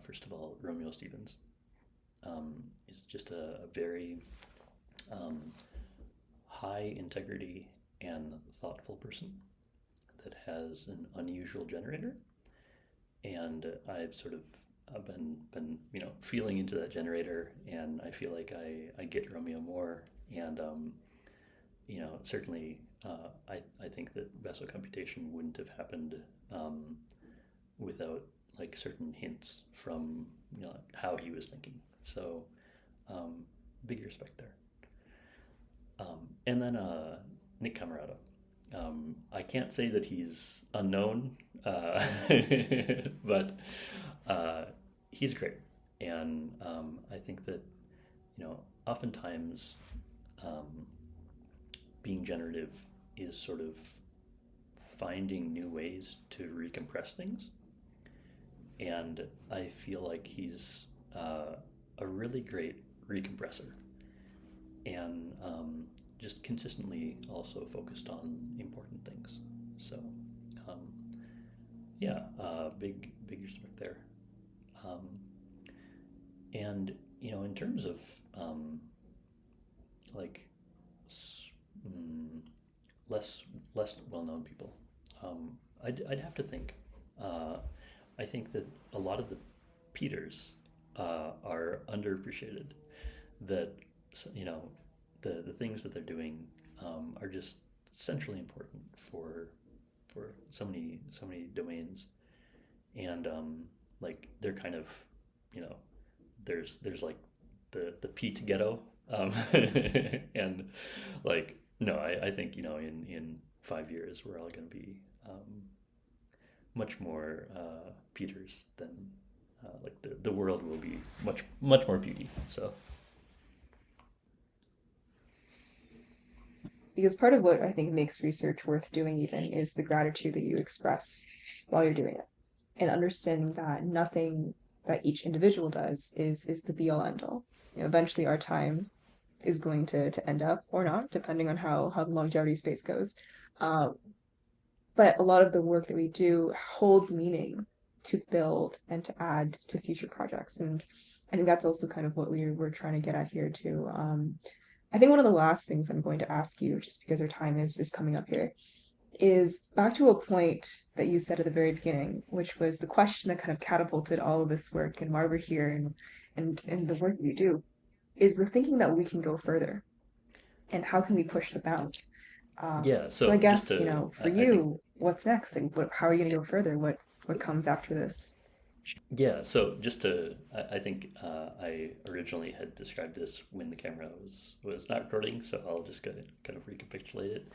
first of all, Romeo Stevens. Is just a very high integrity and thoughtful person that has an unusual generator, and I've been feeling into that generator, and I feel like I get Romeo more, and certainly I think that vasocomputation wouldn't have happened without like certain hints from how he was thinking. So big respect there. And then Nick Camarado. I can't say that he's unknown, but he's great. And I think that oftentimes being generative is sort of finding new ways to recompress things. And I feel like he's a really great recompressor, and just consistently also focused on important things. So yeah, big respect there. And in terms of like s- mm, less well-known people, I'd have to think. Uh, I think that a lot of the Peters are underappreciated. That the things that they're doing are just centrally important for so many domains, and like they're kind of you know there's like the Pete ghetto, and like no, I think in 5 years we're all going to be much more Peters than like the world will be much more beauty. So Because part of what I think makes research worth doing even is the gratitude that you express while you're doing it, and understanding that nothing that each individual does is the be all end all. Eventually our time is going to end up or not, depending on how the longevity space goes. Um, but a lot of the work that we do holds meaning to build and to add to future projects, and I think that's also kind of what we're trying to get at here too. I think one of the last things I'm going to ask you, just because our time is coming up here, is back to a point that you said at the very beginning, which was the question that kind of catapulted all of this work and why we're here, and the work that you do, is the thinking that we can go further and how can we push the bounds. yeah, So I so just guess, to for I think you, what's next, and how are you going to go further? What comes after this? yeah, so just to I think I originally had described this when the camera was not recording, so I'll just kind of recapitulate it.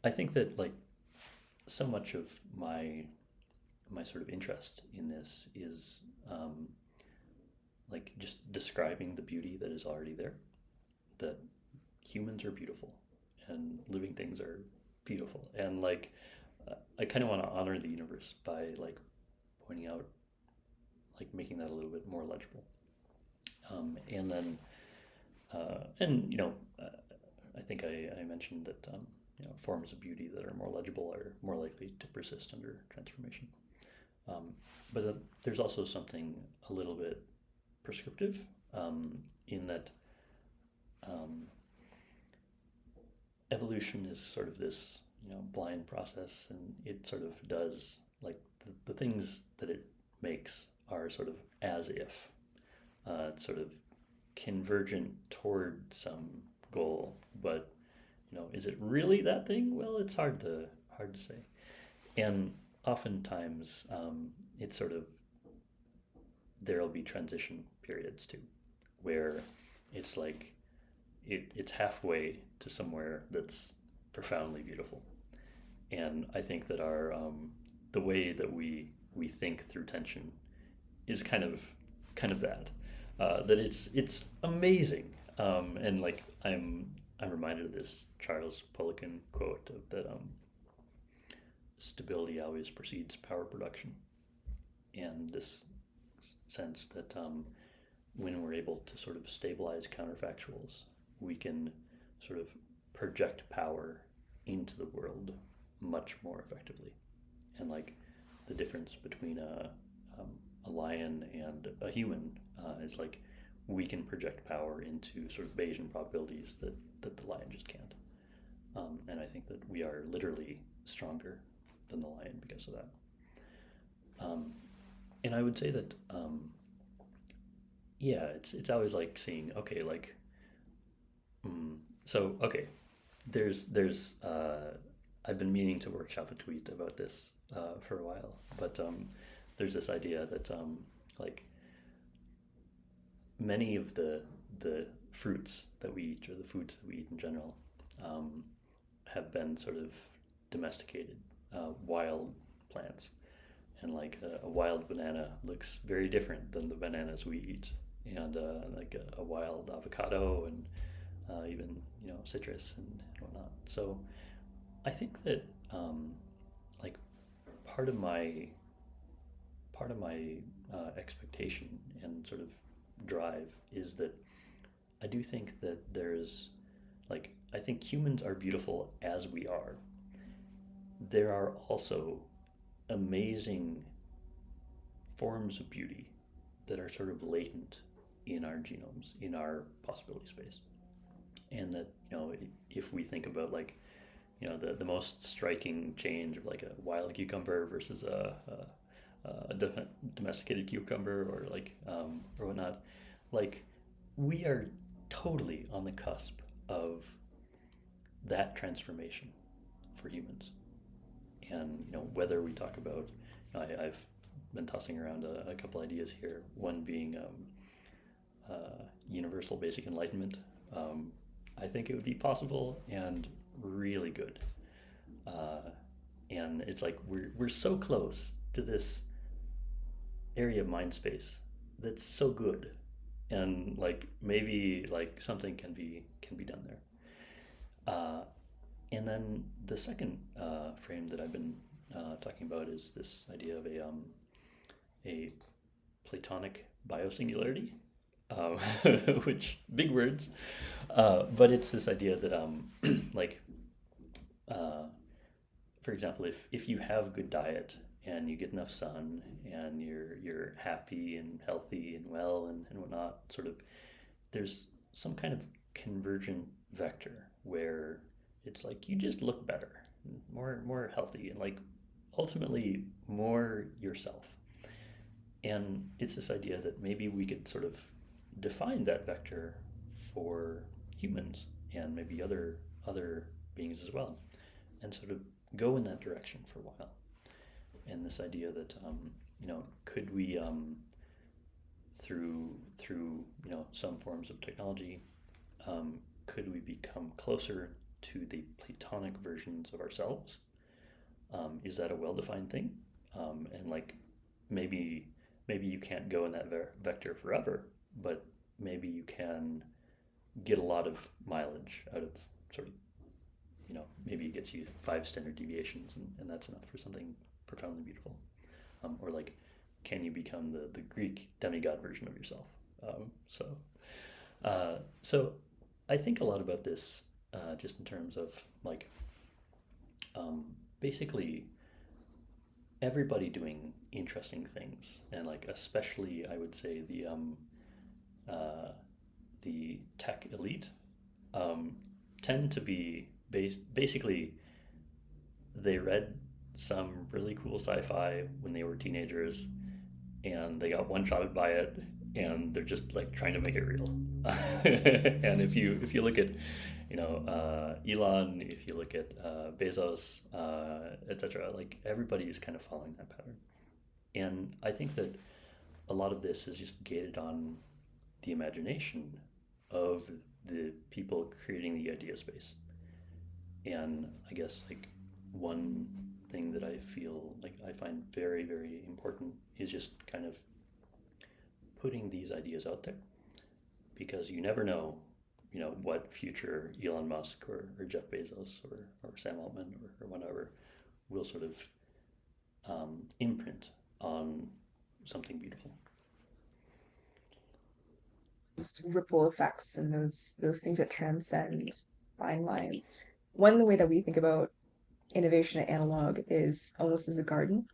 I think that like so much of my sort of interest in this is like just describing the beauty that is already there, that humans are beautiful and living things are beautiful, and like I kind of want to honor the universe by like pointing out, like making that a little bit more legible, and then and I think I mentioned that forms of beauty that are more legible are more likely to persist under transformation. But there's also something a little bit prescriptive, in that um, evolution is sort of this blind process, and it sort of does like the things that it makes are sort of as if it's sort of convergent toward some goal, but is it really that thing? Well, it's hard to say, and oftentimes it's sort of there'll be transition periods too, where it's like it's halfway to somewhere that's profoundly beautiful. And I think that our the way that we think through tension is kind of that, that it's amazing, and like I'm reminded of this Charles Poliquin quote of that stability always precedes power production, and this sense that when we're able to sort of stabilize counterfactuals, we can sort of project power into the world much more effectively. And like the difference between a lion and a human is like we can project power into sort of Bayesian probabilities that the lion just can't. And I think that we are literally stronger than the lion because of that. And I would say that yeah, it's always like seeing, okay, like so okay, there's I've been meaning to workshop a tweet about this for a while, but there's this idea that like many of the fruits that we eat, or the foods that we eat in general, have been sort of domesticated, wild plants, and like a wild banana looks very different than the bananas we eat, and like a wild avocado, and even citrus and whatnot. So I think that like part of my expectation and sort of drive is that I do think that there's like I think humans are beautiful as we are. There are also amazing forms of beauty that are sort of latent in our genomes, in our possibility space. And that, if we think about like, the most striking change of like a wild cucumber versus a domesticated cucumber, or like, or whatnot, like we are totally on the cusp of that transformation for humans. And whether we talk about, I've been tossing around a couple ideas here. One being universal basic enlightenment. I think it would be possible and really good. And it's like we're so close to this area of mind space that's so good, and like maybe like something can be done there. And then the second frame that I've been talking about is this idea of a Platonic biosingularity, which big words, but it's this idea that like for example, if you have good diet and you get enough sun and you're happy and healthy and well and whatnot, sort of there's some kind of convergent vector where it's like you just look better, more healthy, and like ultimately more yourself. And it's this idea that maybe we could sort of define that vector for humans and maybe other beings as well, and sort of go in that direction for a while. And this idea that could we through some forms of technology, could we become closer to the Platonic versions of ourselves? Is that a well-defined thing? And like maybe you can't go in that vector forever, but maybe you can get a lot of mileage out of sort of, maybe it gets you 5 standard deviations, and that's enough for something profoundly beautiful. Or like, can you become the Greek demigod version of yourself? So I think a lot about this just in terms of like basically everybody doing interesting things, and like especially I would say the tech elite tend to be basically they read some really cool sci-fi when they were teenagers and they got one-shotted by it, and they're just like trying to make it real. And if you look at Elon, if you look at Bezos, etc., like everybody is kind of following that pattern. And I think that a lot of this is just gated on the imagination of the people creating the idea space. And I guess like one thing that I feel like I find very, very important is just kind of putting these ideas out there, because you never know, what future Elon Musk or Jeff Bezos or Sam Altman or whatever will sort of imprint on something beautiful. Those ripple effects and those things that transcend fine lines. One way that we think about innovation at Analogue is almost as a garden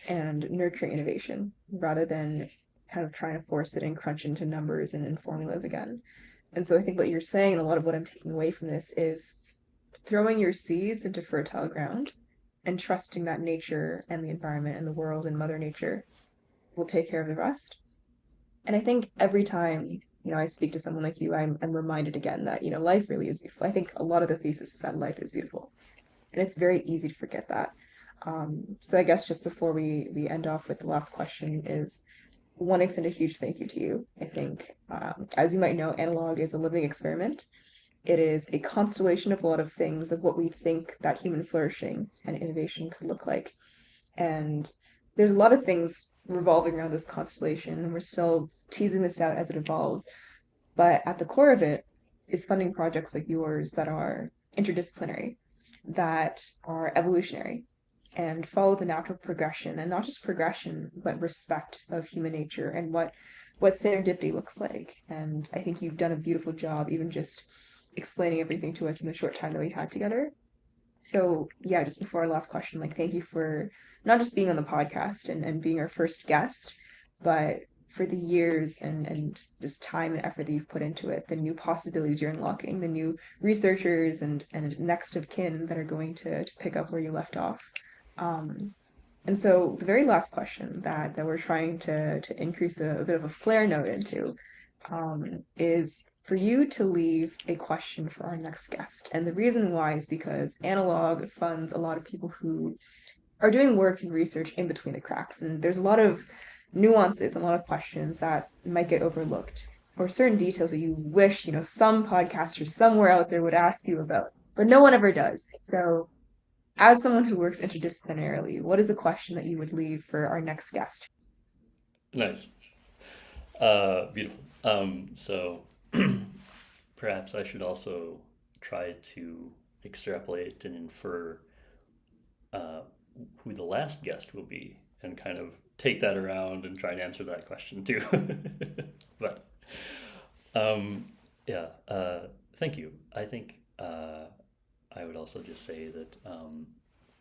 and nurturing innovation rather than kind of trying to force it and crunch into numbers and in formulas again. And so I think what you're saying, and a lot of what I'm taking away from this, is throwing your seeds into fertile ground and trusting that nature and the environment and the world and Mother Nature will take care of the rest. And I think every time, I speak to someone like you, I'm reminded again that, life really is beautiful. I think a lot of the thesis is that life is beautiful. And it's very easy to forget that. So I guess just before we end off with the last question is, one, extend a huge thank you to you. I think, as you might know, Analogue is a living experiment. It is a constellation of a lot of things of what we think that human flourishing and innovation could look like. And there's a lot of things revolving around this constellation, and we're still teasing this out as it evolves. But at the core of it is funding projects like yours that are interdisciplinary, that are evolutionary, and follow the natural progression, and not just progression, but respect of human nature and what serendipity looks like. And I think you've done a beautiful job, even just explaining everything to us in the short time that we had together. So yeah, just before our last question, thank you for not just being on the podcast and being our first guest, but for the years and just time and effort that you've put into it, the new possibilities you're unlocking, the new researchers and next of kin that are going to pick up where you left off. And so the very last question that we're trying to increase a bit of a flair note into is for you to leave a question for our next guest. And the reason why is because Analogue funds a lot of people who are doing work and research in between the cracks. And there's a lot of nuances and a lot of questions that might get overlooked, or certain details that you wish, some podcaster somewhere out there would ask you about, but no one ever does. So as someone who works interdisciplinarily, what is a question that you would leave for our next guest? Nice. Beautiful. So perhaps I should also try to extrapolate and infer who the last guest will be and kind of take that around and try and answer that question too. But thank you. I think I would also just say that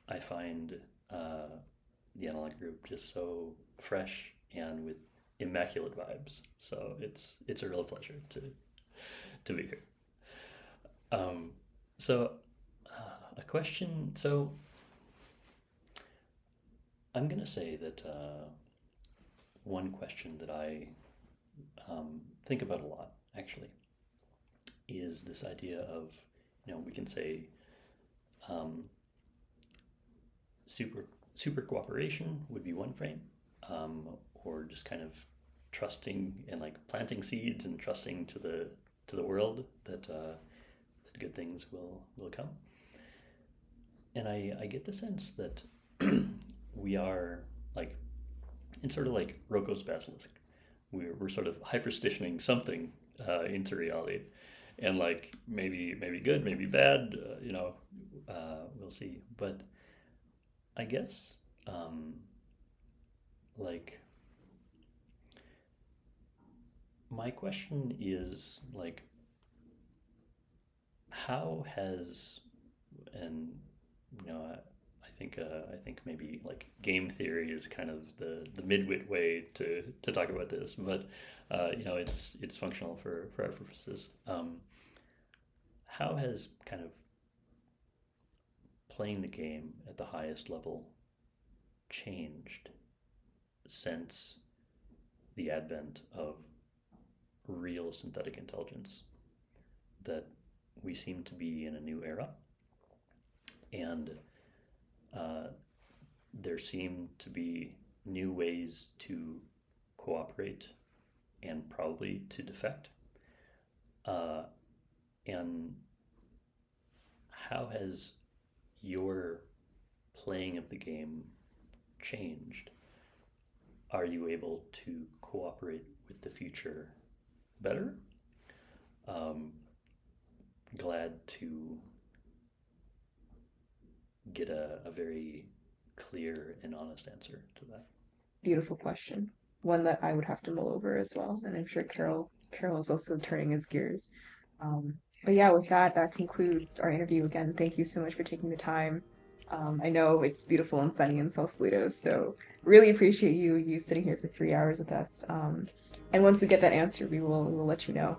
I find the Analogue group just so fresh and with immaculate vibes. So it's a real pleasure to be here. A question. So I'm gonna say that one question that I think about a lot actually is this idea of, we can say super cooperation would be one frame, or just kind of trusting and like planting seeds and trusting to the world that good things will come. And I get the sense that we are like, it's sort of like Rocco's basilisk. We're sort of hyperstitioning something into reality, and like maybe good, maybe bad. We'll see. But I guess like my question is like, how has, and I think maybe like game theory is kind of the midwit way to talk about this, but it's functional for our purposes. How has kind of playing the game at the highest level changed since the advent of real synthetic intelligence? That we seem to be in a new era, and there seem to be new ways to cooperate and probably to defect. And how has your playing of the game changed? Are you able to cooperate with the future better? Glad to get a very clear and honest answer to that. Beautiful question. One that I would have to mull over as well. And I'm sure Carol is also turning his gears. But yeah, with that concludes our interview. Again, thank you so much for taking the time. I know it's beautiful and sunny in Sausalito, so really appreciate you sitting here for 3 hours with us. And once we get that answer, we will let you know.